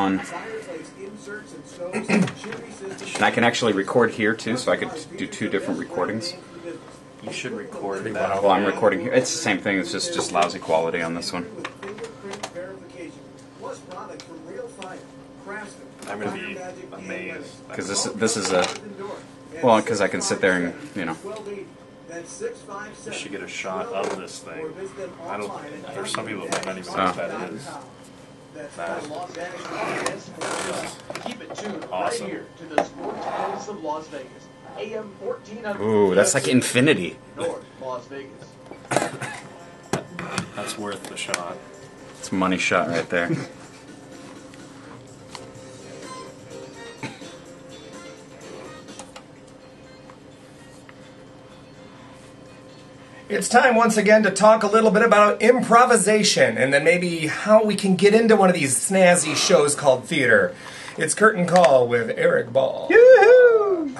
on. And I can actually record here too, so I could do 2 different recordings. You should record that. Well, I'm recording here. It's the same thing. It's just lousy quality on this one. I'm gonna be amazed. Because this is a because I can sit there and You should get a shot of this thing. I don't. There's some people that might not even know what that is. Keep it tuned Awesome. right here to the Sports Voice of Las Vegas, AM 1400. Ooh, that's like infinity. North Las Vegas. That's worth the shot. It's a money shot right there. It's time once again to talk a little bit about improvisation and then maybe how we can get into one of these snazzy shows called theater. It's Curtain Call with Eric Ball. Yoo-hoo!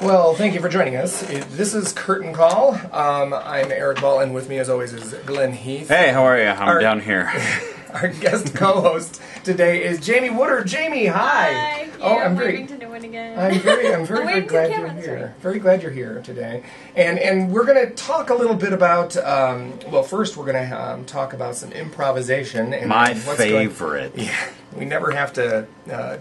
Well, thank you for joining us. This is Curtain Call. I'm Eric Ball, and with me, as always, is Glenn Heath. Hey, how are you? I'm down here. Our guest co-host today is Jamie Woodard. Jamie, hi. Hi. Oh, Yeah, I'm waiting to win again. I'm very waiting glad to you're camera, here. sorry. Very glad you're here today. And we're going to talk a little bit about, well, first we're going to talk about some improvisation. And My what's favorite. Yeah, we never have to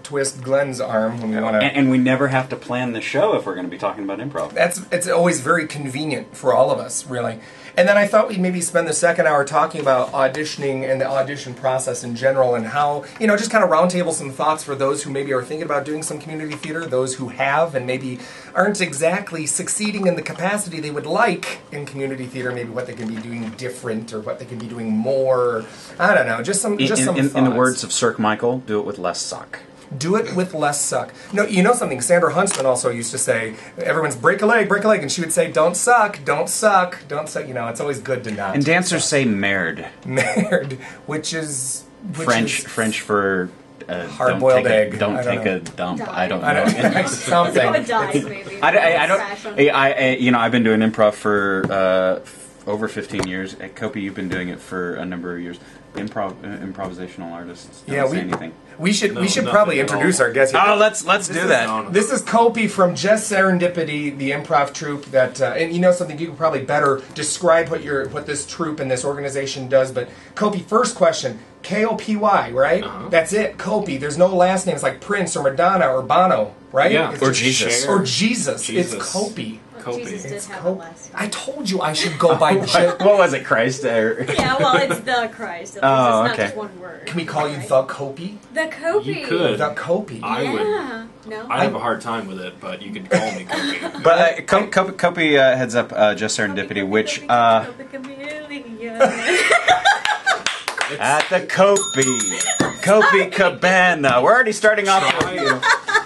twist Glenn's arm when we want to. And we never have to plan the show if we're going to be talking about improv. It's always very convenient for all of us, really. And then I thought we'd maybe spend the second hour talking about auditioning and the audition process in general and how, just kind of roundtable some thoughts for those who maybe are thinking about doing some community theater, those who have and maybe aren't exactly succeeding in the capacity they would like in community theater, maybe what they can be doing different or what they can be doing more. I don't know, just some thoughts. In the words of Cirque Michael, do it with less suck. Do it with less suck. No, you know something? Sandra Huntsman also used to say, everyone's break a leg, and she would say, don't suck, don't suck, don't suck. It's always good to not. And dancers say merde. Merde, which is French hard-boiled for don't take egg. Don't I take don't a dump. Die. I don't know. I don't something. Oh, dive, maybe. I Fashion. don't. I've been doing improv for over 15 years. Kopi, you've been doing it for a number of years. Improvisational artists don't say anything. We should nothing probably at all. introduce our guest here. Oh, let's do that. This is Kopi from Just Serendipity, the improv troupe that, and something, you can probably better describe what this troupe and this organization does. But Kopi, first question, K-O-P-Y, right? That's it, Kopi. There's no last names like Prince or Madonna or Bono, right? Yeah. It's Or just Jesus. Or Jesus. Jesus. It's Kopi. Jesus did It's have a Kopi. last I told you I should go by What was it, Christ? Yeah, well, it's the Christ. At least Oh, it's not okay. just one word. Can we call you right? the Kopi? The Kopi? You could. The Kopi. I would. Yeah. No? I have a hard time with it, but you could call me Kopi. But Kopi heads up Just Serendipity, which at the Kopi Cabana. We're already starting off.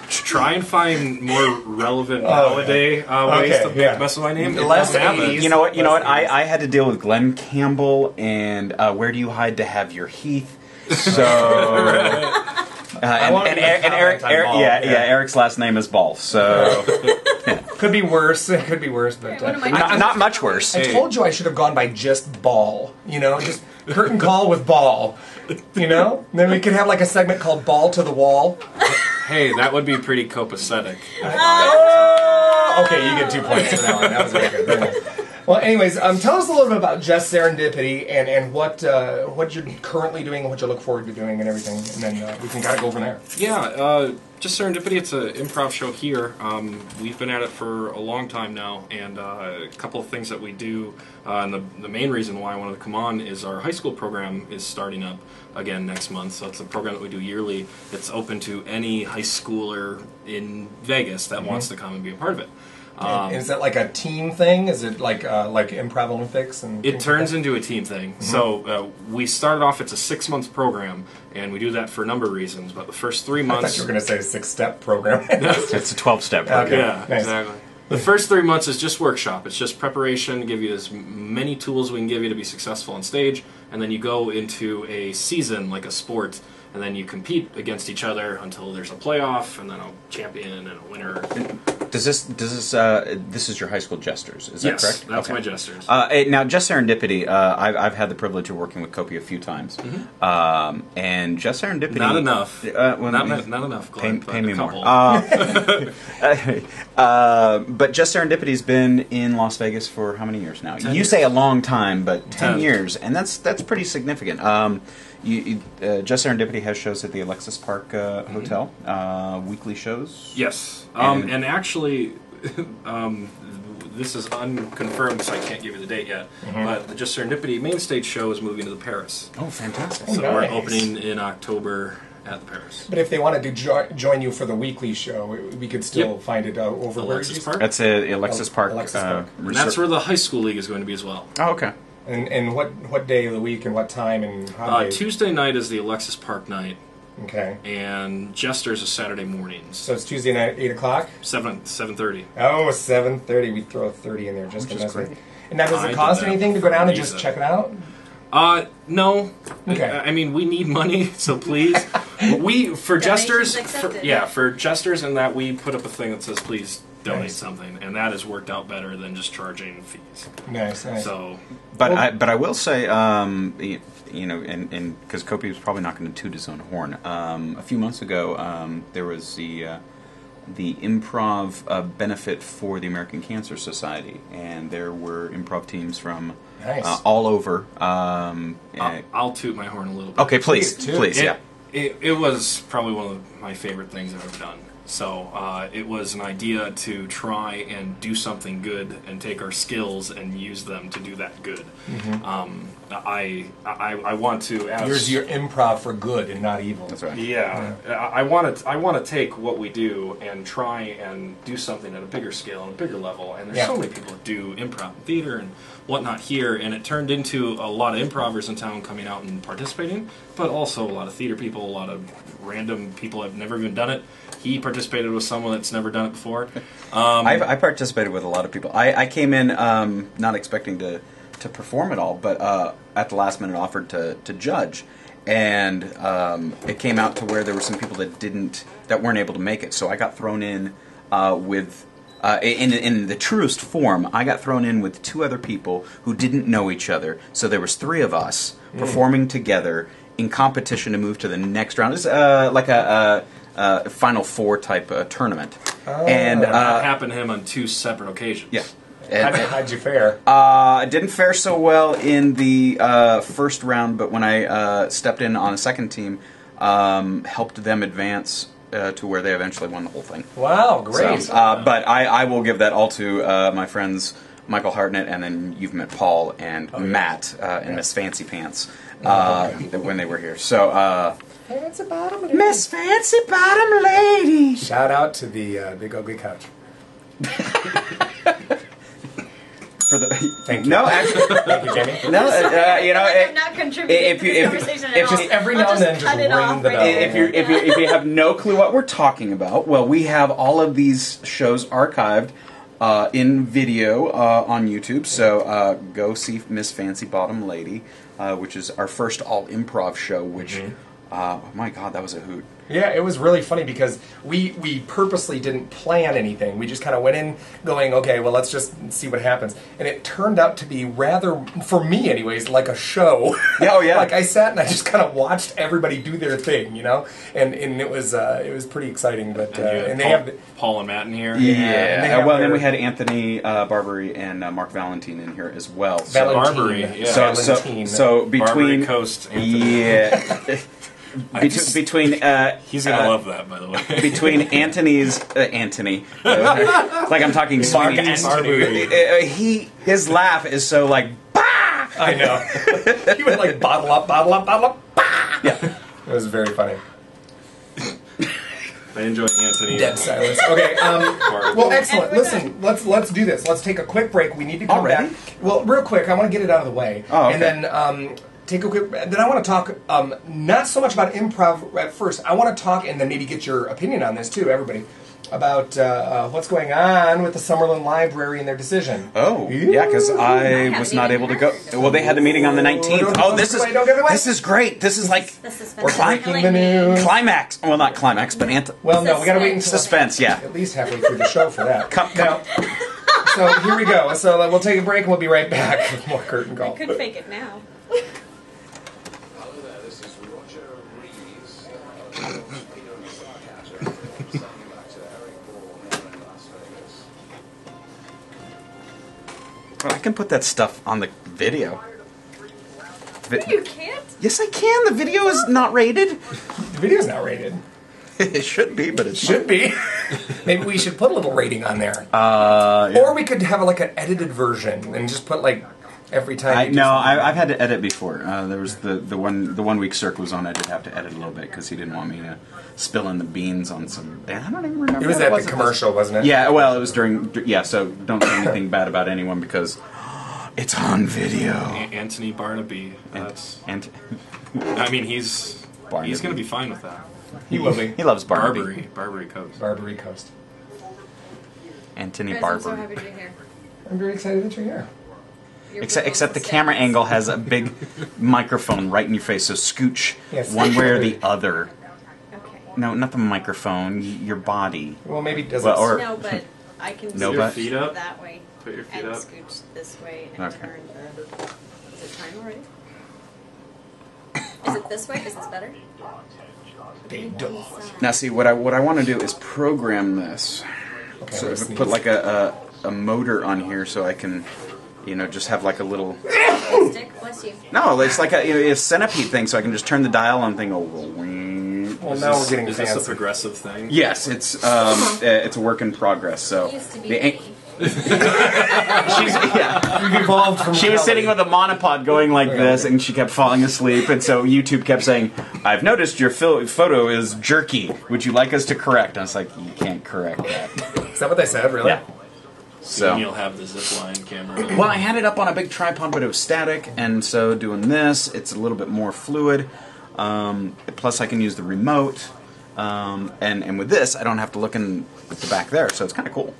Try and find more relevant nowadays ways to mess with my name. Less It doesn't have 80s. it. You know what? I had to deal with Glenn Campbell and Where Do You Hide to Have Your Heath? So Eric, Eric's last name is Ball. So Could be worse. It could be worse, but one of my not much worse. I told you I should have gone by just Ball. Just Curtain Call with Ball. And then we could have like a segment called Ball to the Wall. Hey, that would be pretty copacetic. Oh! Okay, you get 2 points for that one. That was very good. Very nice. Well, anyways, tell us a little bit about Just Serendipity and what you're currently doing and what you look forward to doing and everything, and then we can kind of go from there. Yeah, Just Serendipity, it's an improv show here. We've been at it for a long time now, and a couple of things that we do, and the main reason why I wanted to come on is our high school program is starting up again next month. So it's a program that we do yearly. It's open to any high schooler in Vegas that wants to come and be a part of it. Is that like a team thing? Is it like Improv Olympics? And It turns into a team thing. So we started off, it's a 6-month program, and we do that for a number of reasons. But the first 3 I months... thought you were going to say a 6-step program. It's a 12-step program. Okay. Yeah, Nice. exactly. The first 3 months is just workshop. It's just preparation, give you as many tools we can give you to be successful on stage, and then you go into a season like a sport, and then you compete against each other until there's a playoff, and then a champion and a winner. This is your high school Jesters, is that Yes, correct? that's Okay. my Jesters. Now, Just Serendipity, I've had the privilege of working with Kopi a few times, and Just Serendipity. Not enough. Well, not enough. Glenn, pay me a more. couple. But Just Serendipity's been in Las Vegas for how many years now? 10 You years. say a long time, but 10 10. years, and that's pretty significant. Just Serendipity has shows at the Alexis Park Hotel, weekly shows. Yes, And- and actually, this is unconfirmed, so I can't give you the date yet. But the Just Serendipity main stage show is moving to the Paris. Oh, fantastic! So nice. we're opening in October at the Paris. But if they wanted to join you for the weekly show, we could still find it over where Alexis did you Park. That's at Alexis Park. Alexis Park. And that's where the high school league is going to be as well. Oh, okay. And what day of the week and what time and how they... Tuesday night is the Alexis Park night, Okay. and Jesters is Saturday mornings. So it's Tuesday night, 8 o'clock? 7:30. Oh, 7:30. We throw a 30 in there just Which to is mess with great. it. And now, does I it did cost that anything to go for a down and just reason. check it out? No. Okay. I mean, we need money, so please. For Jesters, Donations accepted. for Jesters, and that we put up a thing that says, please donate Nice. something, and that has worked out better than just charging fees. Nice. So, But Well- I will say, you know, and because Kopi was probably not going to toot his own horn. A few months ago, there was the improv benefit for the American Cancer Society, and there were improv teams from Nice. all over. I'll toot my horn a little bit. Okay, please, Please, too. please, yeah. It was probably one of my favorite things I've ever done. So it was an idea to try and do something good and take our skills and use them to do that good. I want to ask. Here's your improv for good and not evil. That's right. Yeah, I want to take what we do and try and do something at a bigger scale and a bigger level. And there's Yeah. so many people that do improv and theater and whatnot here, and it turned into a lot of improvers in town coming out and participating, but also a lot of theater people, a lot of random people that have never even done it. He participated with someone that's never done it before. I participated with a lot of people. I came in not expecting to perform at all, but at the last minute offered to judge, and it came out to where there were some people that weren't able to make it. So I got thrown in with. In the truest form, I got thrown in with two other people who didn't know each other. So there was three of us performing together in competition to move to the next round. It's like a Final Four type tournament. And That happened to him on two separate occasions. yeah. And, How'd you fare? I didn't fare so well in the first round, but when I stepped in on a second team, helped them advance to where they eventually won the whole thing. Wow, great. So, but I will give that all to my friends Michael Hartnett, and then you've met Paul and Matt and Miss Fancy Pants when they were here. So, Fancy bottom lady. Miss Fancy Bottom Lady. Shout out to the Big Ugly Couch. For the Thank you. no, actually, Thank you, Jamie. no, you know. I'm not contributing if to you- this if- conversation if at all. just every I'll now and then just cut it ring off the right bell. there. If you have no clue what we're talking about, well, we have all of these shows archived in video on YouTube. So go see Miss Fancy Bottom Lady, which is our first all improv show. Which, oh my God, that was a hoot. Yeah, it was really funny because we purposely didn't plan anything. We just kind of went in going, okay, well, let's just see what happens. And it turned out to be rather, for me anyways, like a show. Yeah, oh, yeah. Like I sat and I just kind of watched everybody do their thing, you know? And it was pretty exciting. But and they have Paul and Matt in here. and they have well, then their- we had Anthony Barbary and Mark Valentine in here as well. Valentine. Barbary, yeah. So between Barbary Coast. Anthony. yeah. Between He's gonna love that, by the way. between Anthony's Anthony, like I'm talking Mark Sweeney's. Antony. His laugh is so like bah! I know. He would like bottle up, bah! Yeah. It was very funny. I enjoy Anthony. Dead silence. Okay. Well, excellent. And we're Listen, let's do this. Let's take a quick break. We need to come Already? back. Well, real quick. I want to get it out of the way, Oh, okay. and then take a quick. Then I want to talk not so much about improv at first. I want to talk and then maybe get your opinion on this too, everybody. about what's going on with the Summerlin Library and their decision. Oh, yeah, because I haven't was not even able to go. heard. Well, they had the meeting on the 19th. Don't Oh, give this it is away, don't give it away. this is great. This is like The suspense we're is breaking killing the me. news. climax. Well, not climax, but Well, no, we got to wait until suspense. Yeah. at least halfway through the show for that. Come. Now, so here we go. So we'll take a break and we'll be right back with more curtain I call. could fake it now. Hello there, this is Roger Rees, Peter Sarcasm, sending back to Eric Ball here in Las Vegas. Well, I can put that stuff on the video. You can't? Yes, I can. The video is not rated. The video's not rated. It should be, but it Should be. Maybe we should put a little rating on there. Yeah. Or we could have like an edited version and just put like every time. you do something. I've had to edit before. There was the 1 week Cirque was on. I did have to edit a little bit because he didn't want me to spill in the beans on some. I don't even remember. It was what at the commercial, wasn't it? Yeah, well, it was during. Yeah, so don't say anything bad about anyone because it's on video. Anthony Barnaby. That's. And I mean, he's Barnaby. going to be fine with that. He will be. he loves Barbie. Barbary Coast. Barbary Coast. Anthony Guys, I'm so Barber. happy to be here. I'm very excited that you're here. You're Except the both camera status. angle has a big microphone right in your face, so scooch Yes. one way or the other. Okay. No, not the microphone. Your body. Well, maybe it doesn't. Well, or- No, but I can No, scoot but- Feet up. that way Put your feet and up. scooch this way and Okay. turn the. Is it time already? Is it this way? Is this better? Big dog. Now, see what I want to do is program this. Okay, So let's if I sneeze. put like a motor on here, so I can, just have like a little. Stick, bless you. No, it's like a centipede thing, so I can just turn the dial on thing. Wing. Well, now we're getting Is this a fancy. progressive thing? Yes, it's a work in progress. So It used to be the me. We've evolved from. She was Kelly. sitting with a monopod going like this, and she kept falling asleep. And so YouTube kept saying, "I've noticed your photo is jerky. Would you like us to correct?" And I was like, "You can't correct that." Is that what they said? Really? Yeah. Soon So, you'll have the zipline camera. well, I had it up on a big tripod, but it was static, and so doing this, it's a little bit more fluid. Plus, I can use the remote, and with this, I don't have to look in at the back there, so it's kind of cool.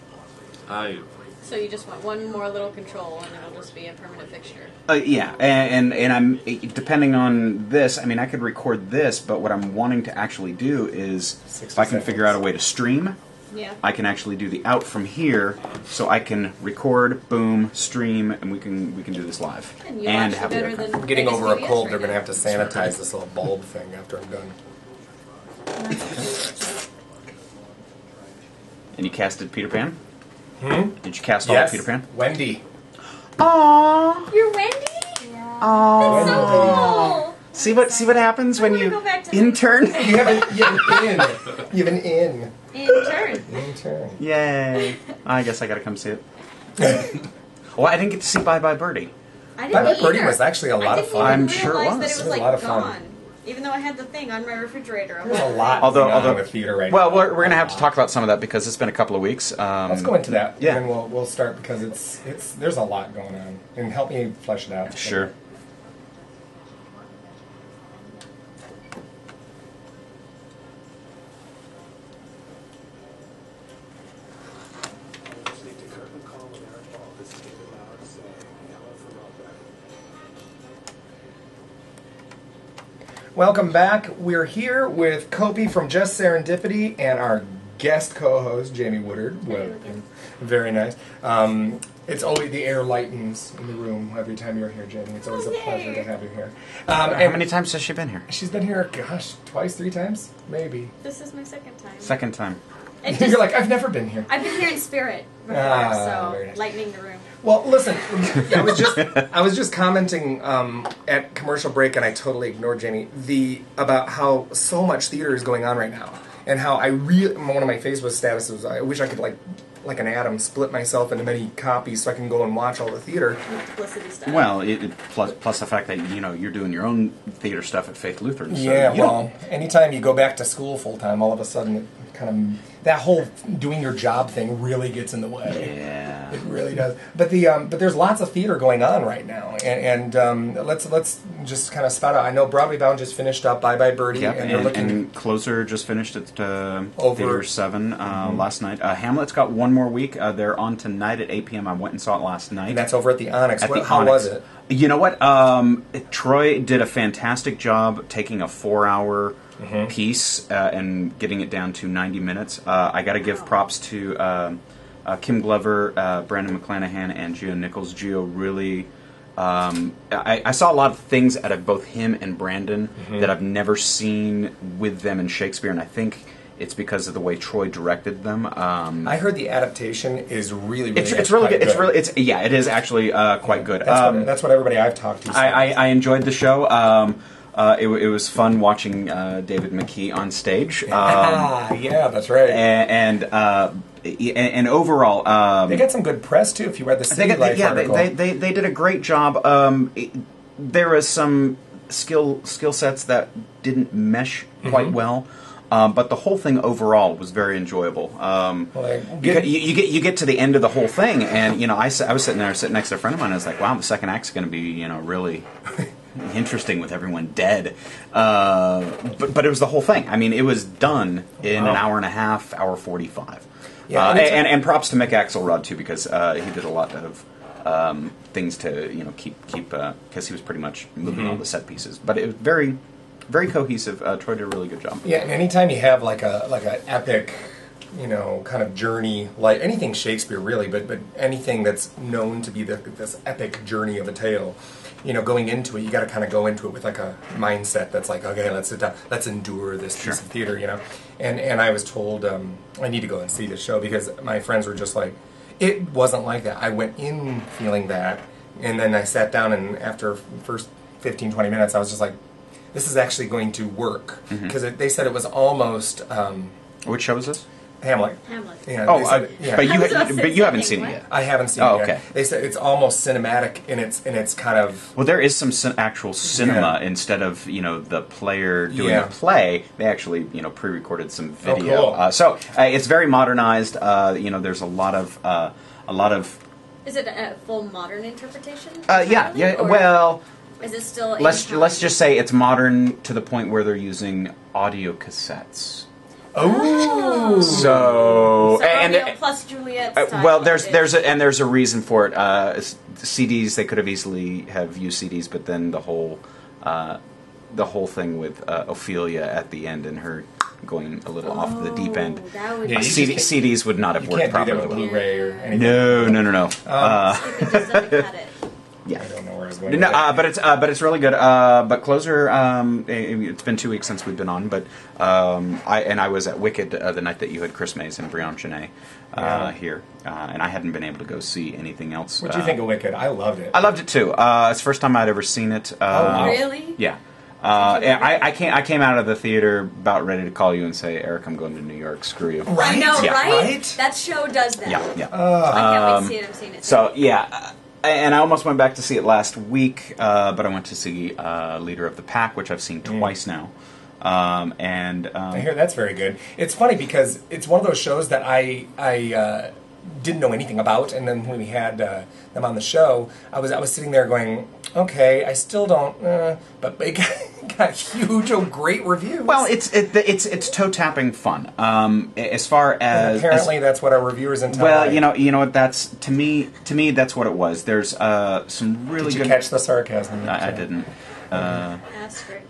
So you just want one more little control and it'll just be a permanent fixture. Yeah, and I'm depending on this. I mean, I could record this, but what I'm wanting to actually do is, 60 if I can figure out a way to stream, Yeah. I can actually do the out from here, so I can record, boom, stream, and we can do this live And you watch have better the than I'm getting Vegas over a PBS cold. right They're going to now. have to sanitize this little bulb thing after I'm done. And you casted Peter Pan. Did you cast all Yes. of Peter Pan? Wendy. Aww. You're Wendy? Aww. That's so cool. See what happens when wanna you go back to intern? You have an in. You have an in. Intern. Intern. Yay! I guess I gotta come see it. Well, I didn't get to see Bye Bye Birdie. I Bye didn't Bye Birdie either. was actually a lot of fun. I'm I sure didn't it even was. realize that it It was was a like lot of fun. gone. Even though I had the thing on my refrigerator. I'm There's a like, lot Although- going on although- with theater right Well, now. we're gonna have to talk about some of that because it's been a couple of weeks. Let's go into that. Yeah. And then we'll start because it's there's a lot going on. And help me flesh it out. Sure. Listening to Curtain Call and Eric Ball. This is David Loud saying hello from Outback. Welcome back. We're here with Kopi from Just Serendipity and our guest co-host Jamie Woodard. Welcome. Very nice. It's always the air lightens in the room every time you're here, Jamie. It's always a Yay. pleasure to have you here. How And many times has she been here? she's been here, gosh, twice, 3 times, maybe. This is my second time. Second time. It You're just- like, I've never been here. I've been here in spirit before, Very so nice. lightening the room. Well, listen, I was just commenting at commercial break, and I totally ignored Jamie about how so much theater is going on right now, and how one of my Facebook statuses, I wish I could like an atom split myself into many copies so I can go and watch all the theater. Multiplicity stuff. Well, plus the fact that you're doing your own theater stuff at Faith Lutheran. So Yeah, you well, anytime you go back to school full time, all of a sudden it kind of that whole doing your job thing really gets in the way. Yeah. It really does. But but there's lots of theater going on right now, and let's just kind of spout out. I know Broadway Bound just finished up Bye Bye Birdie, Yep, and they're looking. and Closer just finished at Over. Theater 7 last night. Hamlet's got one more week. They're on tonight at 8 p.m. I went and saw it last night. And that's over at the Onyx. At the How Onyx. was it? You know what? Troy did a fantastic job taking a 4-hour piece and getting it down to 90 minutes. I got to give props to Kim Glover, Brandon McClanahan, and Gio Nichols. Gio really... I saw a lot of things out of both him and Brandon that I've never seen with them in Shakespeare, and I think it's because of the way Troy directed them. I heard the adaptation is really, really It's really quite good. It is actually quite good. That's what everybody I've talked to said. I enjoyed the show. It was fun watching David McKee on stage. Yeah, that's right. And overall, They got some good press too. If you read the City Life article, they did a great job. There was some skill sets that didn't mesh quite well. But the whole thing overall was very enjoyable. You get to the end of the whole thing, and I was sitting next to a friend of mine. And I was like, "Wow, the second act's going to be really interesting with everyone dead." But it was the whole thing. I mean, it was done in an hour and a half, hour 45. Yeah, and props to Mick Axelrod too, because he did a lot of things to keep because he was pretty much moving all the set pieces. But it was very, very cohesive. Troy did a really good job. Yeah, and anytime you have like an epic, kind of journey, like anything Shakespeare really, but anything that's known to be this epic journey of a tale, going into it, you got to kind of go into it with like a mindset that's like, okay, let's sit down, let's endure this piece of theater, And I was told I need to go and see the show because my friends were just like, it wasn't like that. I went in feeling that, and then I sat down, and after first 15, 20 minutes, I was just like, this is actually going to work because they said it was almost Which show is this? Hamlet. Yeah. Oh, they said yeah. but you haven't seen it yet. I haven't seen it yet. They said it's almost cinematic in its kind of. Well, there is some actual cinema instead of the player doing a play. They actually pre-recorded some video. Oh, cool. So it's very modernized. There's a lot of. Is it a full modern interpretation? Yeah. Or Well. Is it still? Let's just say it's modern to the point where they're using audio cassettes. Oh, so Romeo plus Juliet. Well, there's a reason for it. CDs, they could have easily have used CDs, but then the whole thing with Ophelia at the end and her going a little off the deep end. CDs would not have worked properly. You can't do that with Blu-ray or anything. No. It just doesn't cut it. Yeah. I don't know where I was going. No, but it's really good. But Closer, it's been 2 weeks since we've been on, but I was at Wicked the night that you had Chris Mays and Brianne Chenet here, and I hadn't been able to go see anything else. What do you think of Wicked? I loved it. I loved it too. It's the first time I'd ever seen it. Wow. Really? Yeah. I came out of the theater about ready to call you and say, Eric, I'm going to New York. Screw you. Right? I know, Yeah. right? That show does that. Yeah. I can't wait to see it. I've seen it. So yeah. And I almost went back to see it last week, but I went to see Leader of the Pack, which I've seen twice now. I hear that's very good. It's funny because it's one of those shows that I didn't know anything about, and then when we had them on the show, I was sitting there going, okay, I still don't, but it got huge, great reviews. Well, it's toe tapping fun. As far as and apparently that's what our reviewers and well, you know what, that's to me that's what it was. There's some really Did good. you catch the sarcasm? I didn't. Asterisk.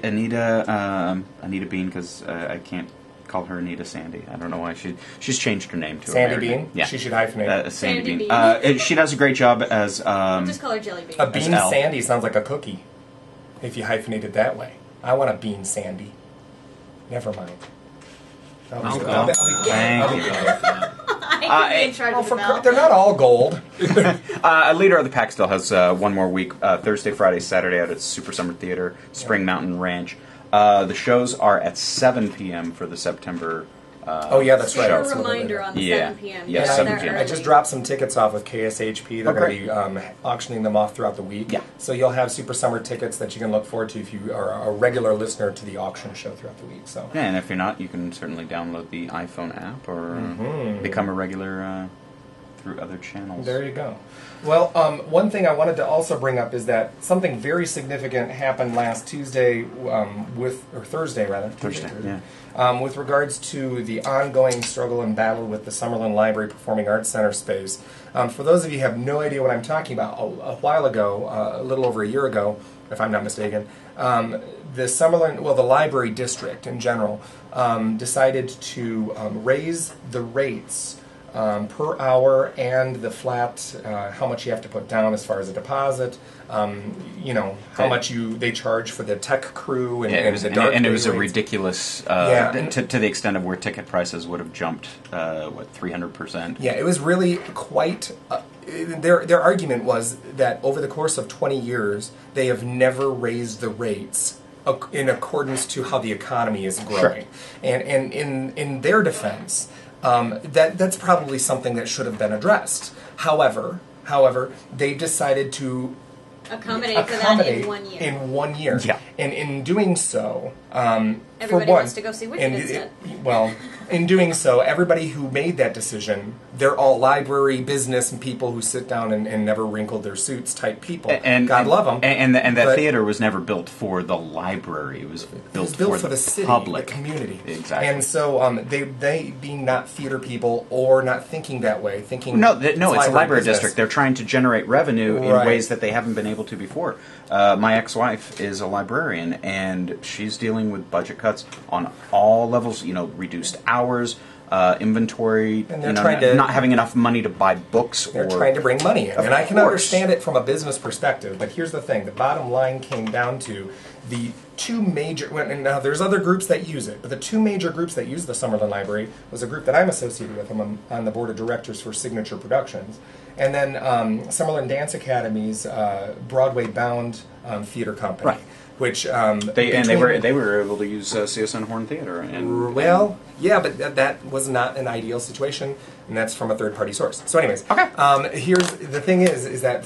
Anita Bean, because I can't call her Anita Sandy. I don't know why she's changed her name to Sandy American. Bean. Yeah, She should hyphenate. Sandy Sandy Bean. She does a great job as. I'll just call her Jelly Bean. A bean L. sandy sounds like a cookie, if you hyphenate it that way. I want a bean sandy. Never mind. I'll go. I'll be Thank quiet. I could be in charge Oh, of the bell. they're not all gold. Leader of the Pack still has one more week, Thursday, Friday, Saturday out at Super Summer Theater, Spring Mountain Ranch. The shows are at 7 p.m. for the September Oh yeah, that's right. Give That's a a little reminder bit. on the Yeah. 7 p.m. Yeah, Get 7 there p.m. I just early. dropped some tickets off with KSHP. They're Okay. going to be auctioning them off throughout the week. Yeah. So you'll have Super Summer tickets that you can look forward to if you are a regular listener to the auction show throughout the week. So Yeah, and if you're not, you can certainly download the iPhone app or become a regular through other channels. There you go. Well, one thing I wanted to also bring up is that something very significant happened last Tuesday, Thursday rather. Thursday, yeah. With regards to the ongoing struggle and battle with the Summerlin Library Performing Arts Center space. For those of you who have no idea what I'm talking about, a while ago, a little over a year ago, if I'm not mistaken, the the library district in general, decided to raise the rates per hour and the flat, how much you have to put down as far as a deposit, how much they charge for the tech crew and, it was, the dark and it was a rates. ridiculous, to the extent of where ticket prices would have jumped, 300%? Yeah, it was really quite. Their argument was that over the course of 20 years, they have never raised the rates in accordance to how the economy is growing. Sure. And in their defense, that's probably something that should have been addressed. However, they decided to accommodate for that in 1 year. In 1 year. Yeah. And in doing so, Everybody for one, wants to go see Wicked instead. Well, in doing so, everybody who made that decision, they're all library business and people who sit down and never wrinkled their suits type people. And God love them. And that theater was never built for the library. It was built for the city, public. the community. Exactly. And so they being not theater people or not thinking that way, thinking No, it's a library business. district. They're trying to generate revenue in Right. ways that they haven't been able to before. My ex-wife is a librarian, and she's dealing with budget cuts on all levels. Reduced hours, inventory, And they're trying to- not having enough money to buy books. They're trying to bring money in. Of And I can course. understand it from a business perspective, but here's the thing. The bottom line came down to the two major, and now there's other groups that use it, but the two major groups that use the Summerlin Library was a group that I'm associated with. I'm on the board of directors for Signature Productions. And then Summerlin Dance Academy's Broadway-bound theater company. Right. Which They were able to use CSN Horn Theater. And well, yeah, but that was not an ideal situation, and that's from a third-party source. So, anyways, Okay. Here's the thing: is that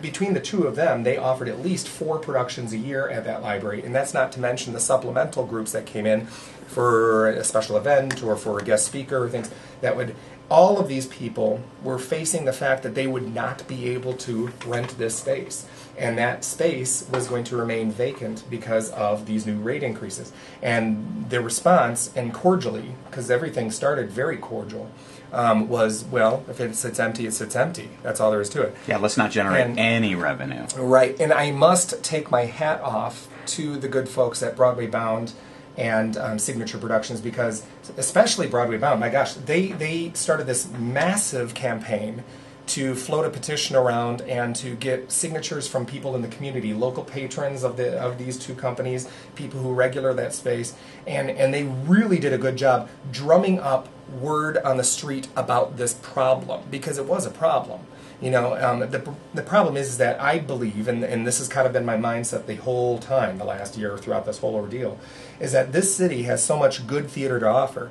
between the two of them, they offered at least 4 productions a year at that library, and that's not to mention the supplemental groups that came in for a special event or for a guest speaker or things that would. All of these people were facing the fact that they would not be able to rent this space. And that space was going to remain vacant because of these new rate increases. And their response, and cordially, because everything started very cordial, was, well, if it sits empty, it sits empty. That's all there is to it. yeah, let's not generate any revenue. Right. And I must take my hat off to the good folks at Broadway Bound and Signature Productions, because especially Broadway Bound, my gosh, they started this massive campaign to float a petition around and to get signatures from people in the community, local patrons of these two companies, people who regular that space, and they really did a good job drumming up word on the street about this problem, because it was a problem. The problem is that I believe, and this has kind of been my mindset the whole time, the last year throughout this whole ordeal, is that this city has so much good theater to offer,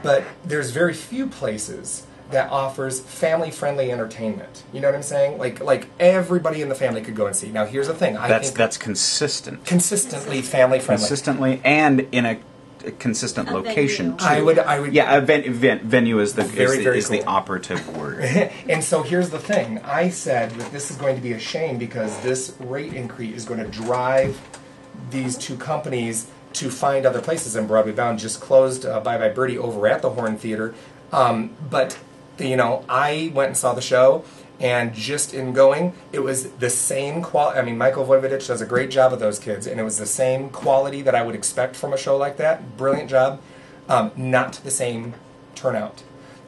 but there's very few places that offers family-friendly entertainment. You know what I'm saying? Like everybody in the family could go and see. Now, here's the thing. I think That's consistent. consistently family-friendly. Consistently, and in a consistent A location. venue. Too. I would. Yeah, venue is the Very, very is the cool. operative word. And so here's the thing. I said that this is going to be a shame because this rate increase is going to drive these two companies to find other places. And Broadway Bound just closed Bye Bye Birdie over at the Horn Theater. But, I went and saw the show, and just in going, it was the same quality. I mean, Michael Voivodich does a great job of those kids, and it was the same quality that I would expect from a show like that. Brilliant job. Not the same turnout.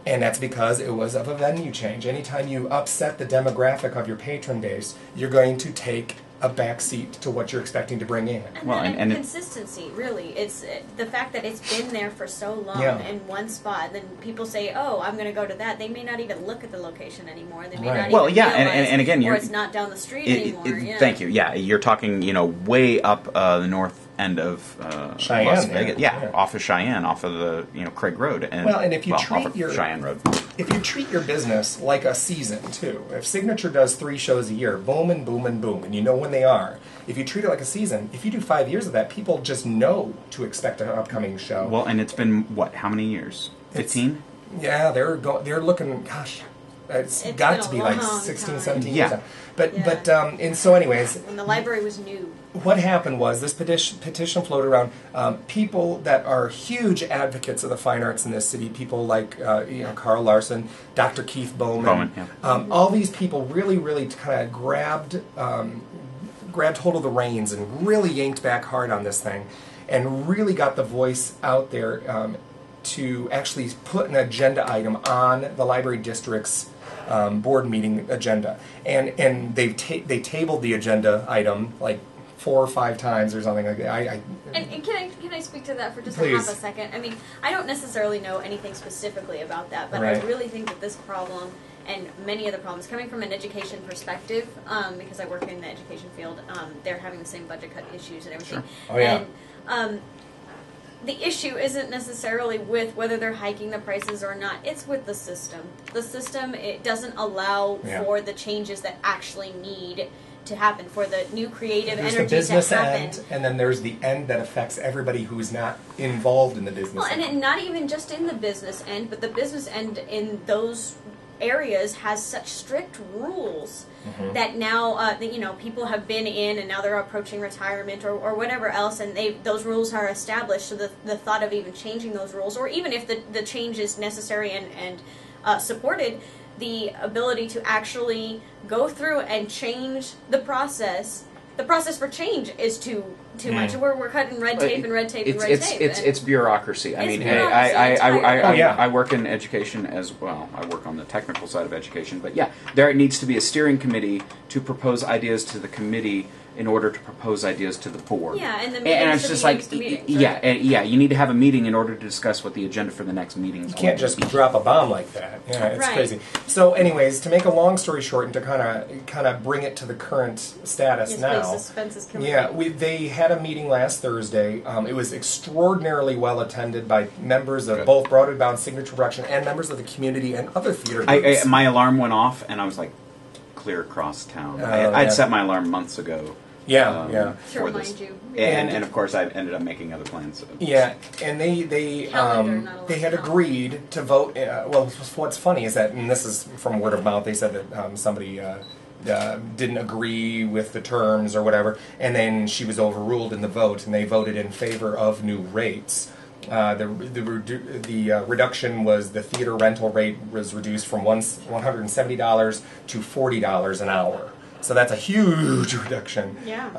And that's because it was of a venue change. Anytime you upset the demographic of your patron base, you're going to take a backseat to what you're expecting to bring in. And Well, then and it- consistency, really. It's the fact that it's been there for so long Yeah. in one spot. Then people say, "Oh, I'm going to go to that." They may not even look at the location anymore. They may Right. not Well, even yeah, realize, and again, or you're- it's not down the street anymore. Yeah. Thank you. Yeah, you're talking, way up the north end of Cheyenne, Las yeah. Vegas. Yeah, Yeah. off of Cheyenne, off of the Craig Road. And Well, and if you off treat of your- Cheyenne Road. If you treat your business like a season, too, if Signature does 3 shows a year, boom and boom and boom, and you know when they are, if you treat it like a season, if you do 5 years of that, people just know to expect an upcoming show. Well, and it's been what? How many years? 15. Yeah, they're looking. Gosh, It's It's got been to a be like long 16, time. 17 Yeah. years now. But, Yeah. and so anyways, When the library was new. what happened was this petition floated around. People that are huge advocates of the fine arts in this city, people like Carl Larson, Dr. Keith Bowman, all these people really kind of grabbed hold of the reins and really yanked back hard on this thing, and really got the voice out there to actually put an agenda item on the library district's board meeting agenda, and they tabled the agenda item like 4 or 5 times or something like that. And can I speak to that for just Please. half a second? I mean, I don't necessarily know anything specifically about that, but Right. I really think that this problem and many of the problems coming from an education perspective, because I work in the education field, they're having the same budget cut issues and everything. Sure. Oh, yeah. And the issue isn't necessarily with whether they're hiking the prices or not. It's with the system. The system, it doesn't allow Yeah. for the changes that actually need to happen, for the new creative There's the energy business to happen. end, and then there's the end that affects everybody who's not involved in the business Well, and end. not even just in the business end, but the business end in those areas has such strict rules Mm-hmm. that now people have been in and now they're approaching retirement or whatever else, and those rules are established. So the thought of even changing those rules, or even if the change is necessary and supported, the ability to actually go through and change the process. The process for change is too much. We're cutting red tape and red tape and red tape. It's bureaucracy. I It's mean, bureaucracy entirely. Oh, yeah. I work in education as well. I work on the technical side of education, but yeah, there needs to be a steering committee to propose ideas to the committee in order to propose ideas to the board. Yeah, and the and meetings it's to just meetings like to meetings, yeah, right? yeah. You need to have a meeting in order to discuss what the agenda for the next meeting is. You can't just drop a bomb like that. Yeah, it's Right. crazy. So, anyways, to make a long story short, and to kind of bring it to the current status Yes, now. please, suspense is killing Yeah, me. they had a meeting last Thursday. It was extraordinarily well attended by members of Good. both Broadway Bound Signature Production and members of the community and other theater groups. My alarm went off, and I was like, clear across town. Oh, I'd yeah. set my alarm months ago. yeah. To For remind this. you. And of course, I ended up making other plans. Yeah, and they Calendar, not a they had calendar. agreed to vote. Well, what's funny is that, and this is from word of mouth, they said that somebody didn't agree with the terms or whatever, and then she was overruled in the vote, and they voted in favor of new rates. The reduction was the theater rental rate was reduced from $170 to $40 an hour. So that's a huge reduction. Yeah.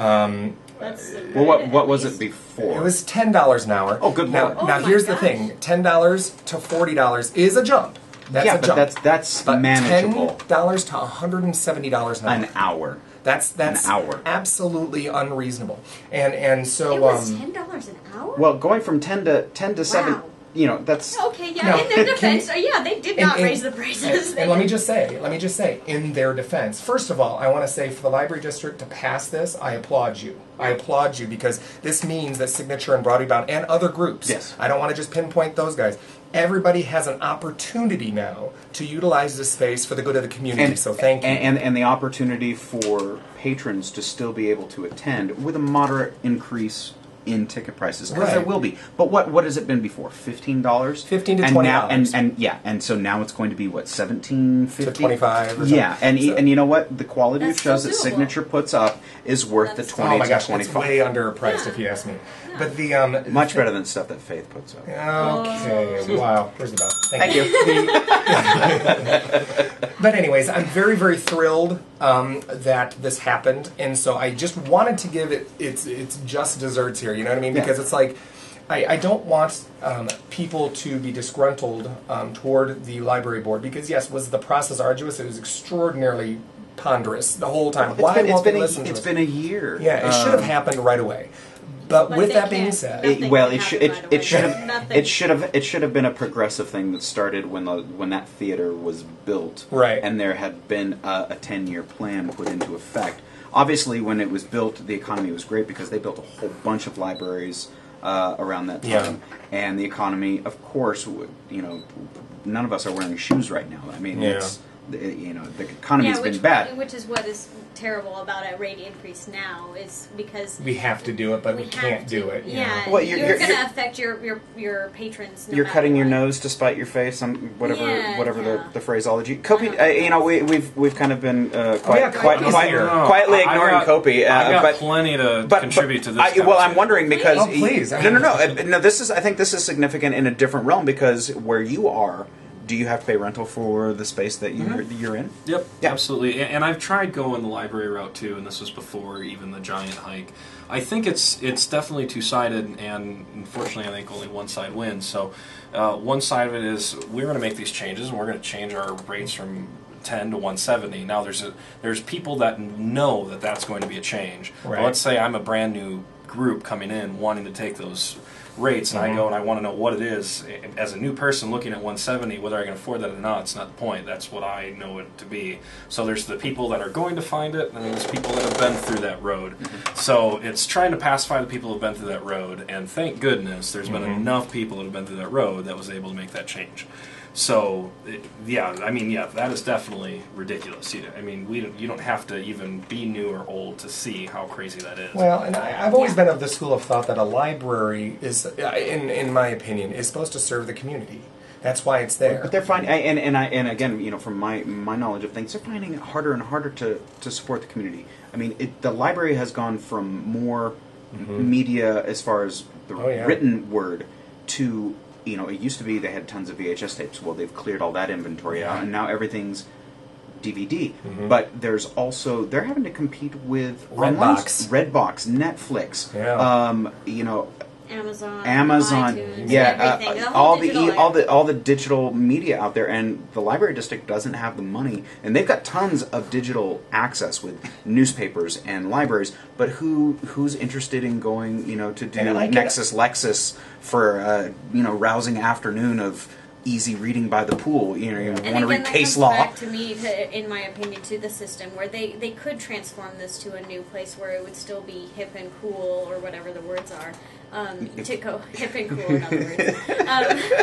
That's Well, what was at it least. before? It was $10 an hour. Oh, good now, lord. Oh now my here's the gosh. thing: $10 to $40 is a jump. That's yeah, a but jump. that's But manageable. $10 to $170 an hour. An hour. That's an hour. absolutely unreasonable. And so It was $10 an hour? Well, going from 10 to 7, Wow. that's Okay, yeah, No, in their can- defense, they did and- not and- raise the prices. And let me just say, in their defense, first of all, I want to say for the library district to pass this, I applaud you. I applaud you because this means that Signature and Broadway Bound and other groups, Yes. I don't want to just pinpoint those guys, everybody has an opportunity now to utilize this space for the good of the community, so thank you. And the opportunity for patrons to still be able to attend with a moderate increase in ticket prices, because there Right. will be. But what has it been before? $15? $15 to and now, $20. and so now it's going to be what, $17.50 To $25 or something. Yeah, and So- and you know what? The quality of That's shows still that doable. Signature puts up is worth That's- the 20 Oh my to gosh, it's 25. way underpriced if you ask me. But the Much better than stuff that Faith puts up. Okay, wow. Where's the bell? Thank you. But anyways, I'm very, very thrilled that this happened, and so I just wanted to give it its just desserts here. You know what I mean? Yeah. Because it's like I don't want people to be disgruntled toward the library board because yes, was the process arduous? It was extraordinarily ponderous the whole time. Why won't they listen to it's us? been a year. Yeah, it should have happened right away. But But with they that being can't. said, Nothing can happen right away. Nothing. it should have been a progressive thing that started when that theater was built, Right. And there had been a 10-year plan put into effect. Obviously, when it was built, the economy was great because they built a whole bunch of libraries around that time, Yeah. and the economy, of course, none of us are wearing shoes right now. I mean, Yeah. it's the economy's which, been bad. Which is what is terrible about a rate increase now is because We have to do it, but we have can't to. do it. you Yeah, know. Well, you're you're- going to you're- affect your patrons. No You're matter cutting your what. nose to spite your face. Whatever Yeah. the phraseology. Kopi, we've kind of been yeah, quietly ignoring Kopi. I've got but plenty to contribute to this. Well, I'm conversation. wondering because Oh, please. no. I think this is significant in a different realm because where you are, do you have to pay rental for the space that you're in? Yep, Yeah. absolutely. And I've tried going the library route too, and this was before even the giant hike. I think it's definitely two-sided, and unfortunately, I think only one side wins. So, one side of it is we're going to make these changes, and we're going to change our rates from 10 to 170. Now, there's people that know that that's going to be a change. Right. But let's say I'm a brand new group coming in wanting to take those rates, and I go and I want to know what it is as a new person looking at 170, whether I can afford that or not. It's not the point. That's what I know it to be. So there's the people that are going to find it, and there's people that have been through that road. So it's trying to pacify the people who have been through that road, and thank goodness there's been enough people that have been through that road that was able to make that change. So, that is definitely ridiculous. You don't have to even be new or old to see how crazy that is. Well, and I've always been of the school of thought that a library is, in my opinion, is supposed to serve the community. That's why it's there. But they're finding, and again, from my knowledge of things, they're finding it harder and harder to support the community. I mean, the library has gone from more media as far as the written word to, it used to be they had tons of VHS tapes. Well, they've cleared all that inventory out, and now everything's DVD. But there's also, they're having to compete with Redbox, Netflix, Amazon, iTunes, everything. all the digital media out there, and the library district doesn't have the money, and they've got tons of digital access with newspapers and libraries. But who's interested in going, to do Nexus Lexus for rousing afternoon of easy reading by the pool? You want to read case law. Back to me, in my opinion, to the system where they could transform this to a new place where it would still be hip and cool, or whatever the words are. To go hip and cool, in other words.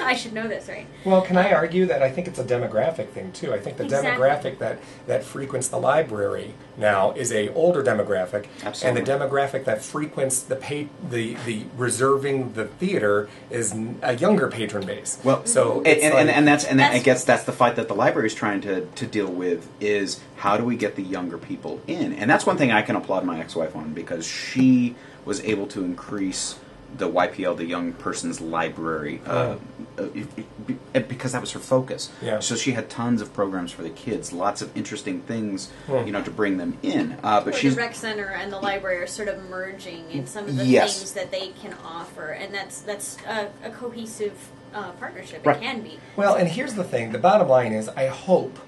I should know this, right? Well, can I argue that I think it's a demographic thing too? I think the Exactly. demographic that frequents the library now is a older demographic, Absolutely. and the demographic that frequents the reserving the theater is a younger patron base. Well, so that's the fight that the library is trying to deal with, is how do we get the younger people in? And that's one thing I can applaud my ex-wife on, because she was able to increase the YPL, the Young Person's Library, because that was her focus. Yeah. So she had tons of programs for the kids, lots of interesting things, to bring them in. But Where she's the rec center and the library are sort of merging in some of the Yes. things that they can offer, and that's a cohesive partnership. Right. It can be. Well, and here's the thing. The bottom line is, I hope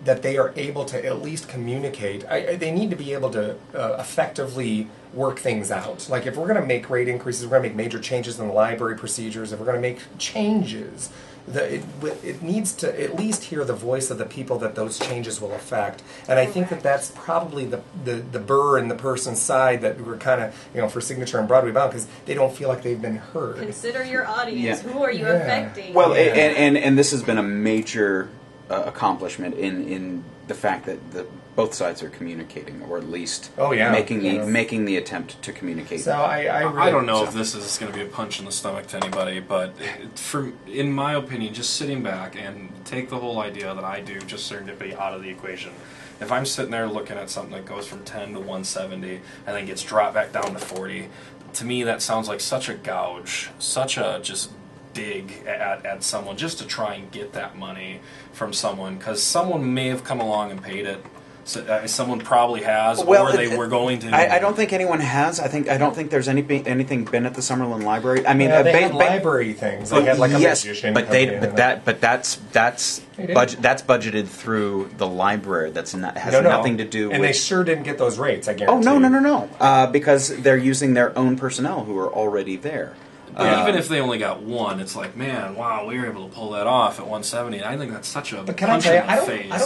that they are able to at least communicate. They need to be able to effectively work things out. Like, if we're going to make rate increases, we're going to make major changes in the library procedures, if we're going to make changes, it needs to at least hear the voice of the people that those changes will affect. And I think that that's probably the burr in the person's side that we're kind of, for Signature and Broadway Bound, because they don't feel like they've been heard. Consider your audience. Yeah. Who are you affecting? Well, Yeah. and this has been a major accomplishment in the fact that both sides are communicating, or at least making the attempt to communicate. So I don't know if this is going to be a punch in the stomach to anybody, but in my opinion, just sitting back and take the whole idea that I do just serendipity out of the equation. If I'm sitting there looking at something that goes from 10 to 170 and then gets dropped back down to 40, to me that sounds like such a gouge, such a just dig at someone just to try and get that money from someone, because someone may have come along and paid it. So, someone probably has, or they were going to. I don't think anyone has. I don't think there's anything been at the Summerlin Library. I mean, they had library things. They had like a magician. But that's budgeted through the library. Has nothing to do with. And they sure didn't get those rates, I guarantee. Oh no! Because they're using their own personnel who are already there. But even if they only got one, it's like, man, wow, we were able to pull that off at 170. And I think that's such a But can I punch tell you, in the face. I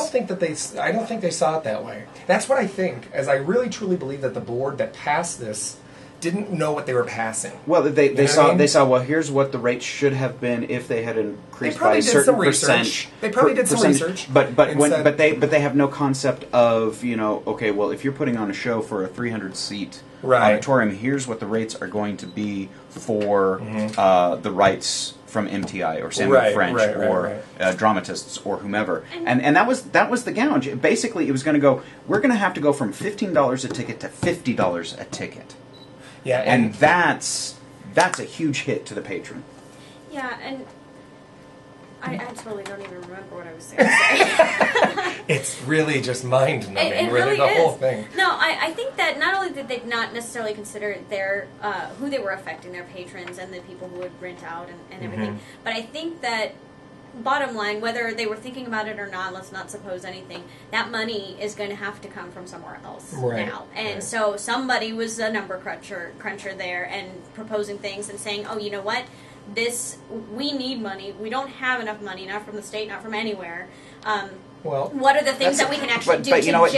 don't think they saw it that way. That's what I think, as I really truly believe that the board that passed this didn't know what they were passing. Well, they You know what saw I mean? they saw, well, here's what the rates should have been if they had They increased by probably a did certain some research. They probably did some percentage. research. But and when said- but they have no concept of, okay, well, if you're putting on a show for a 300 seat Right. auditorium, here's what the rates are going to be for the rights from MTI or Samuel Right, French right, or right. dramatists or whomever, and that was the gouge. Basically, it was going to go. We're going to have to go from $15 a ticket to $50 a ticket. yeah, And that's a huge hit to the patron. Yeah, and I totally don't even remember what I was going to say. it's really just mind numbing. It really, really the is. whole thing. No, I think that not only did they not necessarily consider their who they were affecting, their patrons and the people who would rent out and everything, Mm-hmm. but I think that bottom line, whether they were thinking about it or not, let's not suppose anything, that money is going to have to come from somewhere else Right, now. And right. so somebody was a number cruncher there and proposing things and saying, oh, you know what? We need money. We don't have enough money, not from the state, not from anywhere. Well, What are the things that we can actually do to generate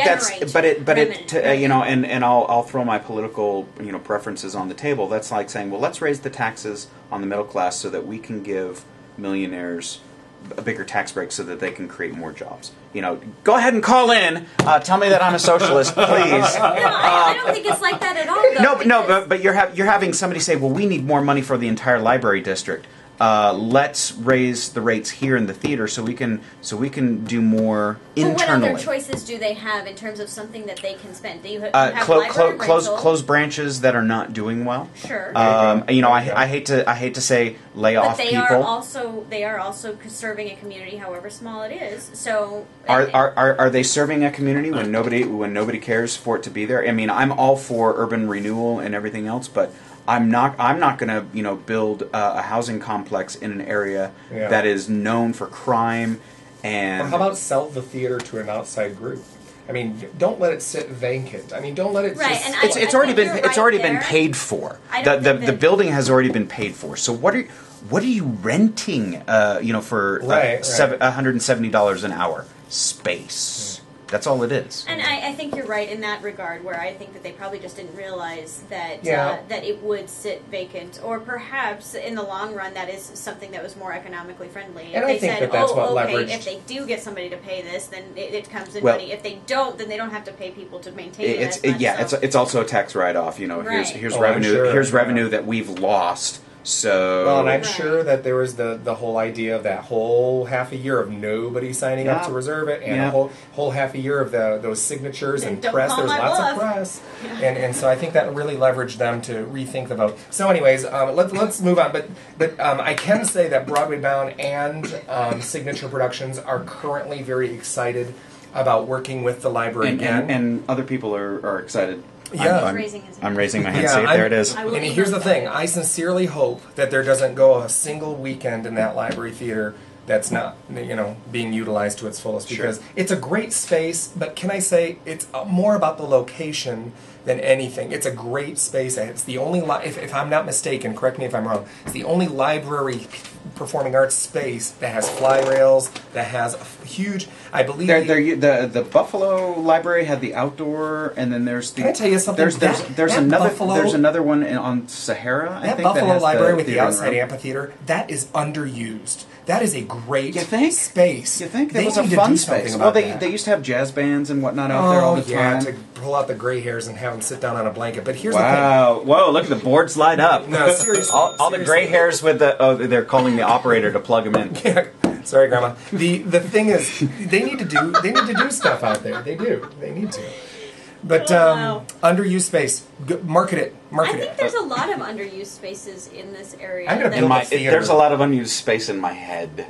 revenue? And I'll throw my political preferences on the table. That's like saying, well, let's raise the taxes on the middle class so that we can give millionaires a bigger tax break so that they can create more jobs. Go ahead and call in. Tell me that I'm a socialist, please. No, I don't think it's like that at all. Though, But you're having somebody say, well, we need more money for the entire library district. Let's raise the rates here in the theater so we can do more But what internally. other choices do they have in terms of something that they can spend? Do you have library rental? Close branches that are not doing well. Sure. I hate to say lay but off they people. are also serving a community, however small it is. So Are they serving a community when nobody cares for it to be there? I mean, I'm all for urban renewal and everything else, but I'm not going to build a housing complex in an area that is known for crime and. or how about sell the theater to an outside group? I mean, don't let it sit vacant. I mean, don't let it Right, just. and It's already been you're it's right already there. been paid for. I don't The think that- building has already been paid for. So what are you renting? For Right. $170 an hour space. That's all it is. And I think you're right in that regard, where I think that they probably just didn't realize that Yeah. that it would sit vacant, or perhaps in the long run that is something that was more economically friendly. And if I they think said, that that's what okay, leveraged- if they do get somebody to pay this, then it comes in Well- money. If they don't, then they don't have to pay people to maintain it. as much, so. It's also a tax write-off. Right. Here's Oh, I'm revenue. sure, Here's yeah. revenue that we've lost. So Well, and I'm Right. sure that there was the whole idea of that whole half a year of nobody signing up Yeah. to reserve it, and Yeah. a whole half a year of those signatures and Don't press. call There's my lots bluff. of press, and so I think that really leveraged them to rethink the vote. So, anyways, let's move on. But I can say that Broadway Bound and Signature Productions are currently very excited about working with the library again. and other people are excited. Yeah. I'm Raising his hand. I'm raising my hand. Yeah, See, there it is. I will And email here's the you. thing: I sincerely hope that there doesn't go a single weekend in that library theater that's not, being utilized to its fullest. Sure. Because it's a great space, but can I say it's more about the location than anything. It's a great space. It's the only, if I'm not mistaken, correct me if I'm wrong, it's the only library performing arts space that has fly rails, that has a huge, I believe... The Buffalo Library had the outdoor, and then there's the... Can I tell you something? There's That another Buffalo- there's another one on Sahara, I That think, Buffalo that has Library with the theater in outside room. amphitheater, that is underused. That is a great You think? space. You think? That They was a need to fun do something space. about Well, that. they used to have jazz bands and whatnot out there all the time. to pull out the gray hairs and have them sit down on a blanket. But here's Wow! Whoa! Look at the boards light up. No, seriously, all the gray seriously. hairs with the. Oh, they're calling the operator to plug them in. the thing. Yeah, sorry, Grandma. The thing is, they need to do stuff out there. They do. They need to. But Wow. underused space. Market it. I Market think it. there's a lot of underused spaces in this area. I'm gonna that- build a theater. There's a lot of unused space in my head.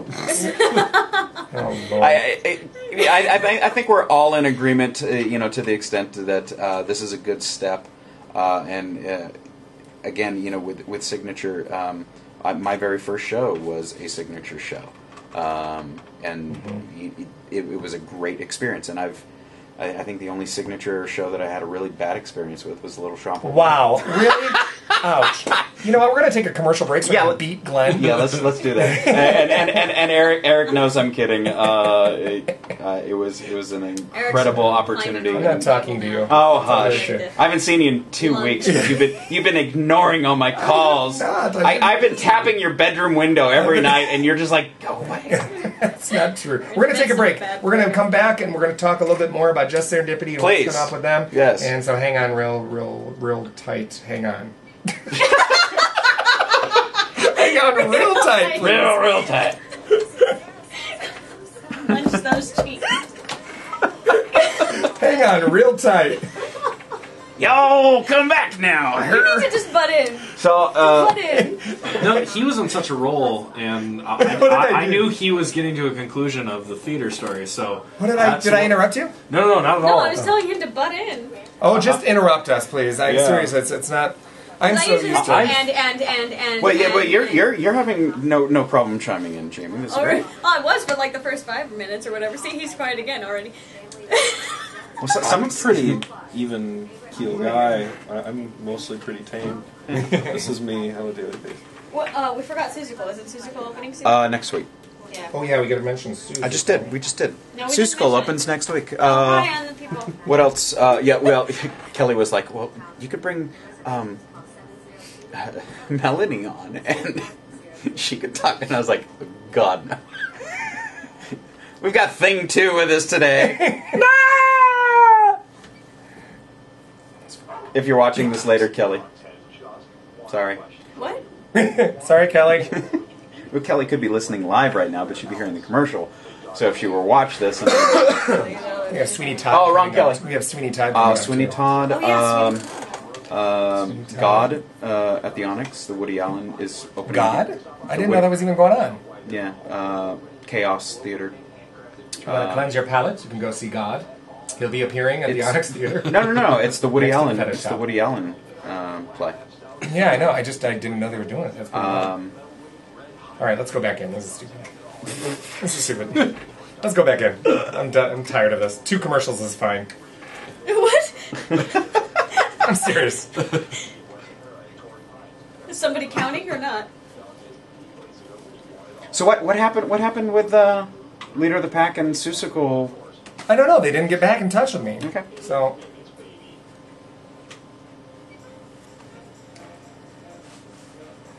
Oh, Lord. I think we're all in agreement, to the extent that this is a good step, and again, with Signature, my very first show was a Signature show, and it was a great experience, and I think the only Signature show that I had a really bad experience with was Little Shop of Wow. Really? Ouch. You know what? We're gonna take a commercial break so I can beat Glenn. Yeah, let's do that. And Eric knows I'm kidding. It was an incredible opportunity. I'm not talking to you. Oh hush! Okay. I haven't seen you in 2 weeks. You've been ignoring all my calls. I've been tapping your bedroom window every night, and you're just like, go away. That's not true. We're gonna take a break. We're gonna come back and we're gonna talk a little bit more about Just Serendipity and what's going on with them. Yes. And so hang on, real tight. Hang on. Hang on, real tight, please. Real tight. Punch those cheeks. Hang on, real tight. Yo, come back now. You need to just butt in. So, Butt in. No, he was on such a roll, and What did I I do? knew he was getting to a conclusion of the theater story. So What did I interrupt you? No, not at No, all. I was telling him to butt in. Oh, just interrupt us, please. I'm Yeah. serious. It's not. I'm I so usually used do to it. and. Well, yeah, but and- you're having no problem chiming in, Jamie. This is Oh, great. I was for like the first 5 minutes or whatever. See, he's quiet again already. Well, I'm a pretty even keel guy. I'm mostly pretty tame. This is me on a daily basis. Well, we forgot Seussical. Is it Seussical opening season? Next week. Yeah. Oh yeah, we got to mention Susan. I just did. We just did. No, we didn't Seussical mention opens next week. Hi, on the people. What else? Yeah, well, Kelly was like, well, you could bring Melanie on, and she could talk. And I was like, God, no. We've got Thing 2 with us today. No! If you're watching this later, Kelly. Sorry. What? Sorry, Kelly. Well, Kelly could be listening live right now, but she'd be hearing the commercial. So if she were to watch this... And We have Sweeney Todd. Oh, wrong coming up. Kelly. We have Sweeney Todd. coming up, Sweeney too. Todd, Oh, yeah, um, God at the Onyx, the Woody Allen is opening. God? I didn't know that was even going on. Yeah, Chaos Theater. If you want to cleanse your palate, you can go see God. He'll be appearing at the It's- Onyx Theater. No, it's the Woody Next to the Allen. Fetish It's the Shop. Woody Allen play. Yeah, I know. I didn't know they were doing it. That's pretty wild. All right, let's go back in. This is stupid. This is stupid. Let's go back in. I'm done. I'm tired of this. 2 commercials is fine. What? I'm serious. Is somebody counting or not? So what happened? What happened with Leader of the Pack and Seussical? I don't know. They didn't get back in touch with me. Okay. So.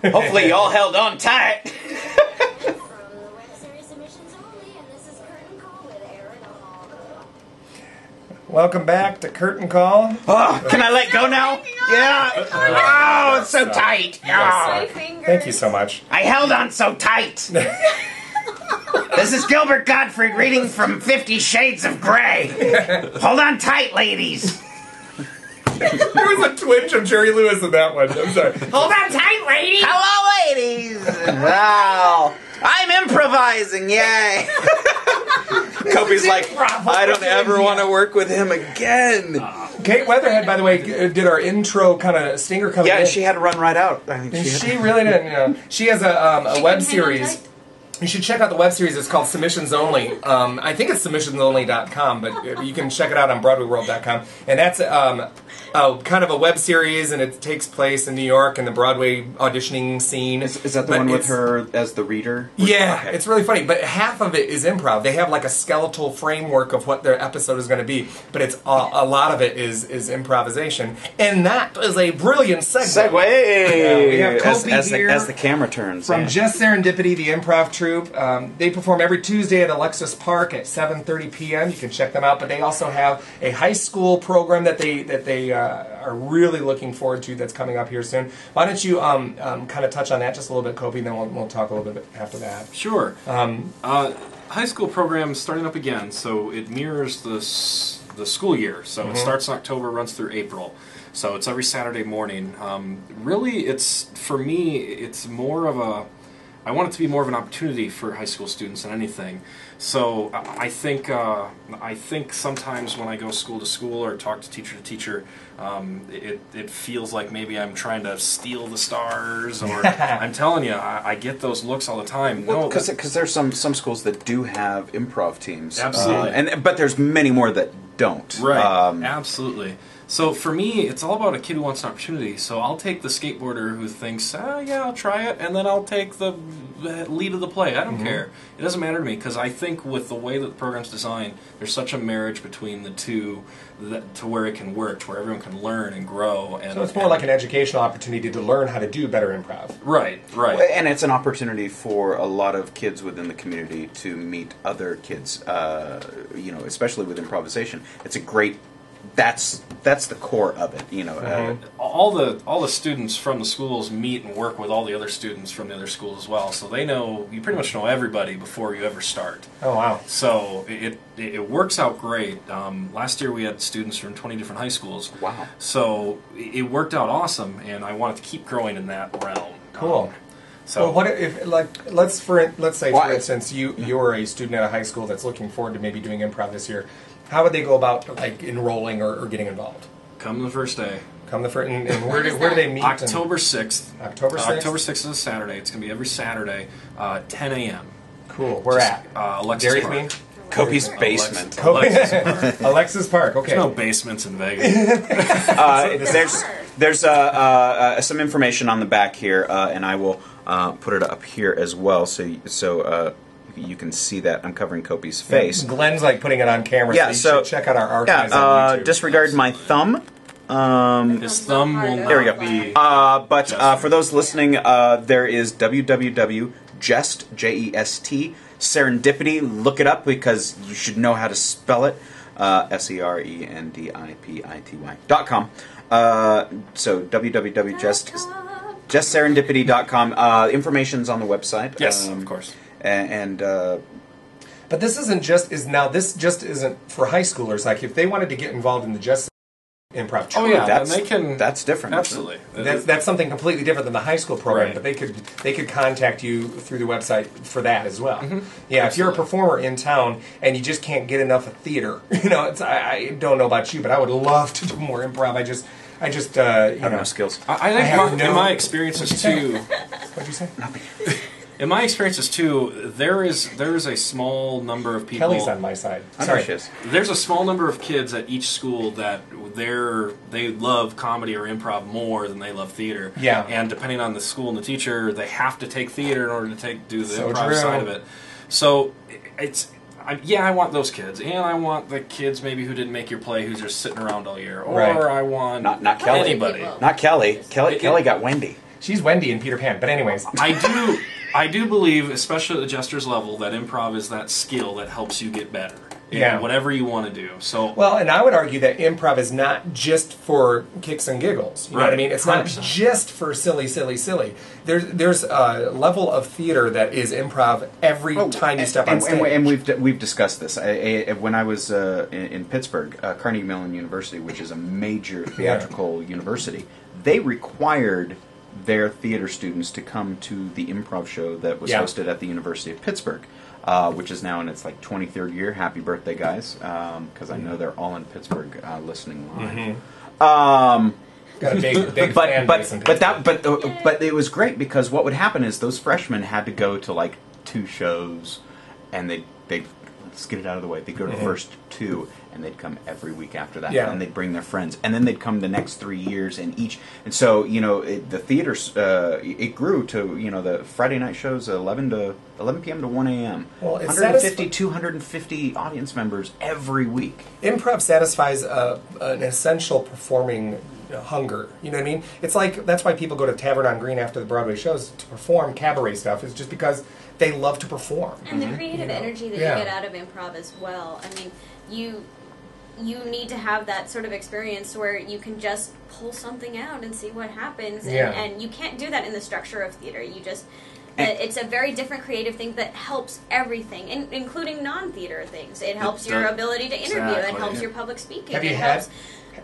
Hopefully, y'all held on tight. From the web series submissions only, and this is Curtain Call with Aaron Hall. Welcome back to Curtain Call. Oh, can I let go now? Yeah. Oh, it's so tight. My Oh, fingers. Thank you so much. I held on so tight. This is Gilbert Gottfried reading from 50 Shades of Grey. Hold on tight, ladies. There was a twinge of Jerry Lewis in that one. I'm sorry. Hold on tight, ladies. Hello, ladies. Wow. I'm improvising. Yay. Kobe's like, I don't ever want to work with him again. Kate Weatherhead, by the way, did our intro kind of stinger coming in. Yeah, she had to run right out. I think She really didn't. You know, she has a web couldn't hang on series. tight? You should check out the web series. It's called Submissions Only. I think it's submissionsonly.com, but you can check it out on BroadwayWorld.com. And that's kind of a web series, and it takes place in New York in the Broadway auditioning scene. Is that the But one with it's- her as the reader? Yeah, Okay. it's really funny, but half of it is improv. They have like a skeletal framework of what their episode is going to be, but it's a lot of it is improvisation, and that is a brilliant segue. Segue. we have as, Kobe as here the, as the camera turns. From yeah. Just Serendipity, the improv troupe. They perform every Tuesday at Alexis Park at 7:30 p.m. You can check them out, but they also have a high school program that they are really looking forward to that's coming up here soon. Why don't you kind of touch on that just a little bit, Kobe, and then we'll talk a little bit after that. Sure. High school program starting up again, so it mirrors the school year. So it starts in October, runs through April. So it's every Saturday morning. Really, for me, it's more of a. I want it to be more of an opportunity for high school students than anything. So I think sometimes when I go school to school or talk to teacher, it feels like maybe I'm trying to steal the stars, or I'm telling you, I get those looks all the time. Well, No, because there's some schools that do have improv teams, Absolutely. but there's many more that don't. Right. Um, Absolutely. So for me, it's all about a kid who wants an opportunity. So I'll take the skateboarder who thinks, yeah, I'll try it, and then I'll take the lead of the play. I don't care. It doesn't matter to me because I think with the way that the program's designed, there's such a marriage between the two to where it can work, to where everyone can learn and grow. And So it's more like an educational opportunity to learn how to do better improv. Right. And it's an opportunity for a lot of kids within the community to meet other kids, especially with improvisation. It's a great. That's the core of it, All the students from the schools meet and work with all the other students from the other schools as well. So they know, you pretty much know everybody before you ever start. Oh, wow. So it works out great. Last year we had students from 20 different high schools. Wow. So it worked out awesome, and I wanted to keep growing in that realm. Cool. So Well, what if, let's say, for instance, you're a student at a high school that's looking forward to maybe doing improv this year. How would they go about enrolling or getting involved? come the first day. Come the first, and where do they meet? October 6th. October 6th? October 6th is a Saturday. It's going to be every Saturday, 10 a.m. Cool. Where at? Alexis Dairy Park. Queen? Kobe's basement. Alexis Park. Alexis Park. Okay. There's no basements in Vegas. There's some information on the back here, and I will put it up here as well, so you can see that I'm covering Kobe's face. Glenn's putting it on camera, Yeah, so you should check out our archives on YouTube. Disregard my thumb. His thumb will not There we go. be... But for those listening, there is www.jest, J-E-S-T, Serendipity. Look it up because you should know how to spell it. SERENDIPITY.com. So www.justserendipity.com. Information's on the website. Yes, of course. But this isn't this just isn't for high schoolers. Like if they wanted to get involved in the Just Improv Troupe, that's different. Absolutely. That's something completely different than the high school program. Right. But they could contact you through the website for that as well. Mm-hmm. Yeah, if you're a performer in town and you just can't get enough of theater, I don't know about you, but I would love to do more improv. I just I have no skills. I think in my experiences too. What'd you say? Nothing. In my experiences too, there is a small number of people. Kelly's on my side. Sorry. There's a small number of kids at each school that they love comedy or improv more than they love theater. Yeah. And depending on the school and the teacher, they have to take theater in order to do the improv true. side of it. So I want those kids, and I want the kids maybe who didn't make your play who's just sitting around all year, or Right. I want Not Kelly. anybody. Not Kelly. Kelly got Wendy. She's Wendy in Peter Pan. But anyways, I do believe, especially at the jester's level, that improv is that skill that helps you get better. Yeah. Whatever you want to do. So well, and I would argue that improv is not just for kicks and giggles. You know what I Right. mean? It's not 100%. just for silly. There's a level of theater that is improv every time you step on stage. And we've discussed this. When I was in Pittsburgh, Carnegie Mellon University, which is a major theatrical university, they required their theater students to come to the improv show that was hosted at the University of Pittsburgh, which is now in its 23rd year. Happy birthday, guys! Because I know they're all in Pittsburgh listening live. Got a big fan base in Pittsburgh. But it was great because what would happen is those freshmen had to go to 2 shows, and they'd let's get it out of the way. They'd go to the first 2, and they'd come every week after that, Yeah. and they'd bring their friends, and then they'd come the next 3 years, and so the theater it grew to the Friday night shows 11 p.m. to 1 a.m. Well, it's 150, 250 audience members every week. Improv satisfies an essential performing hunger. You know what I mean? It's that's why people go to Tavern on Green after the Broadway shows to perform cabaret stuff. It's just because they love to perform. And the creative energy that Yeah. you get out of improv as well. I mean, you need to have that sort of experience where you can just pull something out and see what happens. And you can't do that in the structure of theater. You just... it's a very different creative thing that helps everything, including non-theater things. It helps your ability to interview. It Exactly. helps your public speaking. Have you it had? helps.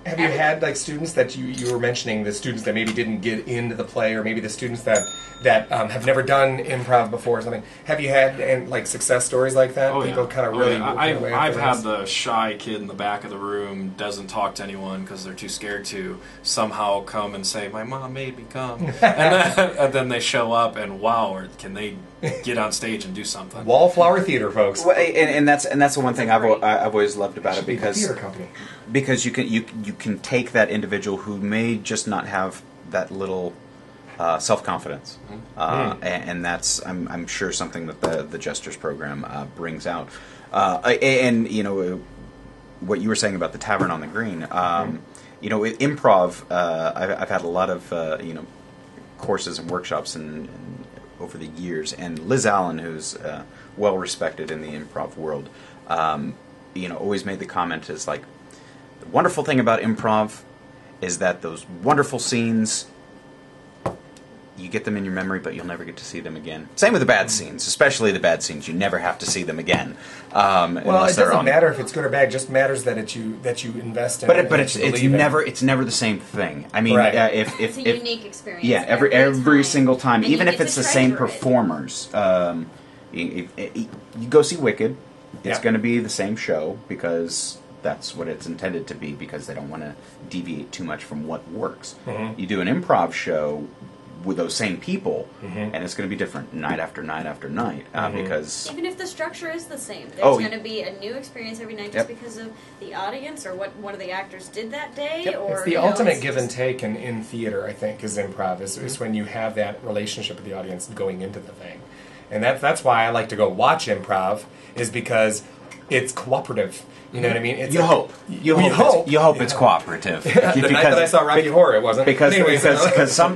Have you had like students that you were mentioning, the students that maybe didn't get into the play, or maybe the students that have never done improv before or something? Have you had like success stories like that? Oh, People yeah. kind of Oh, really. yeah. working their way up I've the had ranks? the shy kid in the back of the room, doesn't talk to anyone because they're too scared to, somehow come and say, "My mom made me come," and then they show up and wow, or can they get on stage and do something? Wallflower Theater, folks. Well, and that's the one thing I've always loved about it, Should be a because theater company. you can take that individual who may just not have that little self confidence, and that's I'm sure something that the Jesters program brings out, and what you were saying about the Tavern on the Green, with improv, I've had a lot of courses and workshops and over the years, and Liz Allen, who's well respected in the improv world, always made the comment is like, the wonderful thing about improv is that those wonderful scenes, you get them in your memory, but you'll never get to see them again. Same with the bad scenes, especially the bad scenes. You never have to see them again. Well, it doesn't matter if it's good or bad. It just matters that you invest in it. But it's never the same thing. I mean, Right. It's a unique experience. Yeah, every single time, And you even if get it's to the same treasure it. performers. You go see Wicked. It's Yeah. going to be the same show because that's what it's intended to be, because they don't want to deviate too much from what works. Mm-hmm. You do an improv show with those same people, and it's going to be different night after night after night, because Even if the structure is the same, there's Oh, going to be a new experience every night Yep. just because of the audience or what one of the actors did that day. Or It's the you know, ultimate it's give and just- take in theater, I think, is improv. Is when you have that relationship with the audience going into the thing, and that's why I like to go watch improv, is because it's cooperative. You know what I mean? It's you hope it's cooperative. The night that I saw Rocky Horror, it wasn't. Because Anyways,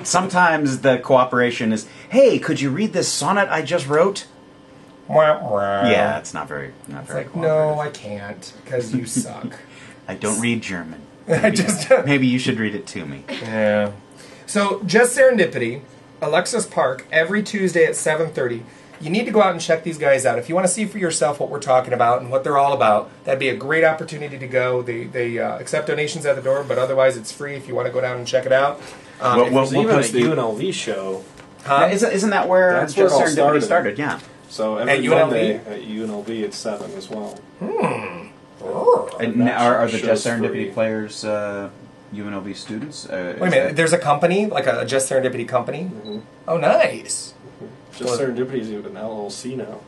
sometimes the cooperation is, hey, could you read this sonnet I just wrote? Yeah, it's not very It's very like, cooperative. no, I can't because you suck. I don't read German. Maybe you should read it to me. Yeah. So, Just Serendipity, Alexis Park, every Tuesday at 7:30. You need to go out and check these guys out. If you want to see for yourself what we're talking about and what they're all about, that'd be a great opportunity to go. They accept donations at the door, but otherwise it's free if you want to go down and check it out. Well, If- There's we'll even a post the- UNLV show. huh? Isn't that where That's where it Just all Serendipity started. started? Yeah. So At every UNLV? Monday at UNLV at 7 as well. And now, are the Show's Just Serendipity free. players UNLV students? Wait a minute, there's a company, like a Just Serendipity company? Oh, nice. Just Serendipity is an LLC now.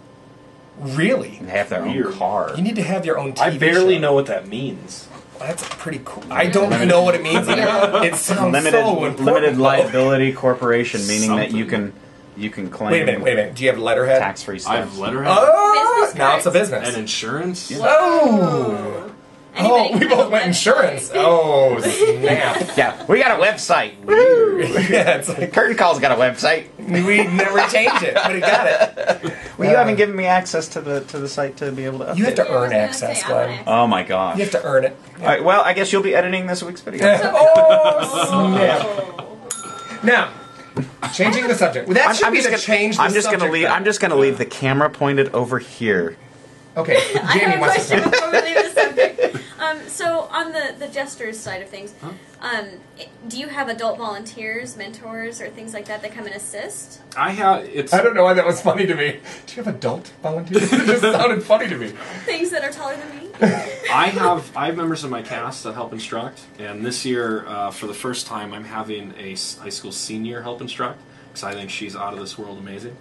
Really? They have their Weird. own car. You need to have your own TV I barely show. know what that means. That's pretty cool. I don't know what it means either. It sounds Limited so important. limited though. liability corporation, meaning that Something. you can claim Wait a minute. Do you have letterhead? tax-free I have stuff. letterhead Oh, Business now it's a cards? business. and insurance. Oh. Anybody Oh, can we have both a went website. insurance. Oh, snap. Yeah, we got a website. Woo! Yeah, it's like, Curtain Call's got a website. we never changed it, but it got it. Well, you haven't given me access to the site to be able to update. You have to it. Yeah, I was earn gonna access, say, I want Glenn. access. Oh my gosh. You have to earn it. All right, well, I guess you'll be editing this week's video. Oh, snap. Oh. Now, changing the subject. Well, that should be the change the I'm just gonna subject leave. thing. I'm just gonna leave the camera pointed over here. Okay, I Jamie have a wants to question before we leave the subject. So on the Jesters side of things, do you have adult volunteers, mentors, or things like that come and assist? I have. It's. I don't know why that was funny to me. Do you have adult volunteers? It just sounded funny to me. Things that are taller than me? I have members of my cast that help instruct, and this year, for the first time, I'm having a high school senior help instruct because I think she's out of this world amazing.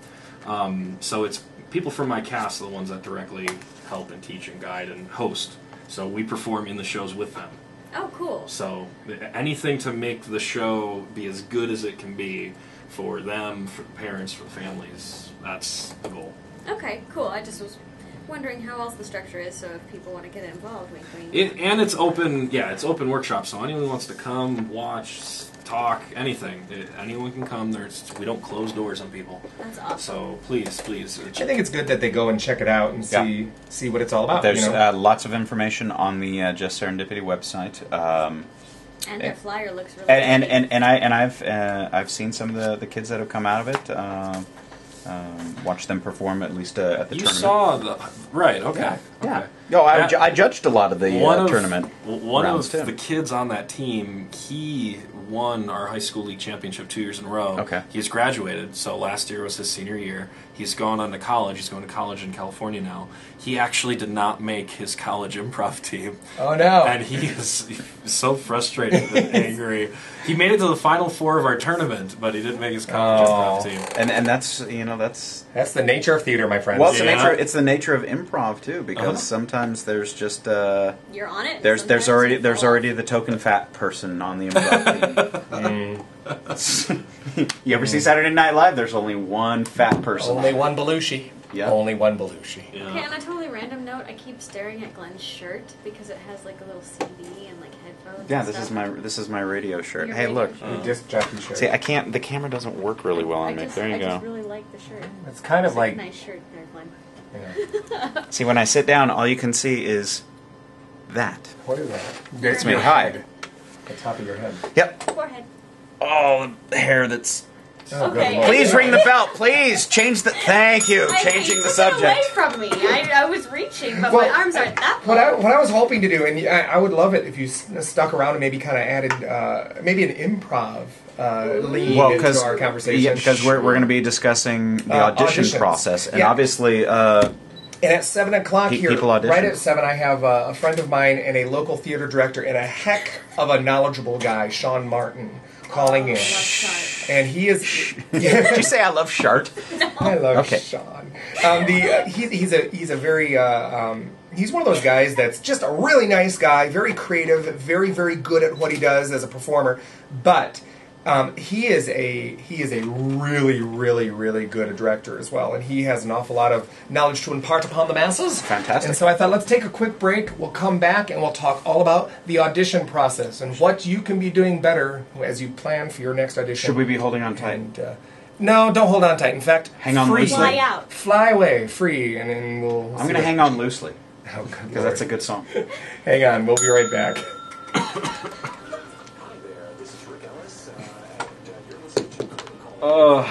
So it's people from my cast are the ones that directly help and teach and guide and host. So we perform in the shows with them. Oh, cool. So anything to make the show be as good as it can be for them, for the parents, for the families. That's the goal. Okay, cool. I just was wondering how else the structure is, so if people want to get involved, wink, wink. It's open. Yeah, it's open workshop. So anyone who wants to come, watch, talk, anything, anyone can come. We don't close doors on people. That's awesome. So please. I think it's good that they go and check it out and see what it's all about. There's you know? lots of information on the Just Serendipity website. And their flyer looks really I've seen some of the kids that have come out of it. Watched them perform at least at the You tournament. saw the right? Okay. Yeah, Okay. No, I judged a lot of the One tournament. One rounds, of too. the kids on that team, he won our high school league championship 2 years in a row. Okay. He's graduated, so last year was his senior year. He's gone on to college. He's going to college in California now. He actually did not make his college improv team. Oh no! And he is so frustrated and angry. He made it to the final 4 of our tournament, but he didn't make his college improv team. And that's That's the nature of theater, my friends. well, it's the Yeah. nature. It's the nature of improv too, because Uh-huh. sometimes there's just You're on it. there's sometimes already you there's fall. already the token fat person on the improv team. You ever see Saturday Night Live? There's only one fat person. Only one Belushi. Yeah. Only one Belushi. Yeah. Okay, on a totally random note, I keep staring at Glenn's shirt because it has like a little CD and like headphones. Yeah, and this is my radio shirt. Your Hey, radio look. shirt. Disc jockey shirt. See, I can't. The camera doesn't work really well on me. There you I go. just really like the shirt. It's kind of It's like a nice shirt there, Glenn. yeah. See, when I sit down, all you can see is that. What is that? It's my hide. The top of your head. Yep. Forehead. Oh, the hair that's. Oh, Okay. good lord. Please ring the bell. Please change the. Thank you. I Changing took the it subject. away from me. I was reaching, but Well, my arms aren't that What long. I was hoping to do, and I would love it if you stuck around and maybe kind of added maybe an improv lead Well, into our conversation. because we're going to be discussing the audition auditions. process, and Yeah. obviously, And at 7 o'clock here, People audition. right at 7, I have a friend of mine and a local theater director and a heck of a knowledgeable guy, Sean Martin, calling in. Love shot. And he is. did you say I love Shart? I love Okay. Sean. He's a very he's one of those guys that's just a really nice guy, very creative, very very good at what he does as a performer. But he is a really really really good director as well, and he has an awful lot of knowledge to impart upon the masses. Fantastic. And so I thought let's take a quick break. We'll come back and we'll talk all about the audition process and what you can be doing better as you plan for your next audition. Should we be holding on tight? And, no, don't hold on tight. In fact, Hang on free. loosely. Fly out. Fly away, free, and then we'll. I'm going to hang on loosely Oh, good because that's a Lord. good song. Hang on, we'll be right back. Hi there, this is Rick Ellis, and you're listening to Curtain Call.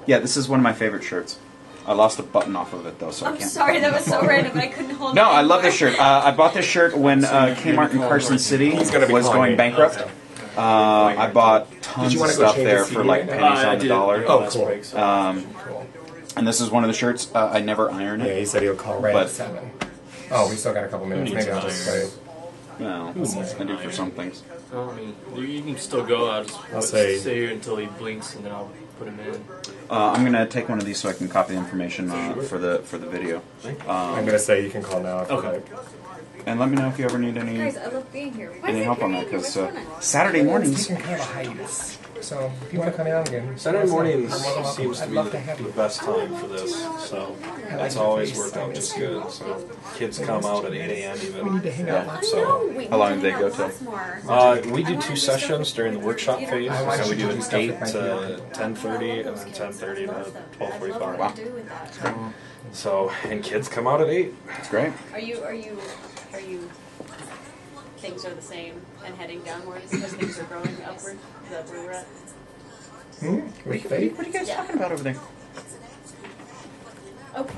Yeah, this is one of my favorite shirts. I lost a button off of it though, so I I'm can't. sorry, that was so random. I couldn't hold it. No, I love this anymore. shirt. I bought this shirt when Kmart in Carson City gonna be was calling going me. bankrupt. I bought tons you of wanna go stuff change there the for CD like right pennies now? on the dollar. Oh, cool. Um, and this is one of the shirts. I never iron Yeah, it. he said he'll call right But- at 7. Oh, we still got a couple minutes. needs Maybe I'll an just iron? play. No, I do for some things. I mean, you can still go. I'll just I'll say- stay here until he blinks, and then I'll put him in. I'm gonna take one of these so I can copy the information for the video. I'm gonna say you can call now. If you Okay. like. And let me know if you ever need any Guys, I love being here. Why is any it help on that carrying because your phone? Saturday mornings. Taking kind of a hiatus. So if you want to come down again, Saturday mornings you're more than welcome. seems to I'd be love to have the you. best time for this, so it's your always face. worked I out miss just you. good. So kids come out at 8 a.m. We even. need to hang out. I So, know. We how long need did they to go hang out till? lots more. We do I wanna 2 do stuff sessions with during the workshop theater. phase. I want So you we to do do stuff 8 with my to theater. 10:30 and then 10:30 to I love what 12:45. we do with that. So and kids come out at 8. It's great. Are you things are the same and heading downwards because things are growing upward? Is that where we're at? With faith? What are you guys Yeah. talking about over there? Okay.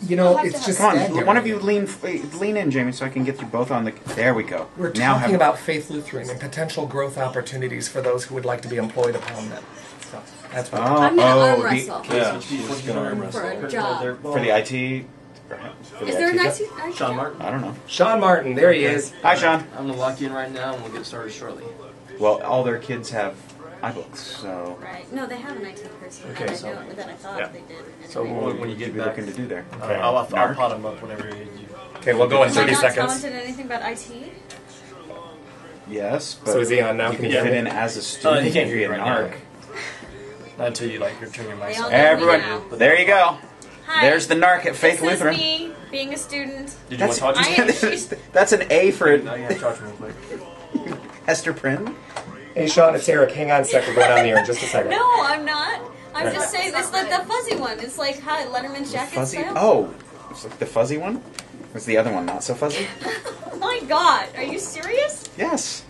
You know, I'll have it's to just have Come on, stagnant. one of you lean in, Jamie, so I can get you both on the. There we go. We're now talking about Faith Lutheran and potential growth opportunities for those who would like to be employed upon them. So that's what. I'm gonna arm wrestle Yeah, she's gonna arm wrestle. for a job. for the IT. For the Is there an IT? IT? Sean Martin. I don't know. Sean Martin, there he is. Hi, Sean. I'm gonna lock you in right now, and we'll get started shortly. Well, all their kids have iBooks, so Right. No, they have an IT person Okay, that I so- know that I thought yeah. they did. And So they- when you what get are you back, looking to do there? Okay. I'll Narc? pot him up whenever you. Okay, we'll go in Am I 30 not seconds. talented at anything about IT? Yes, but So is he on now? you Can can you fit hear in me? as a student. he can't and hear be you a right narc. Not until you like turn your mic They all on. know me Everyone, now. there you go. Hi. There's the narc at Faith This is Lutheran. me being a student. Did you want to talk to I me? am. She's, That's an A for Now you have to talk to me real quick. Esther Prynne. Hey, Sean, it's Eric. Hang on a second. Go down the air in just a second. no, I'm not. I'm just saying it's like the fuzzy one. It's like hi, Letterman's jacket Fuzzy. style. Oh, it's like the fuzzy one. Was the other one not so fuzzy? Oh my god, are you serious? Yes.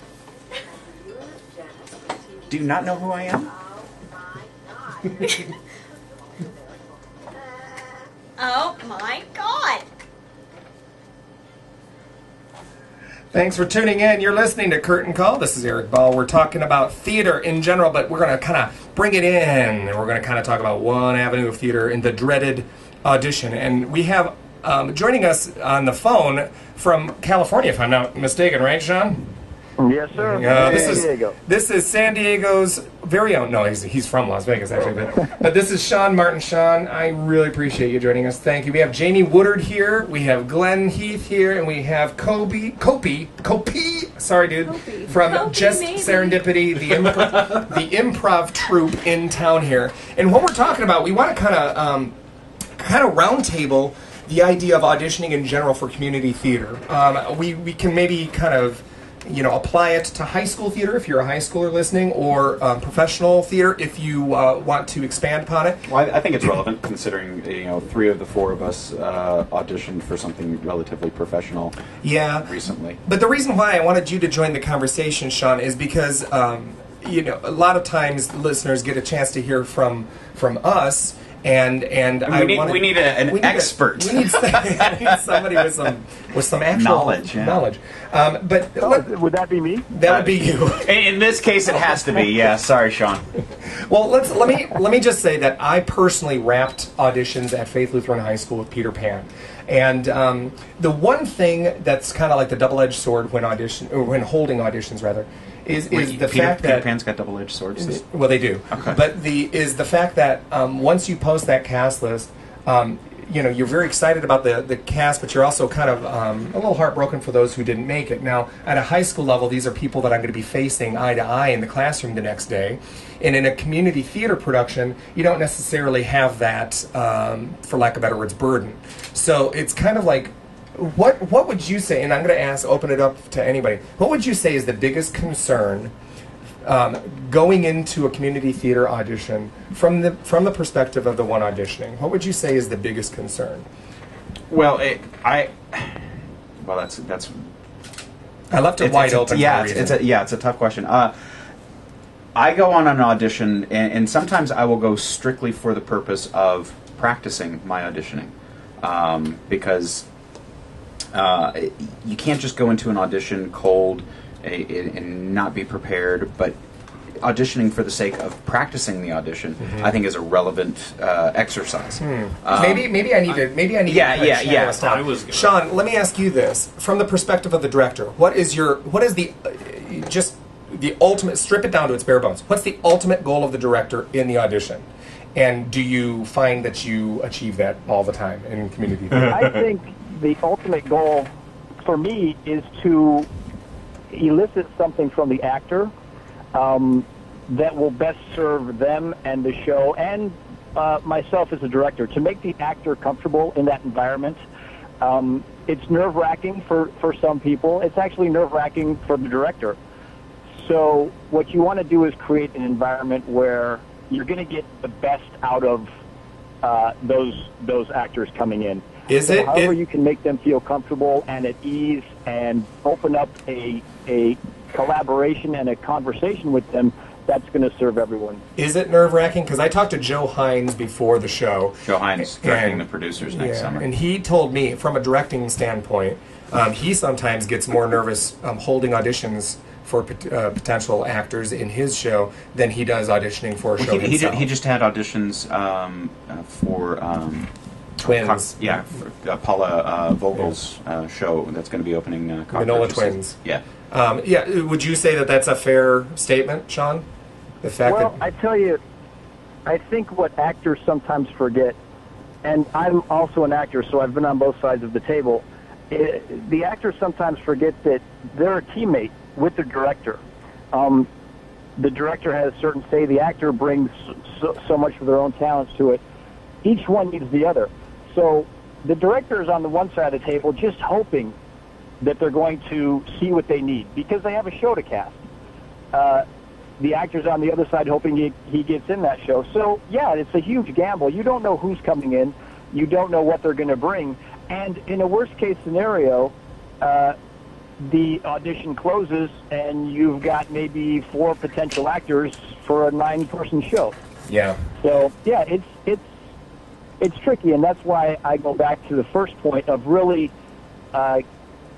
Do you not know who I am? Oh my god. Thanks for tuning in. You're listening to Curtain Call. This is Eric Ball. We're talking about theater in general, but we're going to kind of bring it in, and we're going to kind of talk about one avenue of theater in the dreaded audition. And we have joining us on the phone from California, if I'm not mistaken, right, Sean? Yes, sir. This is San Diego's very own. No, he's from Las Vegas actually, but this is Sean Martin. Sean, I really appreciate you joining us. Thank you. We have Jamie Woodard here. We have Glenn Heath here, and we have Kopi. Sorry, dude. From Kopi, Just maybe. Serendipity, the improv troupe in town here. And what we're talking about, we want to kind of roundtable the idea of auditioning in general for community theater. We can maybe kind of apply it to high school theater if you're a high schooler listening, or professional theater if you want to expand upon it. Well, I think it's relevant considering 3 of the 4 of us auditioned for something relatively professional. Yeah. Recently. But the reason why I wanted you to join the conversation, Sean, is because a lot of times listeners get a chance to hear from us. And we need an expert. We need somebody with some actual knowledge. But would that be me? That would be you. In this case, it has to be. Yeah. Sorry, Sean. Well, let me just say that I personally wrapped auditions at Faith Lutheran High School with Peter Pan, and the one thing that's kind of like the double-edged sword when holding auditions rather. Is the fact that Peter Pan's got double-edged swords? Well, they do. Okay. But the fact that once you post that cast list, you're very excited about the cast, but you're also kind of a little heartbroken for those who didn't make it. Now, at a high school level, these are people that I'm going to be facing eye to eye in the classroom the next day. And in a community theater production, you don't necessarily have that, for lack of better words, burden. So it's kind of like, what would you say, and I'm going to open it up to anybody, what would you say is the biggest concern going into a community theater audition from the perspective of the one auditioning? What would you say is the biggest concern? Well, that's I left it wide open. Yeah, it's a tough question. I go on an audition, and sometimes I will go strictly for the purpose of practicing my auditioning, because you can't just go into an audition cold and not be prepared, but auditioning for the sake of practicing the audition, I think, is a relevant exercise. Maybe I need to. Yeah. Sean, let me ask you this: from the perspective of the director, what is the ultimate? Strip it down to its bare bones. What's the ultimate goal of the director in the audition? And do you find that you achieve that all the time in community theater? I think the ultimate goal for me is to elicit something from the actor that will best serve them and the show and myself as a director, to make the actor comfortable in that environment. It's nerve-wracking for some people. It's actually nerve-wracking for the director. So what you want to do is create an environment where you're going to get the best out of those actors coming in. However you can make them feel comfortable and at ease and open up a collaboration and a conversation with them, that's going to serve everyone. Is it nerve-wracking? Because I talked to Joe Hines before the show. Joe Hines, directing the producers next summer. And he told me, from a directing standpoint, he sometimes gets more nervous holding auditions for potential actors in his show than he does auditioning for a show himself. He just had auditions for... Twins. For Paula Vogel's show that's going to be opening. Manola Twins. Yeah. Would you say that that's a fair statement, Sean? The fact that I tell you, I think what actors sometimes forget, and I'm also an actor, so I've been on both sides of the table. The actors sometimes forget that they're a teammate with the director. The director has a certain say. The actor brings so much of their own talents to it. Each one needs the other. So the director is on the one side of the table just hoping that they're going to see what they need because they have a show to cast. The actor's on the other side hoping he gets in that show. So, yeah, it's a huge gamble. You don't know who's coming in. You don't know what they're going to bring. And in a worst-case scenario, the audition closes and you've got maybe 4 potential actors for a 9-person show. Yeah. So, yeah, it's tricky, and that's why I go back to the first point of really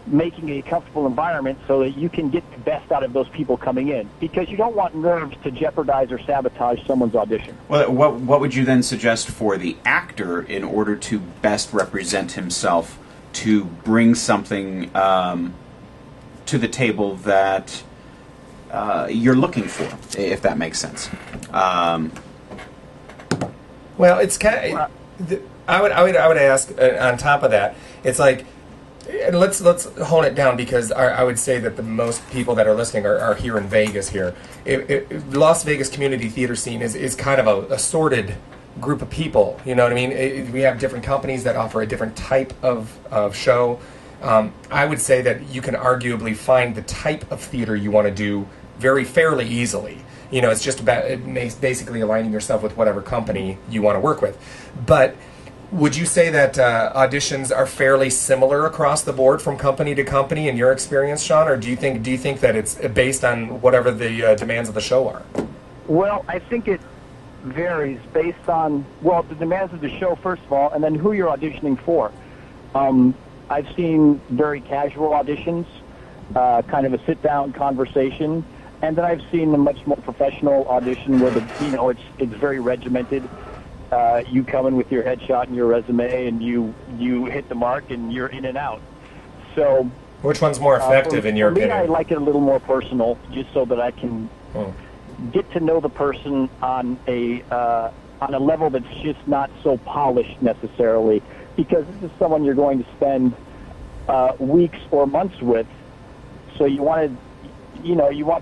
making a comfortable environment so that you can get the best out of those people coming in, because you don't want nerves to jeopardize or sabotage someone's audition. Well, what would you then suggest for the actor in order to best represent himself to bring something to the table that you're looking for, if that makes sense? Well, it's kind of, I would ask on top of that. It's like, and let's hone it down, because I would say that the most people that are listening are here in Vegas. Here, Las Vegas community theater scene is kind of a sorted group of people. You know what I mean? We have different companies that offer a different type of show. I would say that you can arguably find the type of theater you want to do very fairly easily. You know, it's just about basically aligning yourself with whatever company you want to work with. But would you say that auditions are fairly similar across the board from company to company in your experience, Sean, or do you think that it's based on whatever the demands of the show are? Well, I think it varies based on, well, the demands of the show, first of all, and then who you're auditioning for. I've seen very casual auditions, kind of a sit-down conversation, and then I've seen a much more professional audition where it's very regimented. You come in with your headshot and your resume, and you hit the mark, and you're in and out. So, which one's more effective in your opinion? For me, I like it a little more personal, just so that I can get to know the person on a level that's just not so polished necessarily, because this is someone you're going to spend weeks or months with. So you want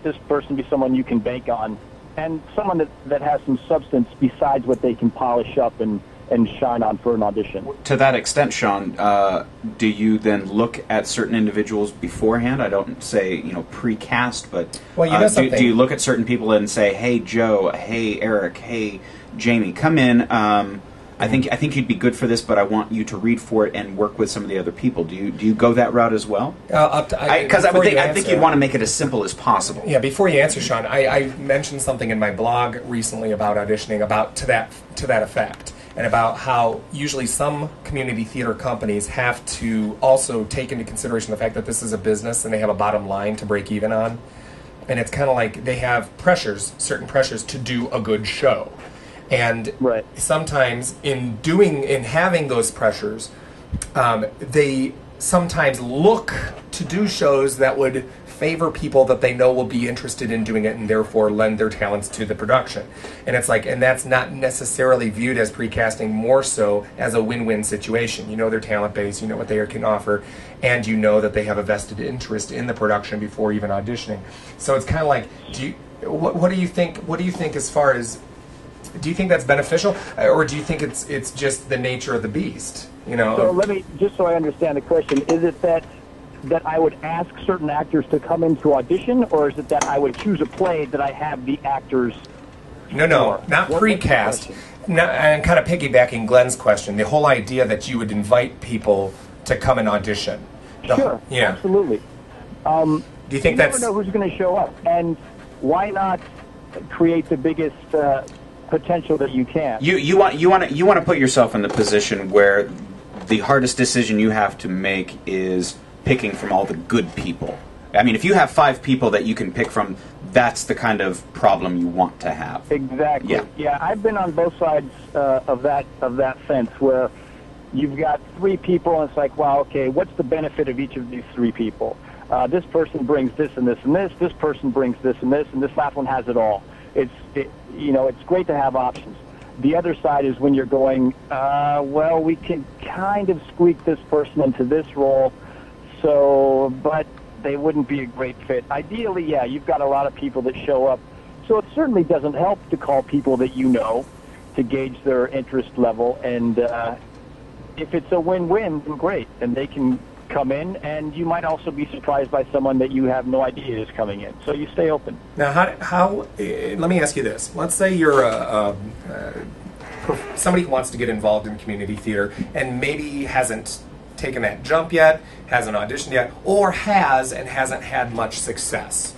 this person to be someone you can bank on, and someone that has some substance besides what they can polish up and shine on for an audition. To that extent, Sean, do you then look at certain individuals beforehand? I don't say, pre-cast, but do you look at certain people and say, hey, Joe, hey, Eric, hey, Jamie, come in. I think you'd be good for this, but I want you to read for it and work with some of the other people. Do you go that route as well? Because I think you'd want to make it as simple as possible. Yeah. Before you answer, Sean, I mentioned something in my blog recently about auditioning, about to that effect, and about how usually some community theater companies have to also take into consideration the fact that this is a business and they have a bottom line to break even on, and it's kind of like they have certain pressures to do a good show. And sometimes in having those pressures, they sometimes look to do shows that would favor people that they know will be interested in doing it and therefore lend their talents to the production. And it's like, and that's not necessarily viewed as precasting, more so as a win-win situation. You know their talent base, you know what they can offer, and you know that they have a vested interest in the production before even auditioning. So it's kind of like, what do you think? What do you think as far as? Do you think that's beneficial, or do you think it's just the nature of the beast? So let me, just so I understand the question, is it that I would ask certain actors to come in to audition, or is it that I would choose a play that I have the actors? No, not precast. And kind of piggybacking Glenn's question, the whole idea that you would invite people to come and audition. Sure, yeah, absolutely. Do you think you that's? never know who's going to show up, and why not create the biggest potential that you can? You want to put yourself in the position where the hardest decision you have to make is picking from all the good people. I mean, if you have 5 people that you can pick from, that's the kind of problem you want to have. Exactly. Yeah, I've been on both sides of that fence, where you've got 3 people, and it's like, wow, okay, what's the benefit of each of these 3 people? This person brings this and this and this. This person brings this and this, and this last one has it all. It's great to have options. The other side is when you're going, well, we can kind of squeak this person into this role, but they wouldn't be a great fit. Ideally, yeah, you've got a lot of people that show up, so it certainly doesn't help to call people that you know to gauge their interest level, and if it's a win-win, then great, and they can come in, and you might also be surprised by someone that you have no idea is coming in. So you stay open. Now, how let me ask you this. Let's say you're somebody who wants to get involved in community theater and maybe hasn't taken that jump yet, hasn't auditioned yet, or has and hasn't had much success.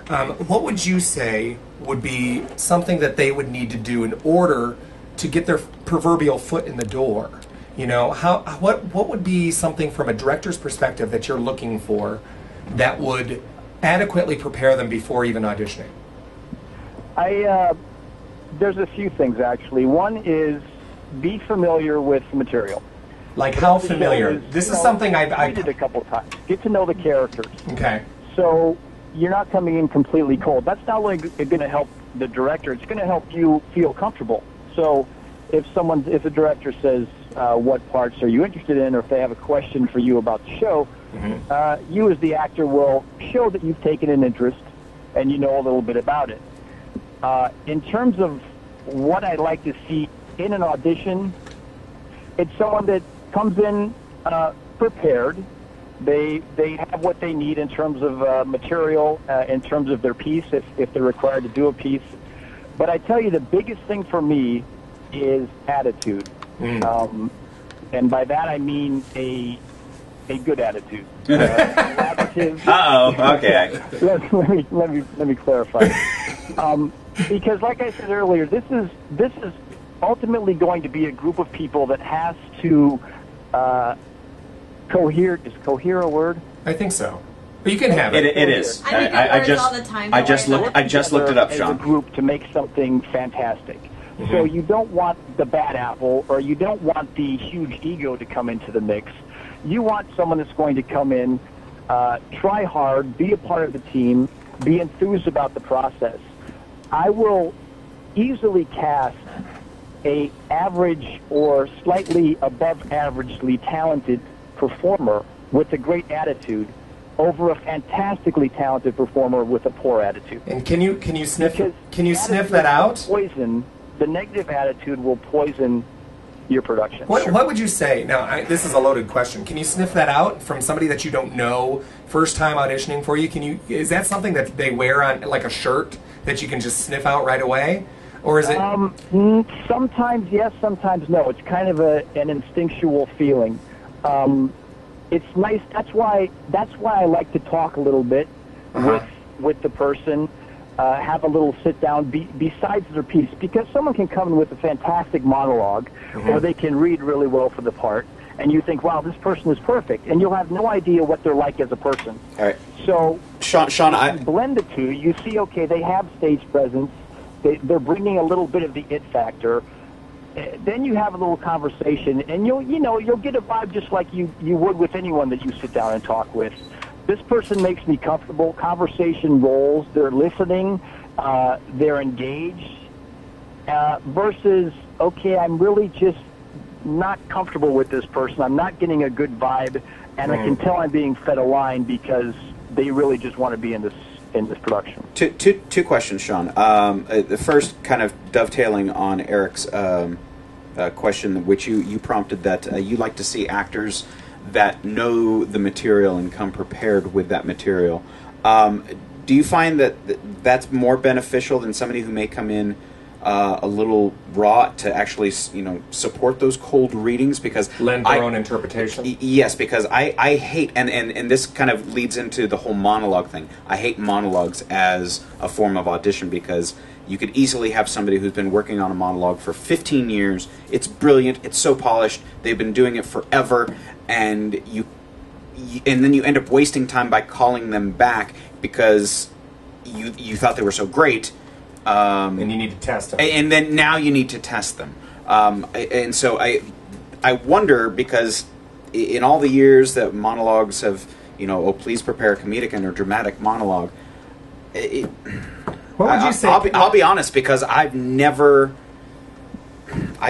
What would you say would be something that they would need to do in order to get their proverbial foot in the door? You know, what would be something from a director's perspective that you're looking for that would adequately prepare them before even auditioning? There's a few things actually. One is be familiar with the material. Like how familiar? This is something I did a couple times. Get to know the characters. Okay. So you're not coming in completely cold. That's not only going to help the director, it's going to help you feel comfortable. So if the director says, what parts are you interested in, or if they have a question for you about the show, you as the actor will show that you've taken an interest and you know a little bit about it. In terms of what I'd like to see in an audition, it's someone that comes in prepared. They have what they need in terms of material, in terms of their piece, if they're required to do a piece. But I tell you, the biggest thing for me is attitude. And by that I mean a good attitude. Okay. Let me clarify. Because, like I said earlier, this is ultimately going to be a group of people that has to cohere. Is cohere a word? I think so. But you can have it. It is. I just all the time. I just looked it up, Sean. As a group to make something fantastic. So you don't want the bad apple, or you don't want the huge ego to come into the mix. You want someone that's going to come in, try hard, be a part of the team, be enthused about the process. I will easily cast a average or slightly above averagely talented performer with a great attitude over a fantastically talented performer with a poor attitude. And can you sniff that out? Poison. The negative attitude will poison your production. What would you say? Now, this is a loaded question. Can you sniff that out from somebody that you don't know, first time auditioning for you? Is that something that they wear on like a shirt that you can just sniff out right away, or is it? Sometimes yes, sometimes no. It's kind of an instinctual feeling. It's nice. That's why I like to talk a little bit with the person. Have a little sit down besides their piece, because someone can come in with a fantastic monologue, or they can read really well for the part, and you think, wow, this person is perfect, and you'll have no idea what they're like as a person. All right. So, Sean, I blend the two. You see, okay, they have stage presence. They're bringing a little bit of the it factor. Then you have a little conversation, and you'll get a vibe just like you would with anyone that you sit down and talk with. This person makes me comfortable. Conversation rolls. They're listening. They're engaged. Versus, okay, I'm really just not comfortable with this person. I'm not getting a good vibe, and I can tell I'm being fed a line because they really just want to be in this production. Two questions, Sean. The first, kind of dovetailing on Eric's question, which you prompted, that you like to see actors that know the material and come prepared with that material. Do you find that that's more beneficial than somebody who may come in a little raw to actually, support those cold readings? Because lend their own interpretation. Yes, because I hate, and this kind of leads into the whole monologue thing. I hate monologues as a form of audition, because you could easily have somebody who's been working on a monologue for 15 years. It's brilliant. It's so polished. They've been doing it forever, and then you end up wasting time by calling them back because you thought they were so great. And you need to test them. And then now you need to test them. And so I wonder, because in all the years that monologues have, please prepare a comedic and a dramatic monologue. What would you say? I'll be honest, because I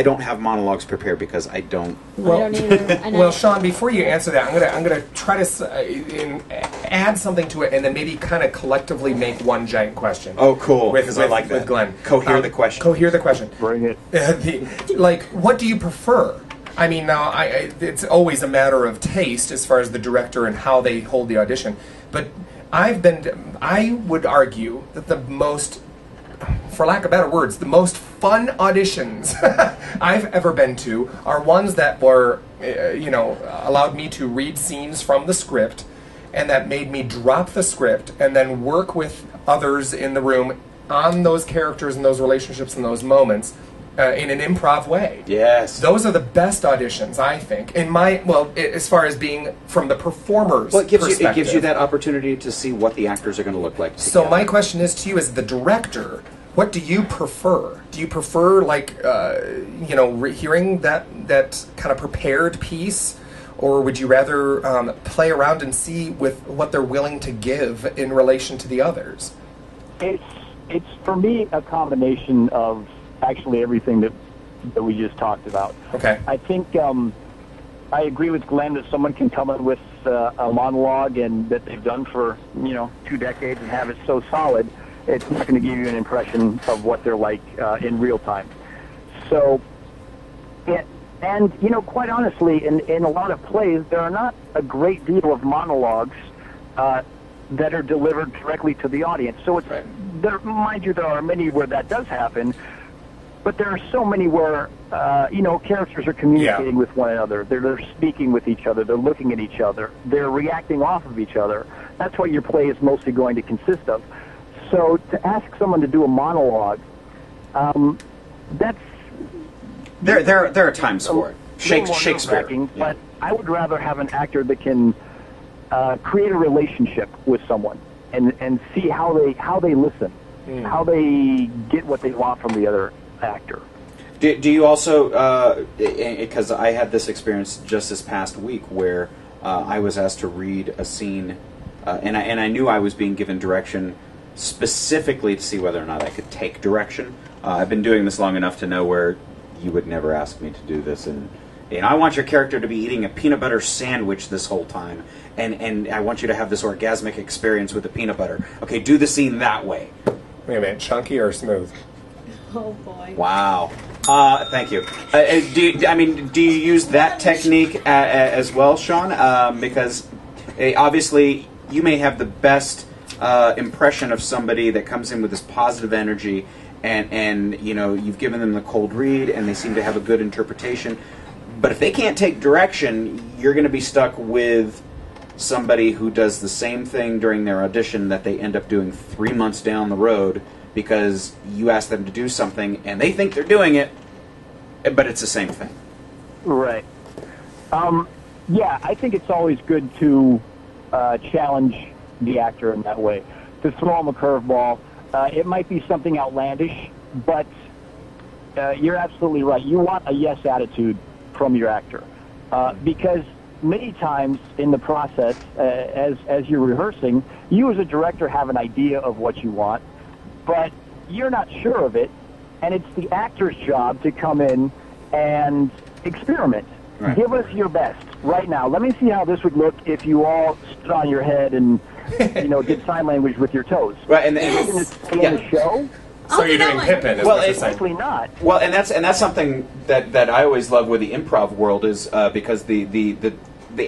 don't have monologues prepared because I don't. Well, I don't either. Well, Sean, before you answer that, I'm gonna try to add something to it, and then maybe kind of collectively make one giant question. Oh, cool! With I like that. With Glenn, cohere the question. Cohere the question. Bring it. What do you prefer? I mean, now it's always a matter of taste as far as the director and how they hold the audition. But I would argue that the most, for lack of better words, the most fun auditions I've ever been to are ones that were, allowed me to read scenes from the script, and that made me drop the script and then work with others in the room on those characters and those relationships and those moments, in an improv way. Yes. Those are the best auditions, I think. As far as being from the performer's Well, it gives perspective. you that opportunity to see what the actors are going to look like. So together. my question is to you, as the director, what do you prefer? Do you prefer, hearing that kind of prepared piece, or would you rather play around and see with what they're willing to give in relation to the others? It's for me a combination of actually everything that we just talked about. Okay. I think I agree with Glenn that someone can come in with a monologue and that they've done for 2 decades and have it so solid, it's not going to give you an impression of what they're like in real time. So, and quite honestly, in a lot of plays, there are not a great deal of monologues that are delivered directly to the audience. So it's mind you, there are many where that does happen. But there are so many where, characters are communicating with one another. They're speaking with each other. They're looking at each other. They're reacting off of each other. That's what your play is mostly going to consist of. So to ask someone to do a monologue, that's... There are times for it. Shakespeare. But I would rather have an actor that can create a relationship with someone and see how they listen, how they get what they want from the other actor. Do you also, because I had this experience just this past week where I was asked to read a scene, and I knew I was being given direction specifically to see whether or not I could take direction. I've been doing this long enough to know where you would never ask me to do this, and I want your character to be eating a peanut butter sandwich this whole time, and I want you to have this orgasmic experience with the peanut butter. Okay, do the scene that way. Wait a minute, chunky or smooth? Oh boy. Wow. Thank you. Do you use that technique as well, Sean? Because obviously you may have the best impression of somebody that comes in with this positive energy, and you've given them the cold read, and they seem to have a good interpretation. But if they can't take direction, you're going to be stuck with somebody who does the same thing during their audition that they end up doing 3 months down the road, because you ask them to do something and they think they're doing it, but it's the same thing. Right. I think it's always good to challenge the actor in that way, to throw him a curveball. It might be something outlandish, but you're absolutely right. You want a yes attitude from your actor, because many times in the process, as you're rehearsing, you as a director have an idea of what you want, but you're not sure of it, and it's the actor's job to come in and experiment. Right. Give us your best right now. Let me see how this would look if you all stood on your head and did sign language with your toes. Right, and Are you going to stay in the show? So you're doing Pippin, is Well, what you're it's saying. Likely not. Well, and that's something that I always love with the improv world is because the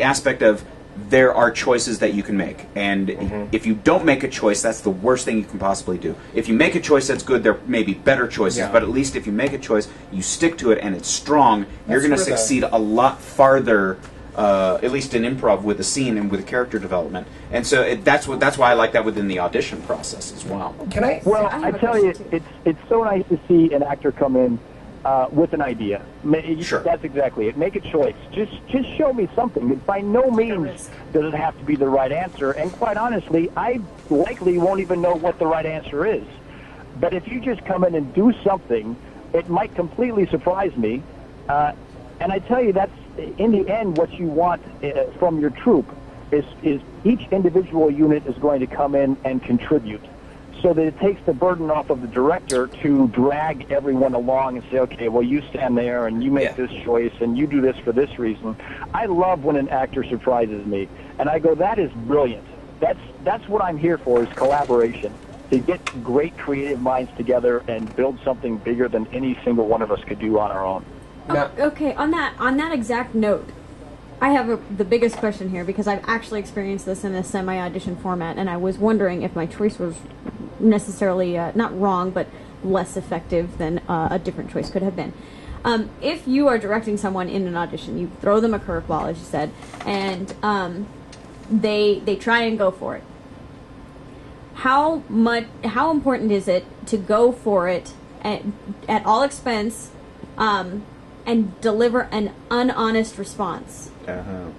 aspect of there are choices that you can make, and if you don't make a choice, that's the worst thing you can possibly do. If you make a choice that's good, there may be better choices, but at least if you make a choice, you stick to it, and it's strong, you're going to where the- succeed a lot farther. At least in improv with a scene and with character development, and so that's why I like that within the audition process as well. Can I? Well, I have I a tell you, question, it's so nice to see an actor come in with an idea. Sure. That's exactly it. Make a choice. Just show me something. By no means does it have to be the right answer. And quite honestly, I likely won't even know what the right answer is. But if you just come in and do something, it might completely surprise me. And I tell you, that's in the end what you want from your troupe is each individual unit is going to come in and contribute, so that it takes the burden off of the director to drag everyone along and say, okay, well, you stand there and you make this choice and you do this for this reason. I love when an actor surprises me, and I go, that is brilliant. That's what I'm here for, is collaboration, to get great creative minds together and build something bigger than any single one of us could do on our own. Okay, on that exact note, I have the biggest question here, because I've actually experienced this in a semi-audition format, and I was wondering if my choice was necessarily not wrong, but less effective than a different choice could have been. If you are directing someone in an audition, you throw them a curveball, as you said, and they try and go for it. How important is it to go for it at all expense, and deliver an unhonest response. To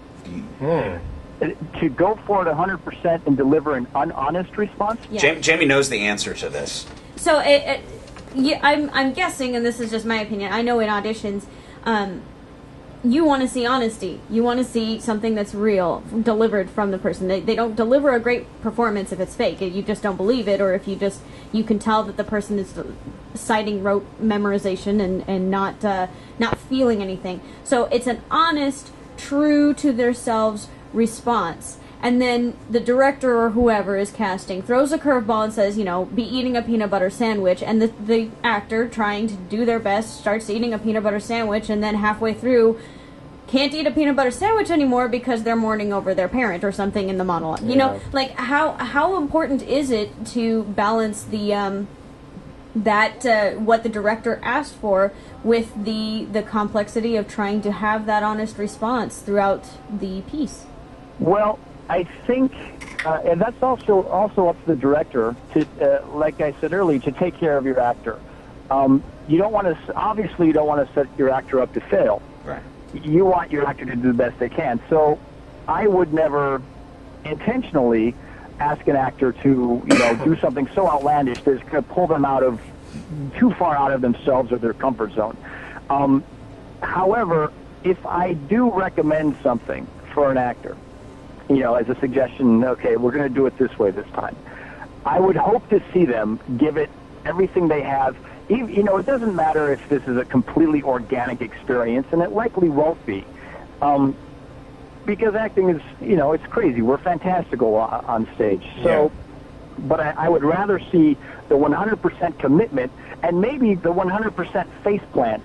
go for it 100% and deliver an unhonest response? Yeah. Jamie knows the answer to this. So I'm guessing, and this is just my opinion. I know in auditions, you want to see honesty. You want to see something that's real delivered from the person. They don't deliver a great performance if it's fake. You just don't believe it, or if you can tell that the person is citing rote memorization and not feeling anything. So it's an honest, true to themselves response. And then the director or whoever is casting throws a curveball and says, be eating a peanut butter sandwich. And the actor, trying to do their best, starts eating a peanut butter sandwich, and then halfway through can't eat a peanut butter sandwich anymore because they're mourning over their parent or something in the monologue. Like how important is it to balance the what the director asked for with the complexity of trying to have that honest response throughout the piece? Well, I think, and that's also up to the director to, like I said earlier, to take care of your actor. You don't want to set your actor up to fail. Right. You want your actor to do the best they can. So I would never intentionally ask an actor to, do something so outlandish that's going to pull them too far out of themselves or their comfort zone. However, if I do recommend something for an actor, as a suggestion, okay, we're going to do it this way this time, I would hope to see them give it everything they have. It doesn't matter if this is a completely organic experience, and it likely won't be, because acting is, it's crazy. We're fantastical on stage. So, but I would rather see the 100% commitment and maybe the 100% faceplant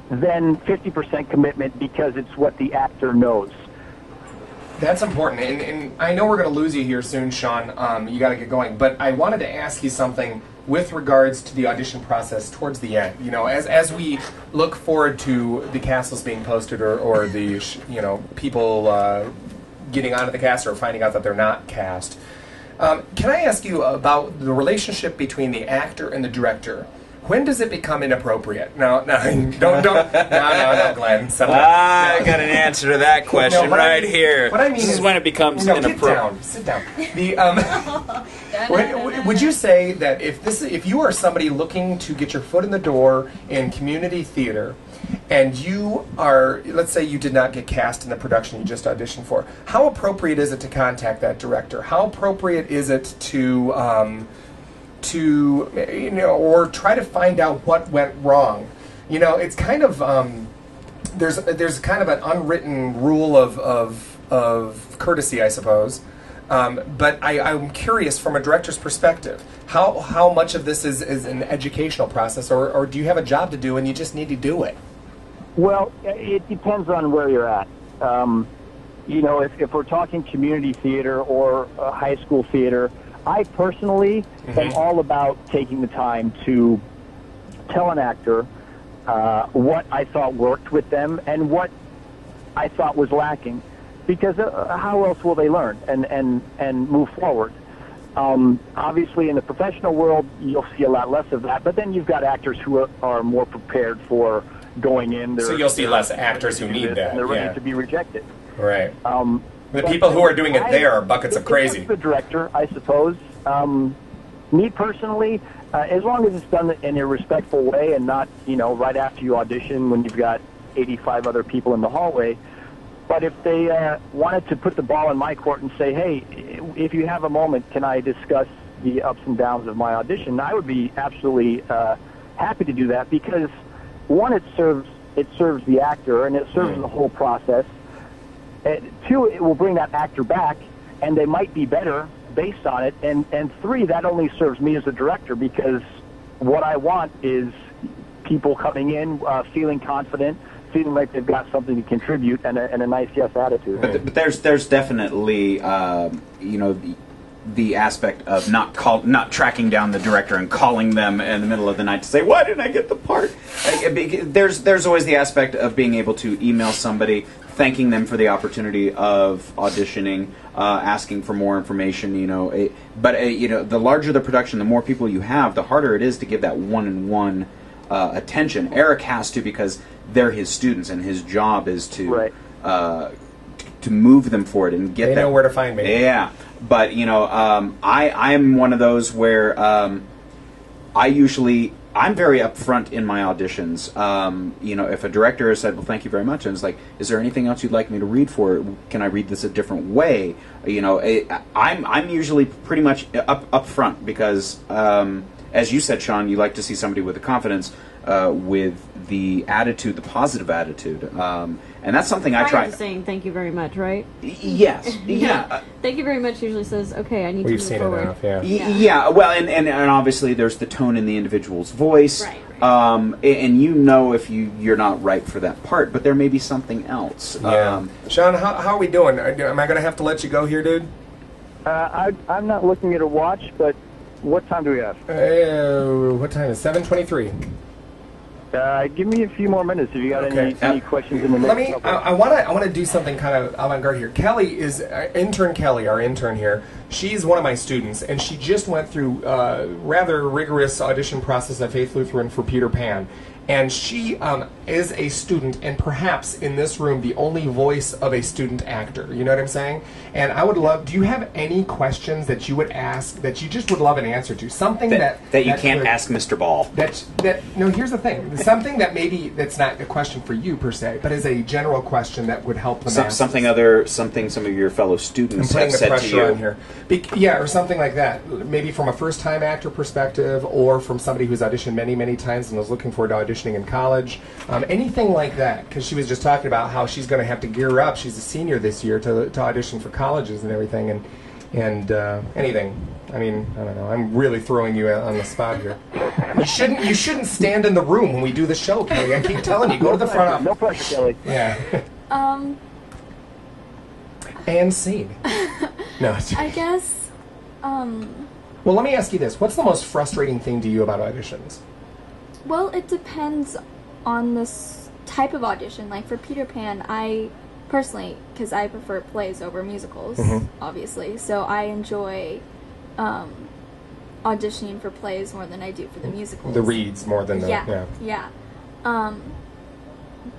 than 50% commitment because it's what the actor knows. That's important, and I know we're going to lose you here soon, Sean. You got to get going, but I wanted to ask you something with regards to the audition process towards the end. As we look forward to the cast lists being posted, or the people getting onto the cast or finding out that they're not cast. Can I ask you about the relationship between the actor and the director? When does it become inappropriate? No, don't. No, Glenn. I got an answer to that question here. What I mean is when it becomes inappropriate. Sit down. Would you say that if you are somebody looking to get your foot in the door in community theater, and you are, let's say you did not get cast in the production you just auditioned for, how appropriate is it to contact that director? How appropriate is it to or try to find out what went wrong? It's kind of there's kind of an unwritten rule of courtesy, I suppose. But I'm curious from a director's perspective, how much of this is an educational process, or do you have a job to do and you just need to do it? Well, it depends on where you're at. If we're talking community theater or high school theater, I personally am all about taking the time to tell an actor what I thought worked with them and what I thought was lacking, because how else will they learn and move forward? Obviously, in the professional world, you'll see a lot less of that, but then you've got actors who are more prepared for going in. So you'll see less actors who need that. And they're ready to be rejected. Right. The people who are doing it there are buckets of crazy. The director, I suppose. Me personally, as long as it's done in a respectful way and not, right after you audition when you've got 85 other people in the hallway. But if they wanted to put the ball in my court and say, hey, if you have a moment, can I discuss the ups and downs of my audition? I would be absolutely happy to do that, because one, it serves the actor and it serves the whole process. Two, it will bring that actor back, and they might be better based on it. And three, that only serves me as a director, because what I want is people coming in feeling confident, feeling like they've got something to contribute, and a nice yes attitude. But there's definitely the aspect of not tracking down the director and calling them in the middle of the night to say, why didn't I get the part? There's always the aspect of being able to email somebody, thanking them for the opportunity of auditioning, asking for more information. The larger the production, the more people you have, the harder it is to give that one-on-one attention. Eric has to, because they're his students, and his job is to move them forward and get. They know where to find me. Yeah, but I'm one of those where I'm very upfront in my auditions. If a director has said, "Well, thank you very much," and it's like, "Is there anything else you'd like me to read for? Can I read this a different way?" I'm usually pretty much upfront because, as you said, Sean, you like to see somebody with the confidence, with the attitude, the positive attitude, and that's something I try. Saying thank you very much, right? Yes. Yeah. Thank you very much usually says, okay, I need to move forward. We've seen enough, yeah. Yeah. Well, and obviously there's the tone in the individual's voice, Right. And if you're not right for that part, but there may be something else. Yeah. Sean, how are we doing? Am I going to have to let you go here, dude? I'm not looking at a watch, but what time do we have? What time is 7:23? Give me a few more minutes if you got any questions in the Let next me. couple. I want to do something kind of avant-garde here. Kelly is Kelly, our intern here. She's one of my students, and she just went through rather rigorous audition process at Faith Lutheran for Peter Pan. And she is a student, and perhaps in this room, the only voice of a student actor. You know what I'm saying? And I would love. Do you have any questions that you would ask that you just would love an answer to? Something that you can't ask Mr. Ball. No. Here's the thing. Something that maybe that's not a question for you per se, but is a general question that would help the masses. Something some of your fellow students have said to you. On here. Or something like that. Maybe from a first-time actor perspective, or from somebody who's auditioned many, many times and was looking forward to auditioning in college. Anything like that, because she was just talking about how she's going to have to gear up. She's a senior this year to audition for colleges and everything, and anything. I mean, I don't know. I'm really throwing you on the spot here. You shouldn't stand in the room when we do the show, Kelly. I keep telling you, go to the front. No pressure, Kelly. Yeah. And scene. No. I guess. Well, let me ask you this: what's the most frustrating thing to you about auditions? Well, it depends on this type of audition. Like for Peter Pan, I personally, because I prefer plays over musicals, obviously, so I enjoy auditioning for plays more than I do for the musicals. The reads more than the yeah.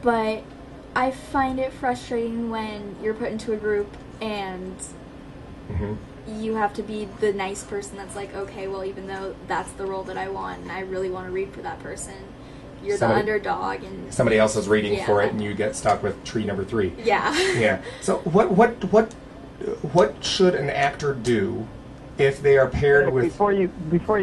But I find it frustrating when you're put into a group and you have to be the nice person that's like, okay, well, even though that's the role that I want and I really want to read for that person, you're the underdog and somebody else is reading for it and you get stuck with tree number 3. Yeah. Yeah. So what should an actor do if they are paired with... Before you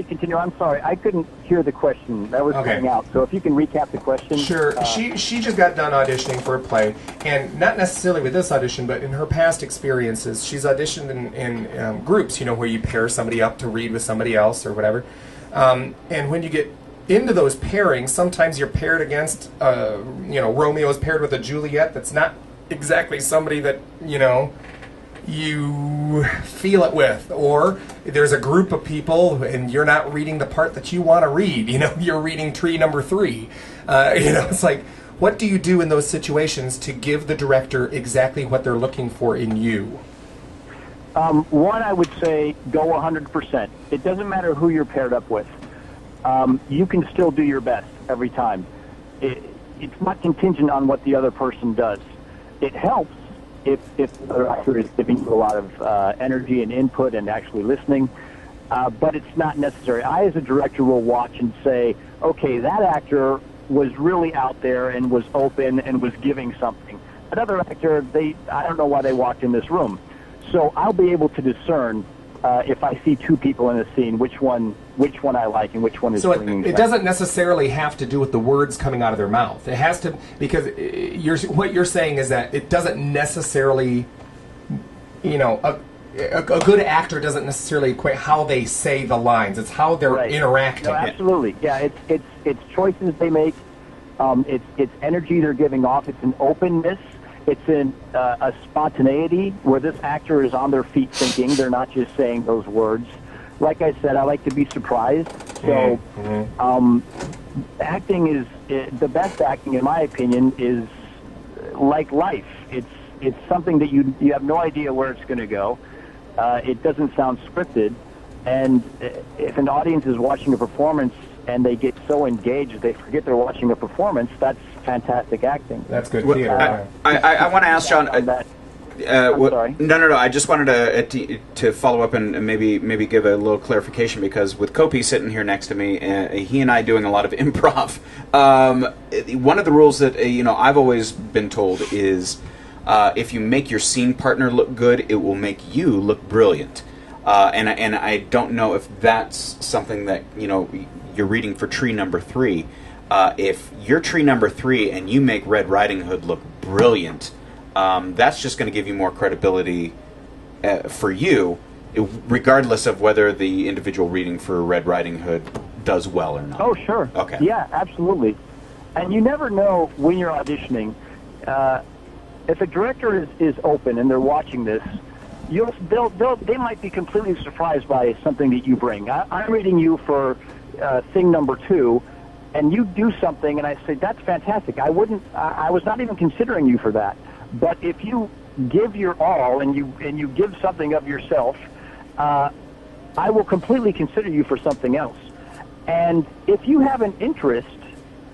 continue, I'm sorry, I couldn't hear the question. That was cutting out. So if you can recap the question. Sure. She just got done auditioning for a play, and not necessarily with this audition, but in her past experiences, she's auditioned in groups, where you pair somebody up to read with somebody else or whatever. And when you get into those pairings, sometimes you're paired against, Romeo's paired with a Juliet that's not exactly somebody that, you feel it with, or there's a group of people and you're not reading the part that you want to read, you're reading tree number 3. It's like, what do you do in those situations to give the director exactly what they're looking for in you? One, I would say go 100%. It doesn't matter who you're paired up with. You can still do your best every time. It's not contingent on what the other person does. It helps if the other actor is giving you a lot of energy and input and actually listening, but it's not necessary. I, as a director, will watch and say, okay, that actor was really out there and was open and was giving something. Another actor, I don't know why they walked in this room. So I'll be able to discern if I see two people in a scene, which one I like and which one is bringing. So it doesn't necessarily have to do with the words coming out of their mouth. It has to, because what you're saying is that it doesn't necessarily, a good actor doesn't necessarily equate how they say the lines. It's how they're interacting. No, absolutely. Yeah, it's choices they make. It's energy they're giving off. It's an openness. It's in a spontaneity where this actor is on their feet thinking. They're not just saying those words. Like I said, I like to be surprised. So acting is the best acting, in my opinion, is like life. it's something that you have no idea where it's going to go. It doesn't sound scripted, and if an audience is watching a performance and they get so engaged they forget they're watching a performance, that's fantastic acting. That's good theater. I want to ask Sean. sorry. No. I just wanted to follow up and maybe give a little clarification, because with Kopi sitting here next to me, he and I doing a lot of improv. One of the rules that I've always been told is if you make your scene partner look good, it will make you look brilliant. And I don't know if that's something that you're reading for tree number 3. If you're tree number 3 and you make Red Riding Hood look brilliant, that's just going to give you more credibility for you, regardless of whether the individual reading for Red Riding Hood does well or not. Oh, sure. Okay. Yeah, absolutely. And you never know when you're auditioning. If a director is open and they're watching this, they might be completely surprised by something that you bring. I'm reading you for thing number 2, and you do something, and I say, that's fantastic. I was not even considering you for that. But if you give your all and you give something of yourself, I will completely consider you for something else. And if you have an interest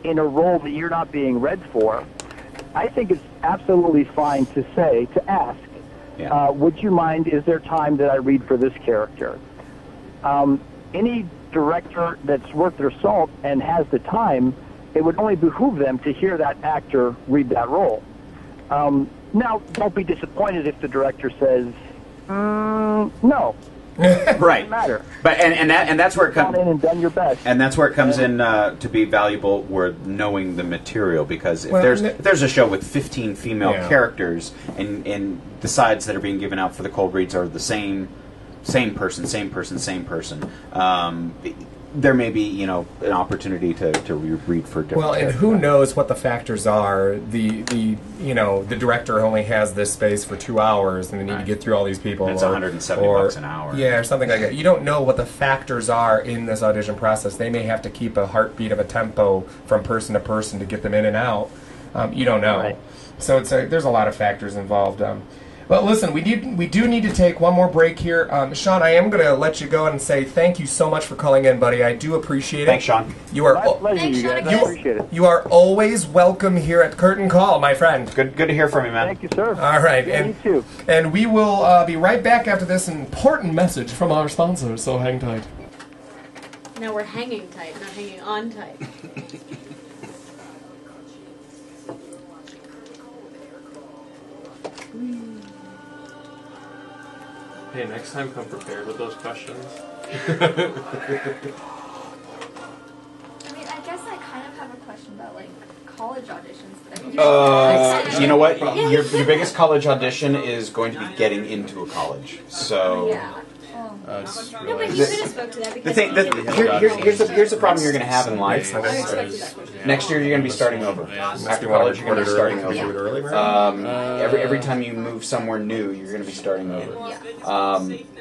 in a role that you're not being read for, I think it's absolutely fine to ask, would you mind, is there time that I read for this character? Any director that's worth their salt and has the time, it would only behoove them to hear that actor read that role. Now, don't be disappointed if the director says, no. Right. Doesn't matter. But and that's where it comes in and done your best. And that's where it comes in to be valuable, where knowing the material, because if there's a show with 15 female characters and the sides that are being given out for the cold reads are the same person, there may be an opportunity to read for different. Well, and who knows what the factors are? The director only has this space for 2 hours, and they need to get through all these people. And it's $170 an hour. Yeah, or something like that. You don't know what the factors are in this audition process. They may have to keep a heartbeat of a tempo from person to person to get them in and out. You don't know. Right. So there's a lot of factors involved. But listen, we do need to take one more break here. Sean, I am going to let you go and say thank you so much for calling in, buddy. I do appreciate it. Thanks, Sean. You are My pleasure, you guys. I appreciate it. You are always welcome here at Curtain Call, my friend. Good to hear from you, man. Thank you, sir. All right. Yeah, you too. And we will be right back after this important message from our sponsor, so hang tight. No, we're hanging tight, not hanging on tight. Hey, next time come prepared with those questions. I mean, I guess I kind of have a question about college auditions. But you know what? Your biggest college audition is going to be getting into a college. So. Yeah. No, but you could have spoke to that because here's the problem you're going to have in life. I expected that question. Next year you're going to be starting over. After college you're going to be starting over. Every time you move somewhere new, you're going to be starting over.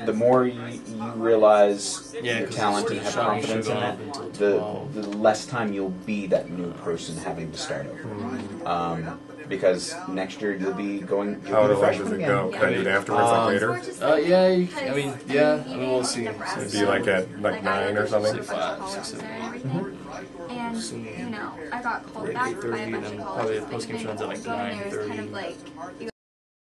The more you realize your talent and have confidence in it, the less time you'll be that new person having to start over. Because next year you'll be going. How the does it go? Can I do it afterwards, later? We'll see. It'd be like at 9 or something. 5, 6, 7, 8. And I got called back by a bunch of Probably colleges. the post-game runs at like 9:30.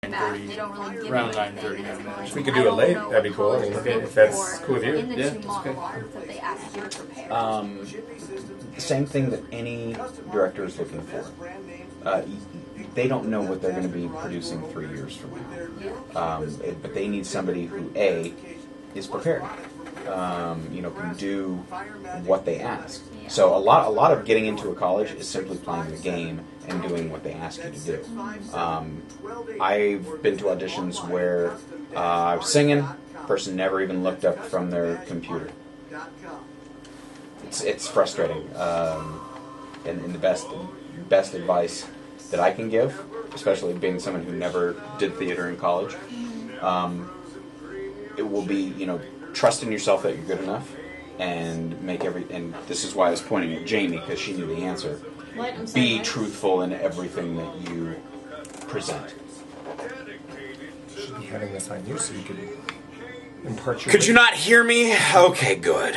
They don't really give Around me anything. 9:30. We could do it late. That'd be cool. I mean, if that's cool with you. In the Yeah, two that's okay. monologues that they ask you to prepare. Same thing that any director is looking for. They don't know what they're going to be producing 3 years from now, but they need somebody who is prepared, can do what they ask. So a lot of getting into a college is simply playing the game and doing what they ask you to do. I've been to auditions where I was singing, person never even looked up from their computer. It's frustrating, and the best advice that I can give, especially being someone who never did theater in college, it will be, trust in yourself that you're good enough, and and this is why I was pointing at Jamie, because she knew the answer. What? I'm sorry, Be what? truthful in everything that you present. having this on you so you could impart your. Could you not hear me? Okay, good.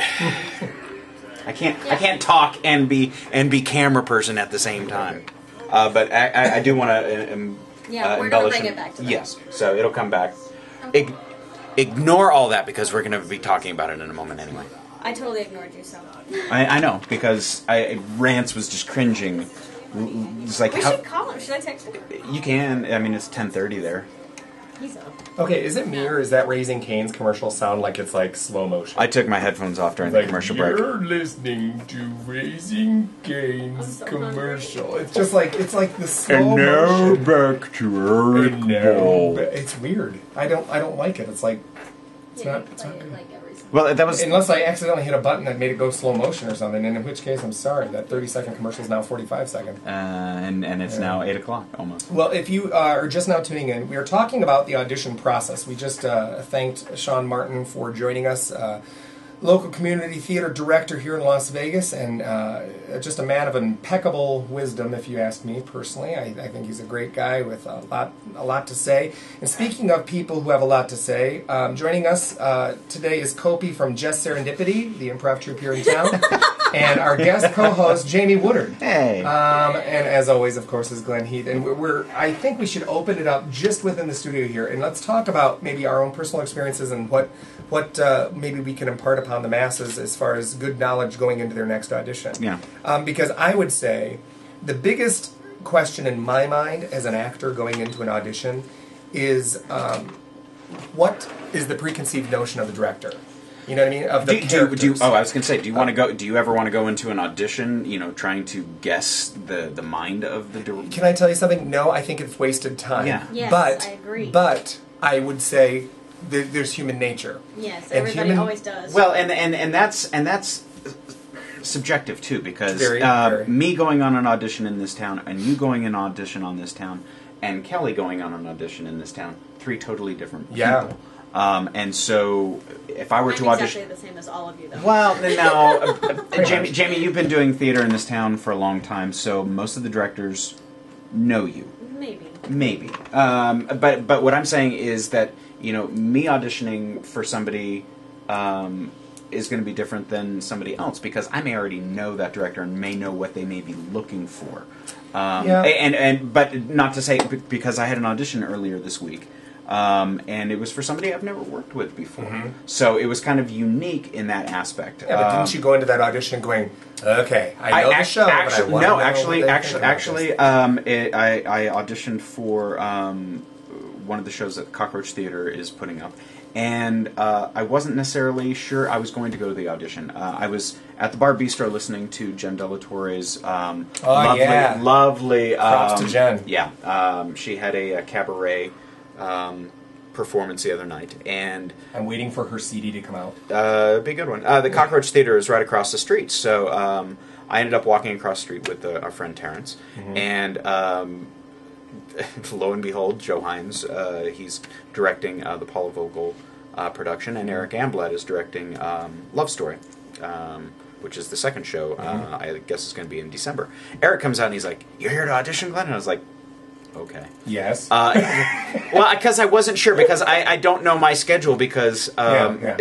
I can't talk and be camera person at the same time. But I do want to we're embellish. gonna bring it back to that. Yes, so it'll come back. Ignore all that because we're going to be talking about it in a moment anyway. I totally ignored you, so. I know because Rance was just cringing. It's like We should call him. Should I text him? You can. I mean, it's 10:30 there. He's up. Okay, is it me or is that Raising Cane's commercial sound like it's like slow motion? I took my headphones off during the commercial break. You're listening to Raising Cane's commercial. It's just like the slow motion. Back to Earth. It's weird. I don't like it. It's like it's not good. Well, that was unless I accidentally hit a button that made it go slow motion or something, and in which case I'm sorry. That 30-second commercial is now 45 seconds. And it's now 8 o'clock almost. Well, if you are just now tuning in, we are talking about the audition process. We just thanked Sean Martin for joining us, local community theater director here in Las Vegas, and just a man of impeccable wisdom, if you ask me personally. I think he's a great guy with a lot to say. And speaking of people who have a lot to say, joining us today is Kopi from Just Serendipity, the improv troupe here in town, and our guest co-host Jamie Woodard. Hey. And as always, of course, is Glenn Heath. And I think we should open it up just within the studio here, and let's talk about maybe our own personal experiences and what maybe we can impart upon the masses as far as good knowledge going into their next audition. Yeah. Because I would say the biggest question in my mind as an actor going into an audition is what is the preconceived notion of the director? You know what I mean? Of the characters. I was going to say, do you want to go? Do you ever want to go into an audition? Trying to guess the mind of the director. Can I tell you something? No, I think it's wasted time. Yeah. Yes, but, I agree. But I would say there's human nature. Yes, And everybody always does. Well, and that's subjective too, because Very. me going on an audition in this town and you going an audition on this town and Kelly going on an audition in this town, 3 totally different people. Yeah. And so if I were to I'm audition, exactly the same as all of you, though. well, no, Jamie, you've been doing theater in this town for a long time, so most of the directors know you. Maybe. But what I'm saying is that me auditioning for somebody is going to be different than somebody else because I may already know that director and may know what they may be looking for. But not to say because I had an audition earlier this week. And it was for somebody I've never worked with before. Mm-hmm. So it was kind of unique in that aspect. Yeah, but didn't you go into that audition going, okay, I know the show, but I want to know actually, I auditioned for one of the shows that Cockroach Theater is putting up. And I wasn't necessarily sure I was going to go to the audition. I was at the Bar Bistro listening to Jen Delatore's lovely... Props to Jen. Yeah. She had a cabaret performance the other night, and I'm waiting for her CD to come out. It'd be a good one. The Cockroach Theater is right across the street, so I ended up walking across the street with our friend Terrence, and lo and behold, Joe Hines, he's directing the Paula Vogel production, and Eric Amblad is directing Love Story, which is the second show. I guess it's going to be in December. Eric comes out and he's like, "You're here to audition, Glenn?" And I was like, okay. Yes. Well, because I wasn't sure because I don't know my schedule because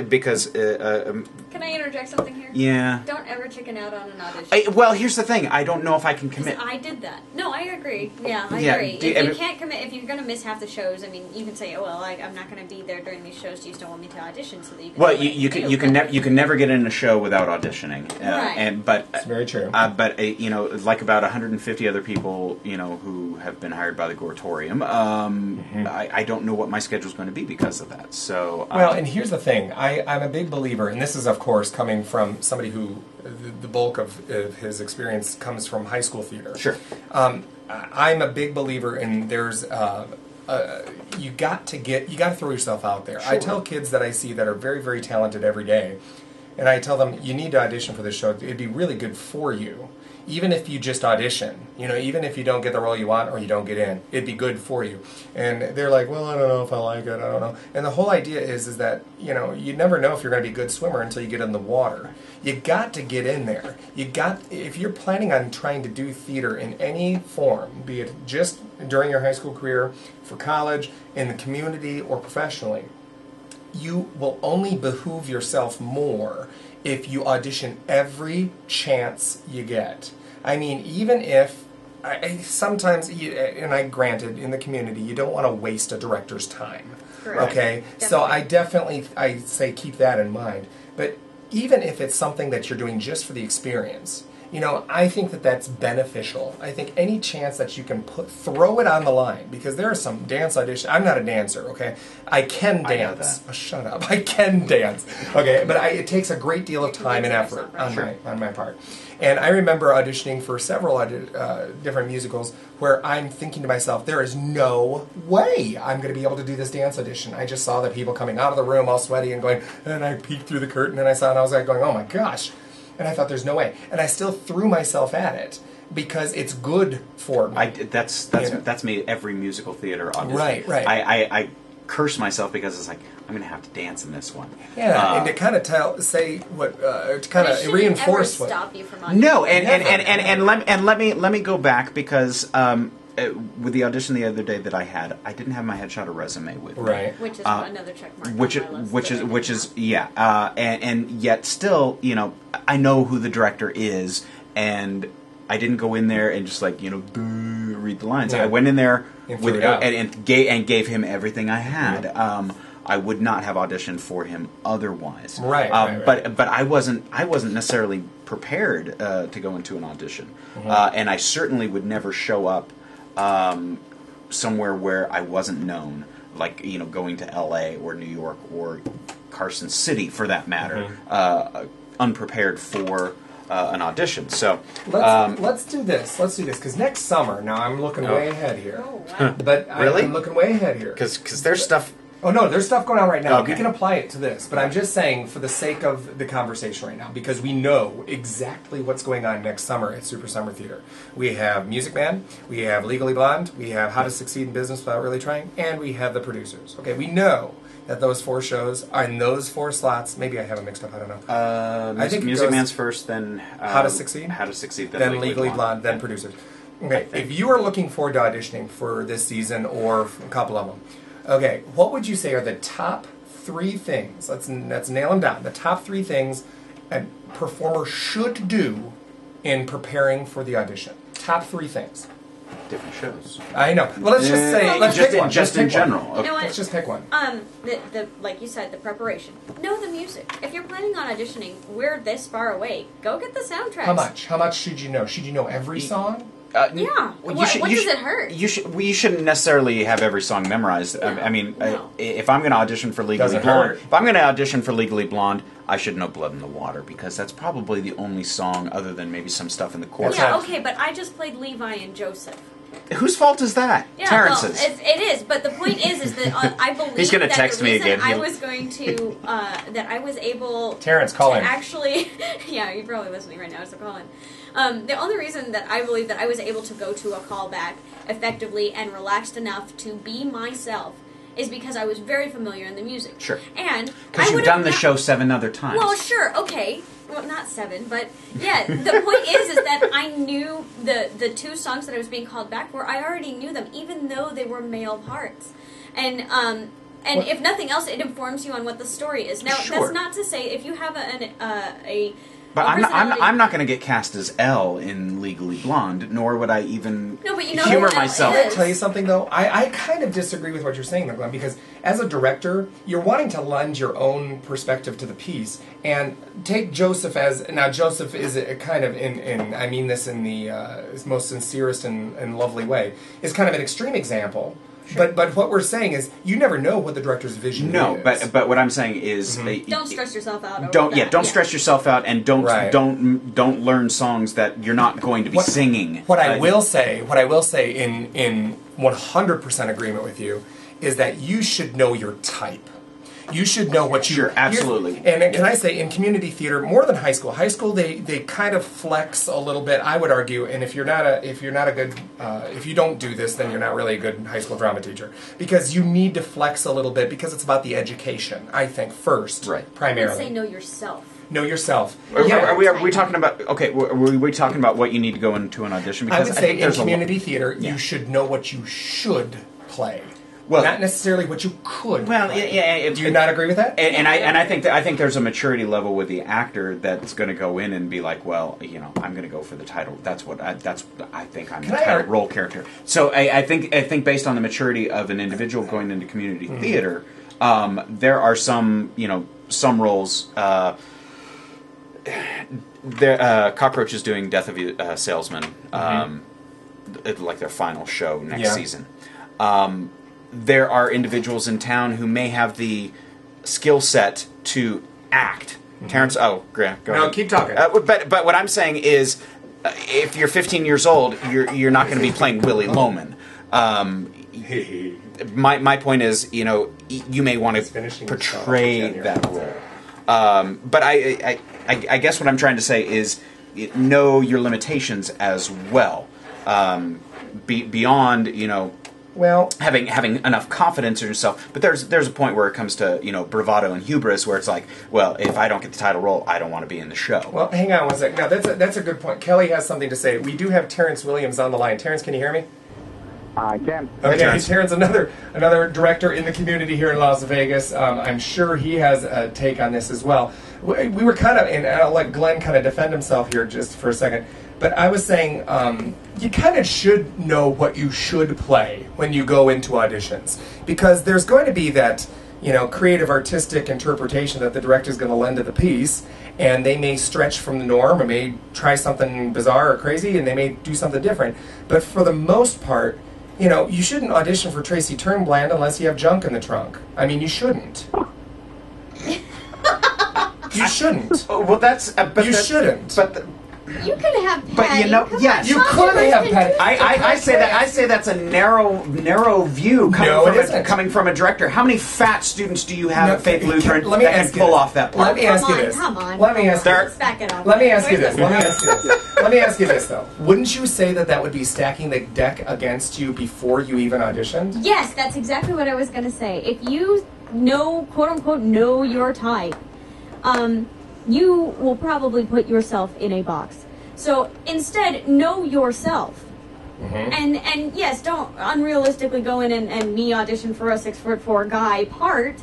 because Can I interject something here? Yeah. Don't ever chicken out on an audition. Well, here's the thing. I don't know if I can commit. I did that. No, I agree. Yeah, I agree. If you can't commit, if you're going to miss half the shows, I mean, you can say, "Oh well, I'm not going to be there during these shows. Do you still want me to audition so that you can?" Well, you can never get in a show without auditioning. Right. But it's very true. But like about 150 other people, who have been hired by the Goratorium, I don't know what my schedule is going to be because of that. So well, and here's the thing. I'm a big believer, and this is of course coming from somebody who the bulk of his experience comes from high school theater. Sure. I'm a big believer in there's you got to throw yourself out there. Sure. I tell kids that I see that are very, very talented every day, and I tell them, you need to audition for this show. It'd be really good for you. Even if you just audition, even if you don't get the role you want or you don't get in, it'd be good for you. And they're like, well, I don't know if I like it, I don't know. And the whole idea is that, you never know if you're going to be a good swimmer until you get in the water. You got to get in there. If you're planning on trying to do theater in any form, be it just during your high school career, for college, in the community, or professionally, you will only behoove yourself more if you audition every chance you get. I mean, even if sometimes, and I granted, in the community, you don't want to waste a director's time. Correct. Okay, Definitely. so I say keep that in mind. But even if it's something that you're doing just for the experience, I think that's beneficial. I think any chance that you can throw it on the line, because there are some dance auditions. I'm not a dancer, okay? I can dance. I know that. Oh, shut up. I can dance, okay? But it takes a great deal of time and effort on my part. And I remember auditioning for several different musicals where I'm thinking to myself, there is no way I'm going to be able to do this dance audition. I just saw the people coming out of the room all sweaty and going, and I peeked through the curtain and I was like going, oh my gosh. And I thought, there's no way. And I still threw myself at it because it's good for me. That's me every musical theater audition. Right. I curse myself because it's like, I'm going to have to dance in this one. Yeah, and to kind of reinforce what. Stop you from auditioning. No, and let me go back because with the audition the other day that I had, I didn't have my headshot or resume with me. Right. Which is another check mark. And yet still, I know who the director is, and I didn't go in there and just read the lines. Yeah. I went in there and gave him everything I had. Yeah. I would not have auditioned for him otherwise. Right. But I wasn't necessarily prepared to go into an audition, and I certainly would never show up somewhere where I wasn't known, like going to L.A. or New York or Carson City for that matter, unprepared for an audition. So let's do this because next summer. Now I'm looking way ahead here. Oh, wow. But really? I'm looking way ahead here because there's stuff. Oh no, there's stuff going on right now. Okay. We can apply it to this, but I'm just saying for the sake of the conversation right now, because we know exactly what's going on next summer at Super Summer Theater. We have Music Man, we have Legally Blonde, we have How to Succeed in Business Without Really Trying, and we have The Producers. Okay, we know that those 4 shows are in those 4 slots. Maybe I have them mixed up. I don't know. I think Music Man's first, then How to Succeed, then Legally Blonde, then Producers. Okay, if you are looking forward to auditioning for this season or a couple of them. Okay, what would you say are the top 3 things? Let's nail them down. The top 3 things a performer should do in preparing for the audition. Top 3 things. Different shows. I know. Well, let's just say, just in general. You know what? Let's just pick one. The like you said, the preparation. Know the music. If you're planning on auditioning, we're this far away. Go get the soundtracks. How much? How much should you know? Should you know every song? Yeah. What does it hurt? You shouldn't necessarily have every song memorized. No, I mean, no. If I'm going to audition for Legally Blonde, I should know Blood in the Water because that's probably the only song other than maybe some stuff in the chorus. Yeah, okay, but I just played Levi and Joseph. Whose fault is that? Yeah, Terrence's. Well, it is. But the point is that I believe he's going to text the me reason again. I was going to that I was able. Terrence, call in. Actually, yeah, you're probably listening right now, so call in. The only reason that I believe that I was able to go to a callback effectively and relaxed enough to be myself is because I was very familiar in the music. Sure. And because you've done the show 7 other times. Well, sure, okay. Well, not 7, but yeah. The point is that I knew the 2 songs that I was being called back for. I already knew them, even though they were male parts, and if nothing else, it informs you on what the story is. Now, sure. That's not to say if you have a But I'm not going to get cast as Elle in Legally Blonde, nor would I even humor myself. Can I tell you something, though? I kind of disagree with what you're saying, Glenn, because as a director, you're wanting to lend your own perspective to the piece, and take Joseph as... Now, Joseph is a kind of, I mean this in the most sincerest and lovely way, is kind of an extreme example. Sure. But what we're saying is you never know what the director's vision is. No, but what I'm saying is don't stress yourself out. Don't stress yourself out, and don't learn songs that you're not going to be singing. What I will say in 100% agreement with you is that you should know your type. You should know what you... Sure, absolutely. And can I say, in community theater, more than high school, they kind of flex a little bit, I would argue, and if you don't do this, then you're not really a good high school drama teacher. Because you need to flex a little bit, because it's about the education, I think, first, primarily. I would say know yourself. Know yourself. Are we talking about, okay, were we talking about what you need to go into an audition? Because I would say in community theater, you should know what you should play. Well, not necessarily what you could. Well, do you not agree with that? And I think there's a maturity level with the actor that's going to go in and be like, well, I'm going to go for the title. That's what I think I'm the title role character. So I think based on the maturity of an individual going into community theater, there are some roles. Cockroach is doing Death of a Salesman, like their final show next season. There are individuals in town who may have the skill set to act. Terrence, Grant, go ahead. No, keep talking. But what I'm saying is, if you're 15 years old, you're not going to be playing Willie Loman. My point is, you may want to portray that role. But I guess what I'm trying to say is, know your limitations as well. Beyond, having enough confidence in yourself. But there's a point where it comes to, bravado and hubris, where it's like, well, if I don't get the title role, I don't want to be in the show. Well, hang on one second. Now, that's a good point. Kelly has something to say. We do have Terrence Williams on the line. Terrence, can you hear me? I can. Okay, Terrence, another director in the community here in Las Vegas. I'm sure he has a take on this as well. We were kind of, and I'll let Glenn kind of defend himself here just for a second, but I was saying you kind of should know what you should play when you go into auditions, because there's going to be that, creative artistic interpretation that the director's going to lend to the piece, and they may stretch from the norm, or may try something bizarre or crazy, and they may do something different. But for the most part, you shouldn't audition for Tracy Turnbland unless you have junk in the trunk. I mean, you shouldn't. You shouldn't. Well, that's... you shouldn't. But... You could have Patty. But yes, you could have Patty. I say that's a narrow view coming from a director. How many fat students do you have at Faith Lutheran that can pull off that part? Let me ask you this. Come on. Let me ask you Let's back it up. Let me ask you this. Let me ask you this though. Wouldn't you say that would be stacking the deck against you before you even auditioned? Yes, that's exactly what I was going to say. If you quote unquote know your type, you will probably put yourself in a box. So instead, know yourself. And yes, don't unrealistically go in and me audition for a 6'4" guy part,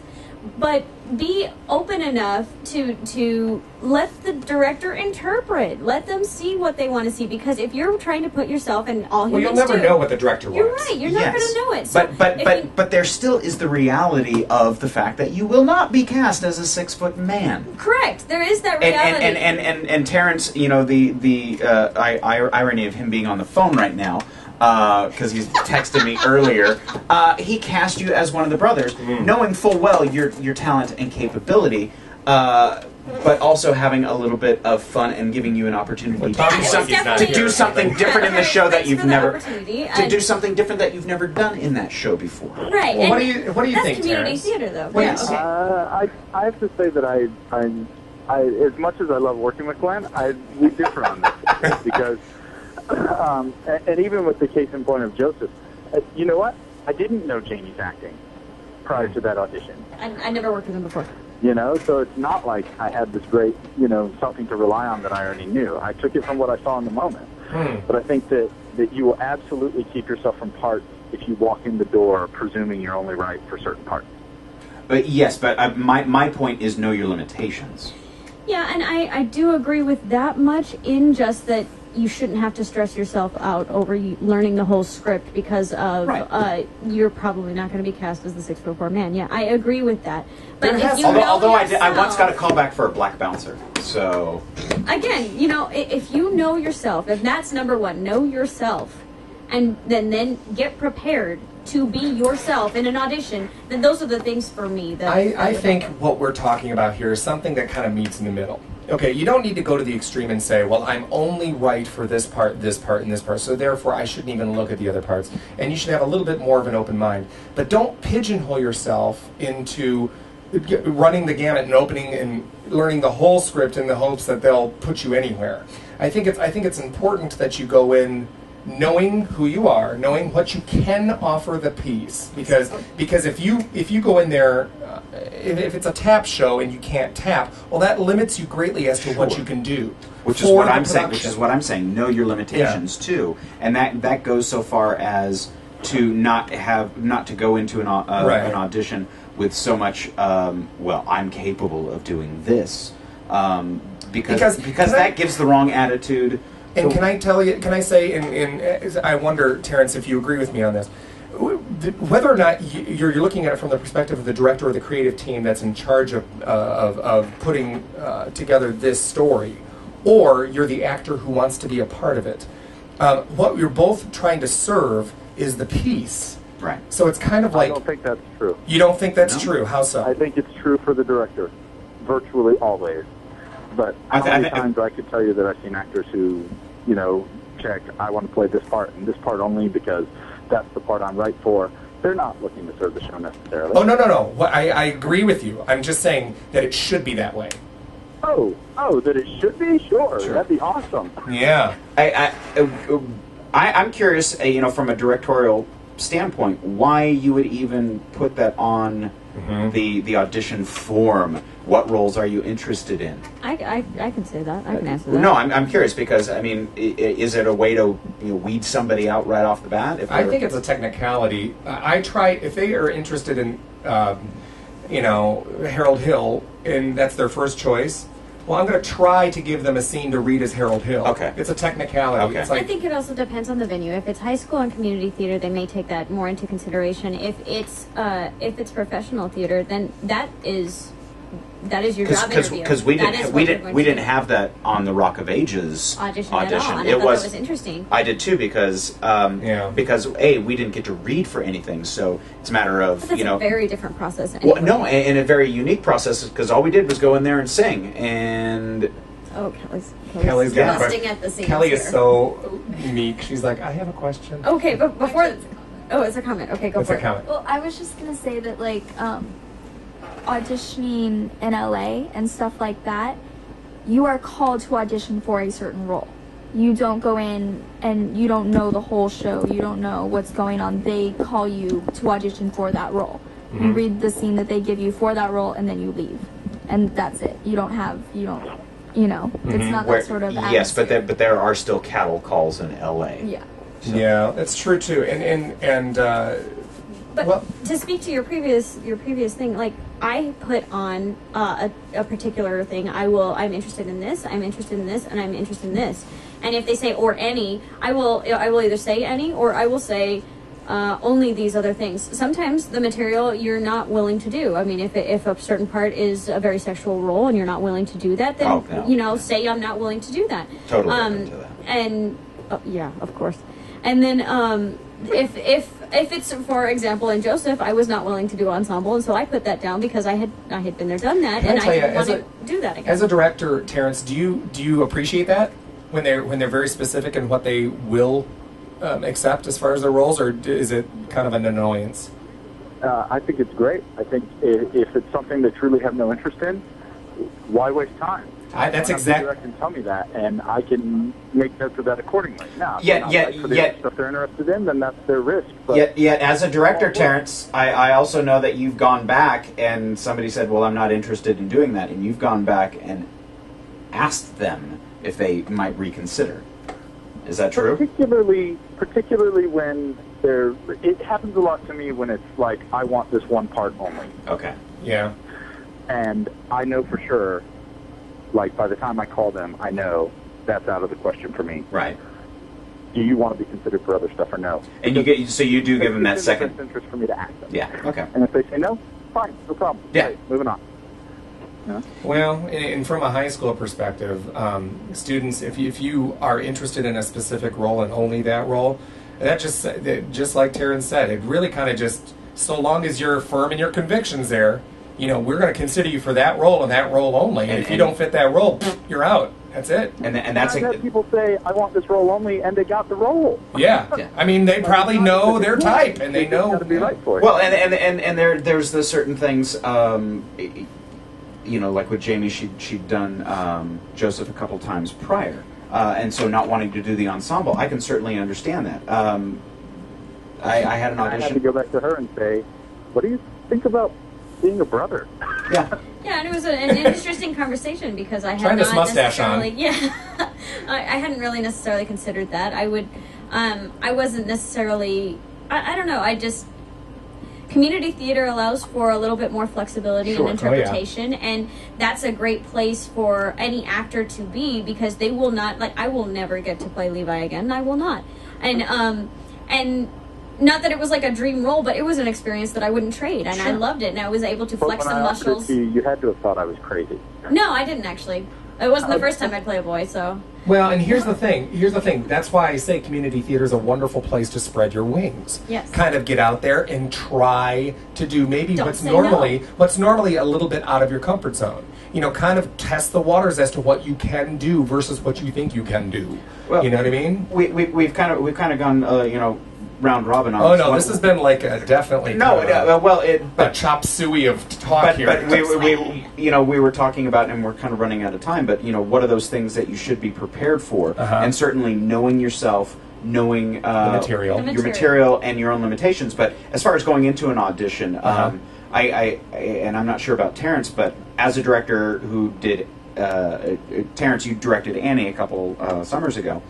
but be open enough to let the director interpret. Let them see what they want to see, because if you're trying to put yourself in all you'll never know what the director wants. You're right. You're not going to know it. So but there still is the reality of the fact that you will not be cast as a 6-foot man. Correct. There is that reality. And Terrence, the irony of him being on the phone right now, because he's texted me earlier, he cast you as one of the brothers, knowing full well your talent and capability, but also having a little bit of fun and giving you an opportunity to do something different in the show that you've never do something different that you've never done in that show before. Right. Well, what do you think, community Terrence? theater, though. I have to say that I as much as I love working with Glenn, we differ on this because. And even with the case in point of Joseph, you know what? I didn't know Jamie's acting prior to that audition. I never worked with him before. So it's not like I had this great, something to rely on that I already knew. I took it from what I saw in the moment. But I think that you will absolutely keep yourself from parts if you walk in the door presuming you're only right for certain parts. Yes, but my point is know your limitations. Yeah, and I do agree with that much, in just that you shouldn't have to stress yourself out over learning the whole script because of you're probably not going to be cast as the 6'4" man. Yeah, I agree with that. But if you although I once got a call back for a black bouncer. So again, if you know yourself, if that's number one, know yourself, and then get prepared to be yourself in an audition, then those are the things for me that I think what we're talking about here is something that kind of meets in the middle. Okay, you don't need to go to the extreme and say, well, I'm only right for this part, and this part, so therefore I shouldn't even look at the other parts. And you should have a little bit more of an open mind. But don't pigeonhole yourself into running the gamut and opening and learning the whole script in the hopes that they'll put you anywhere. I think it's important that you go in knowing who you are, knowing what you can offer the piece, because if you go in there, if it's a tap show and you can't tap, well, that limits you greatly as to what you can do. Which is what I'm saying. Know your limitations too, and that goes so far as to not to go into an audition with so much. Well, I'm capable of doing this, because that gives the wrong attitude. And can I say, I wonder, Terrence, if you agree with me on this, whether or not you're looking at it from the perspective of the director or the creative team that's in charge of putting together this story, or you're the actor who wants to be a part of it, what you're both trying to serve is the piece. Right. So it's kind of like... I don't think that's true. You don't think that's true? How so? I think it's true for the director, virtually always. But how many times I could tell you that I've seen actors who, check, I want to play this part and this part only because that's the part I'm right for. They're not looking to serve the show necessarily. Oh, no. I agree with you. I'm just saying that it should be that way. Oh, that it should be? Sure. That'd be awesome. Yeah. I'm curious, from a directorial standpoint, why you would even put that on the audition form. What roles are you interested in? I can say that. I can answer that. No, I'm curious because, is it a way to weed somebody out right off the bat? I think it's a technicality. I try, if they are interested in, Harold Hill, and that's their first choice, well, I'm going to try to give them a scene to read as Harold Hill. Okay. It's a technicality. Okay. It's like, I think it also depends on the venue. If it's high school and community theater, they may take that more into consideration. If it's professional theater, then that is your job interview. Because we didn't have that on the Rock of Ages audition. At all, and I thought that was interesting. I did too because we didn't get to read for anything, so it's a matter of But that's a very different process. Anyway. Well, no, and a very unique process because all we did was go in there and sing and. Oh, Kelly's got busting at the seams Kelly is here. so meek. She's like, I have a question. Okay, but before. Oh, it's a comment. Okay, go for it. Well, I was just gonna say that auditioning in LA and stuff like that, you are called to audition for a certain role. You don't go in and you don't know the whole show. You don't know what's going on. They call you to audition for that role. You read the scene that they give you for that role, and then you leave, and that's it. It's not that sort of yes, atmosphere. but there are still cattle calls in LA. Yeah. Yeah, that's true too. But to speak to your previous thing, like I put on a particular thing. I'm interested in this. I'm interested in this, and I'm interested in this. And if they say or any, I will either say any or I will say only these other things. Sometimes the material you're not willing to do. I mean, if a certain part is a very sexual role and you're not willing to do that, then say I'm not willing to do that. Totally into that. And yeah, of course. And then if it's, for example, in Joseph, I was not willing to do ensemble, and so I put that down because I had been there, done that, and I didn't want to do that again. As a director, Terrence, do you appreciate that when they're very specific in what they will accept as far as their roles, or is it kind of an annoyance? I think it's great. I think if it's something they truly have no interest in, why waste time? That's exactly. Can tell me that, and I can make notes of that accordingly. Now, if they're interested in, then that's their risk. But yet, as a director, Terrence, I also know that you've gone back and somebody said, "Well, I'm not interested in doing that," and you've gone back and asked them if they might reconsider. Is that true? Particularly when it happens a lot to me when it's like I want this one part only. Okay. Yeah. And I know for sure. Like, by the time I call them, I know that's out of the question for me. Right. Do you want to be considered for other stuff or no? And you do give them that second interest for me to ask them. Yeah. Okay. And if they say no, fine, no problem. Yeah. Right, moving on. Yeah. Well, and from a high school perspective, students, if you are interested in a specific role and only that role, that just like Terrence said, it really kind of just, so long as you're firm in your convictions there, we're going to consider you for that role and that role only. And if you don't fit that role, you're out. That's it. And that's I've had people say, I want this role only, and they got the role. Yeah. I mean, they probably know their type, and they know. Got to be right for it. Well, and there's the certain things, you know, like with Jamie, she'd done Joseph a couple times prior, and so not wanting to do the ensemble, I can certainly understand that. I had an audition. I had to go back to her and say, what do you think about being a brother? Yeah. Yeah, and it was an interesting conversation because I had Try this not mustache on. necessarily, yeah, I hadn't really necessarily considered that. I wasn't necessarily, I don't know, community theater allows for a little bit more flexibility Sure. and interpretation, and that's a great place for any actor to be because they will not, like, I will never get to play Levi again, I will not. And not that it was like a dream role, but it was an experience that I wouldn't trade, and I loved it, and I was able to flex the muscles. You had to have thought I was crazy. No, I didn't actually. It wasn't the first time I'd play a boy, so. Well, and here's the thing. That's why I say community theater is a wonderful place to spread your wings. Yes. Kind of get out there and try to do maybe Don't what's say normally a little bit out of your comfort zone. You know, kind of test the waters as to what you can do versus what you think you can do. Well, you know what I mean? We've kind of gone you know, round robin on Oh this no, one. this has been like a definitely No, a chop suey of talk here. But we were talking about, and we're kind of running out of time. But you know, what are those things that you should be prepared for? And certainly knowing yourself, knowing the material, your material, and your own limitations. But as far as going into an audition, I and I'm not sure about Terrence, but as a director who did Terrence, you directed Annie a couple summers ago.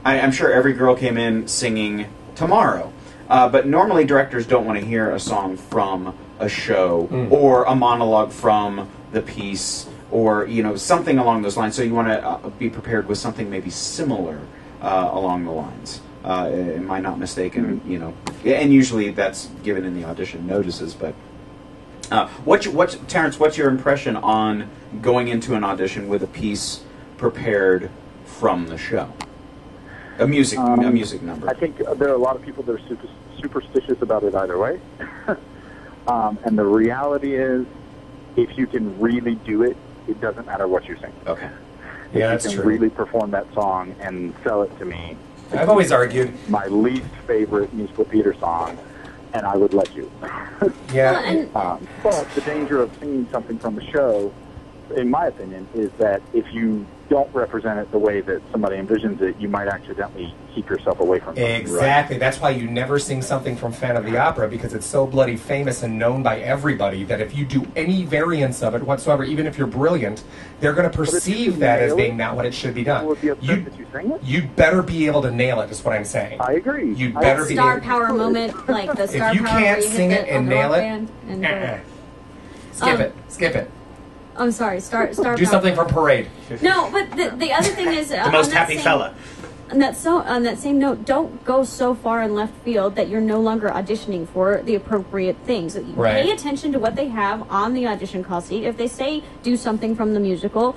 I'm sure every girl came in singing Tomorrow. But normally directors don't want to hear a song from a show or a monologue from the piece or, you know, something along those lines. So you want to be prepared with something maybe similar along the lines. Am I not mistaken? You know, and usually that's given in the audition notices. But Terrence, what's your impression on going into an audition with a piece prepared from the show? A music number. I think there are a lot of people that are superstitious about it either way. And the reality is, if you can really do it, it doesn't matter what you sing. Okay. Yeah, if that's you can true. really perform that song and sell it to me. I've always argued my least favorite musical theater song, and I would let you. Yeah. But the danger of singing something from the show, in my opinion, is that if you don't represent it the way that somebody envisions it, you might accidentally keep yourself away from it. Exactly. That's why you never sing something from Phantom of the Opera, because it's so bloody famous and known by everybody that if you do any variance of it whatsoever, even if you're brilliant, they're going to perceive that as being not what it should be done. You'd better be able to nail it, is what I'm saying. I agree. You'd better be Star power moment, like the star if you power can't where you sing hit it and on the nail rock it, band and skip it. I'm sorry, star Do power. something from Parade. No, but the other thing is The most happy fella. On that same note, don't go so far in left field that you're no longer auditioning for the appropriate things. Right. Pay attention to what they have on the audition call sheet. If they say do something from the musical,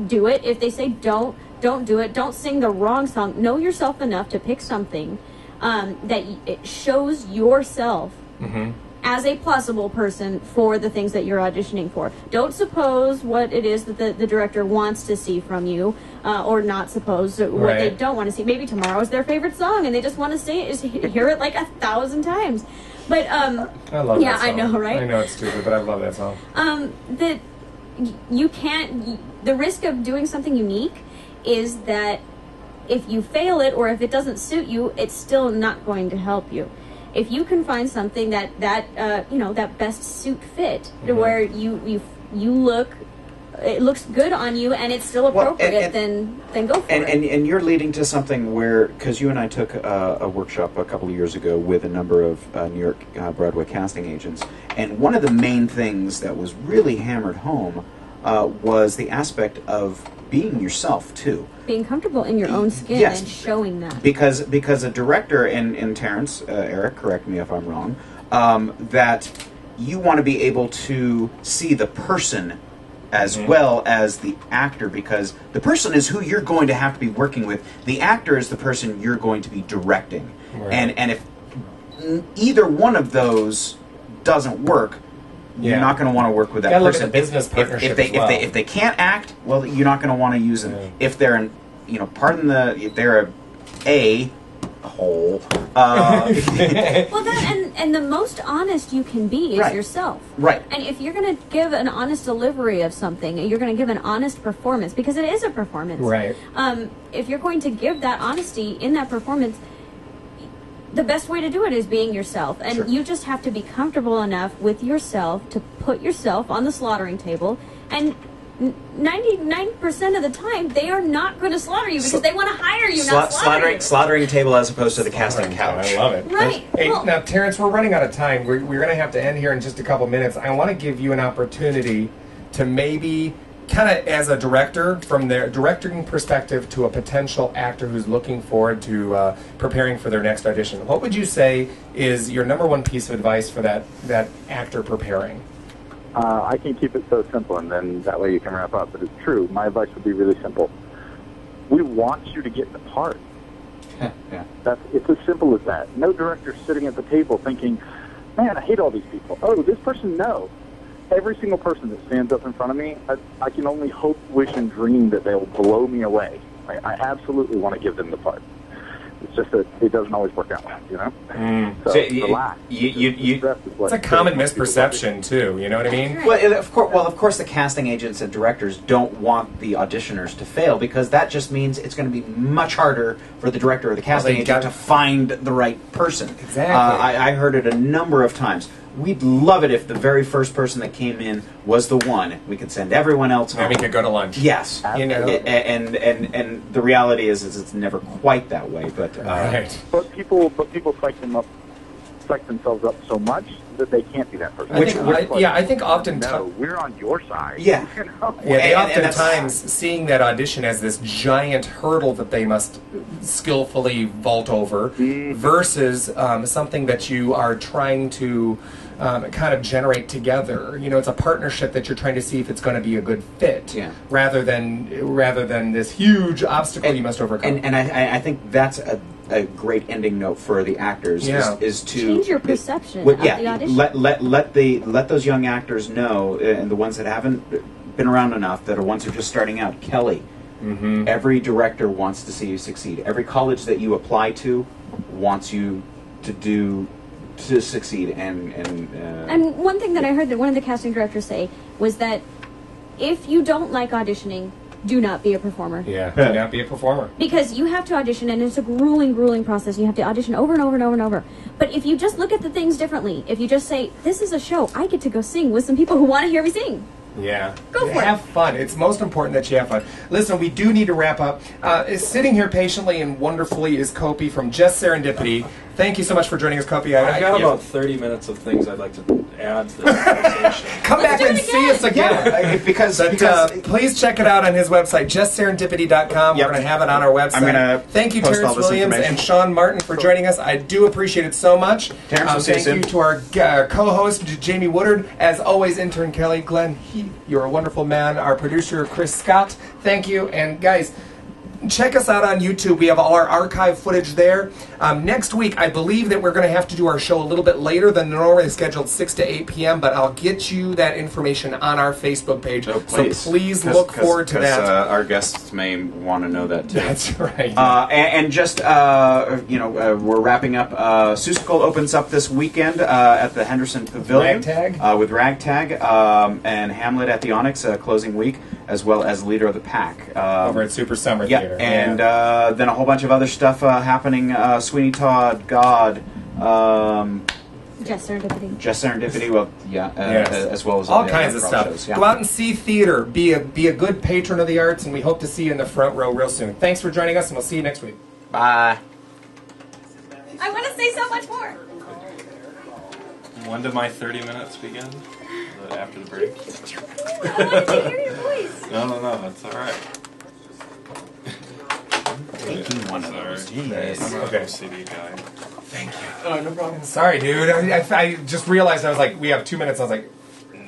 do it. If they say don't do it. Don't sing the wrong song. Know yourself enough to pick something that it shows yourself as a plausible person for the things that you're auditioning for. Don't suppose what it is that the director wants to see from you, or not suppose what they don't want to see. Maybe Tomorrow is their favorite song, and they just want to hear it like 1,000 times. But I love that song. I know, right? I know it's stupid, but I love that song. That you can't. The risk of doing something unique is that if you fail it or if it doesn't suit you, it's still not going to help you. If you can find something that best suit fit, to where you look, it looks good on you and it's still appropriate, then go for it. And you're leading to something where, because you and I took a workshop a couple of years ago with a number of New York Broadway casting agents, and one of the main things that was really hammered home was the aspect of being yourself too. Being comfortable in your own skin and showing that. Because a director, and Terrence, Eric, correct me if I'm wrong, that you want to be able to see the person as well as the actor, because the person is who you're going to have to be working with. The actor is the person you're going to be directing. Right. And if either one of those doesn't work, Yeah. you're not going to want to work with that Gotta look at person. the business partnership if they as well. if they can't act, well, you're not going to want to use them. Yeah. If they're an, if they're a hole. Well, that and the most honest you can be is Right. yourself. Right. And if you're going to give an honest delivery of something, you're going to give an honest performance because it is a performance. Right. If you're going to give that honesty in that performance, the best way to do it is being yourself, and Sure. you just have to be comfortable enough with yourself to put yourself on the slaughtering table. And 99% of the time, they are not going to slaughter you because they want to hire you, not slaughter you. slaughtering table as opposed to the casting couch. I love it. Right. Hey, Well- now, Terrence, we're running out of time. We're going to have to end here in just a couple minutes. I want to give you an opportunity to maybe, kind of as a director, from their directing perspective to a potential actor who's looking forward to preparing for their next audition. What would you say is your number one piece of advice for that actor preparing? I can keep it so simple, and then that way you can wrap up. But it's true. My advice would be really simple. We want you to get the part. Yeah. It's as simple as that. No director sitting at the table thinking, man, I hate all these people. Oh, this person, no. Every single person that stands up in front of me, I can only hope, wish, and dream that they'll blow me away. I absolutely want to give them the part. It's just that it doesn't always work out, you know? So relax. It's a common misperception, too. You know what I mean? Well, of course, the casting agents and directors don't want the auditioners to fail because that just means it's going to be much harder for the director or the casting agent to find the right person. Exactly. I heard it a number of times. We'd love it if the very first person that came in was the one. We could send everyone else home. And we could go to lunch. Yes, You know. and the reality is it's never quite that way. But But people psych themselves up so much that they can't be that person. I think often no, we're on your side. Yeah. You know? Yeah, they And oftentimes seeing that audition as this giant hurdle that they must skillfully vault over versus something that you are trying to kind of generate together. You know, it's a partnership that you're trying to see if it's going to be a good fit, rather than this huge obstacle you must overcome. And I think that's a great ending note for the actors is to Change your perception of the audition. Let those young actors know, and the ones that haven't been around enough, that are ones who are just starting out. Kelly, every director wants to see you succeed. Every college that you apply to wants you to succeed. And one thing that I heard that one of the casting directors say was that if you don't like auditioning, do not be a performer. Yeah, do not be a performer. Because you have to audition, and it's a grueling process. You have to audition over and over and over and over. But if you just look at the things differently, if you just say, this is a show, I get to go sing with some people who want to hear me sing. Yeah. Go for it. Have fun. It's most important that you have fun. Listen, we do need to wrap up. Sitting here patiently and wonderfully is Kopi from Just Serendipity. Thank you so much for joining us, Kopi. I've got about 30 minutes of things I'd like to add to this conversation. Come back and see us again. Yeah, because please check it out on his website, justserendipity.com. We're going to have it on our website. I'm gonna thank you, post Terrence all this Williams information. and Sean Martin, for joining us. I do appreciate it so much. Terrence, we'll see you thank soon. you to our co-host, Jamie Woodard. As always, intern Kelly Glenn Heath. You're a wonderful man. Our producer, Chris Scott. Thank you. And guys, check us out on YouTube. We have all our archive footage there. Next week, I believe that we're going to have to do our show a little bit later than normally scheduled, 6 to 8 p.m., but I'll get you that information on our Facebook page. So please look forward to that. Our guests may want to know that, too. That's right. And just, we're wrapping up. Seussical opens up this weekend at the Henderson Pavilion. Ragtag? With Ragtag. And Hamlet at the Onyx, closing week, as well as Leader of the Pack. Over at Super Summer Theater. And then a whole bunch of other stuff happening. Sweeney Todd, God, Just Serendipity. Just Serendipity. Well, as well as all the kinds of improv stuff. shows, yeah. Go out and see theater. Be a good patron of the arts, and we hope to see you in the front row real soon. Thanks for joining us, and we'll see you next week. Bye. I want to say so much more. When did my 30 minutes begin? After the break? I wanted to hear your voice. No, that's all right. Taking one of those. I'm an OCD guy. Thank you. Oh, no problem. Sorry, dude. I just realized, I was like, we have 2 minutes. I was like,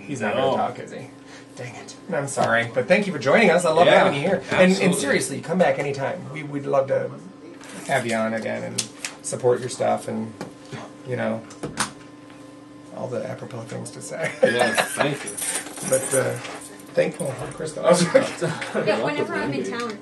he's not going to talk, is he? Dang it. I'm sorry. But thank you for joining us. I love having you here. And seriously, come back anytime. We'd love to have you on again and support your stuff and, all the apropos things to say. Yes, thank you. But thankful for Krista. Yeah, whenever I'm in town,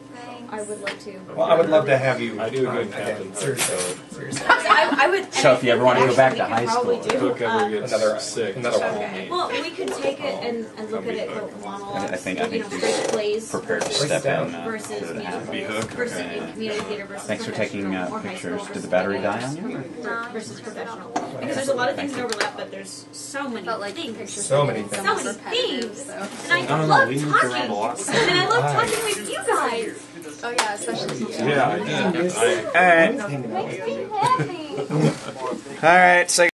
I would love to. Well, I would love to have you. I do a good again. captain. Seriously. I would. So if you ever want to go back to high probably school, do. Hook ever gets Another- sick. another one. Okay. Well, we could take it and look at it with monologues. I think you know, he's straight plays prepared to Place step down. in. versus musicals Be Hook. versus community theater versus Thanks for taking professional, or high pictures. school Did the versus battery theater die on you? versus professional. Because there's a lot of things that overlap, but there's so many But like things. pictures So many so things. So many repetitive, things. so. And I don't know, love we moved talking. around a lot. And I love talking with you guys. Oh yeah, especially Yeah, I did. All right. makes me happy. All right. So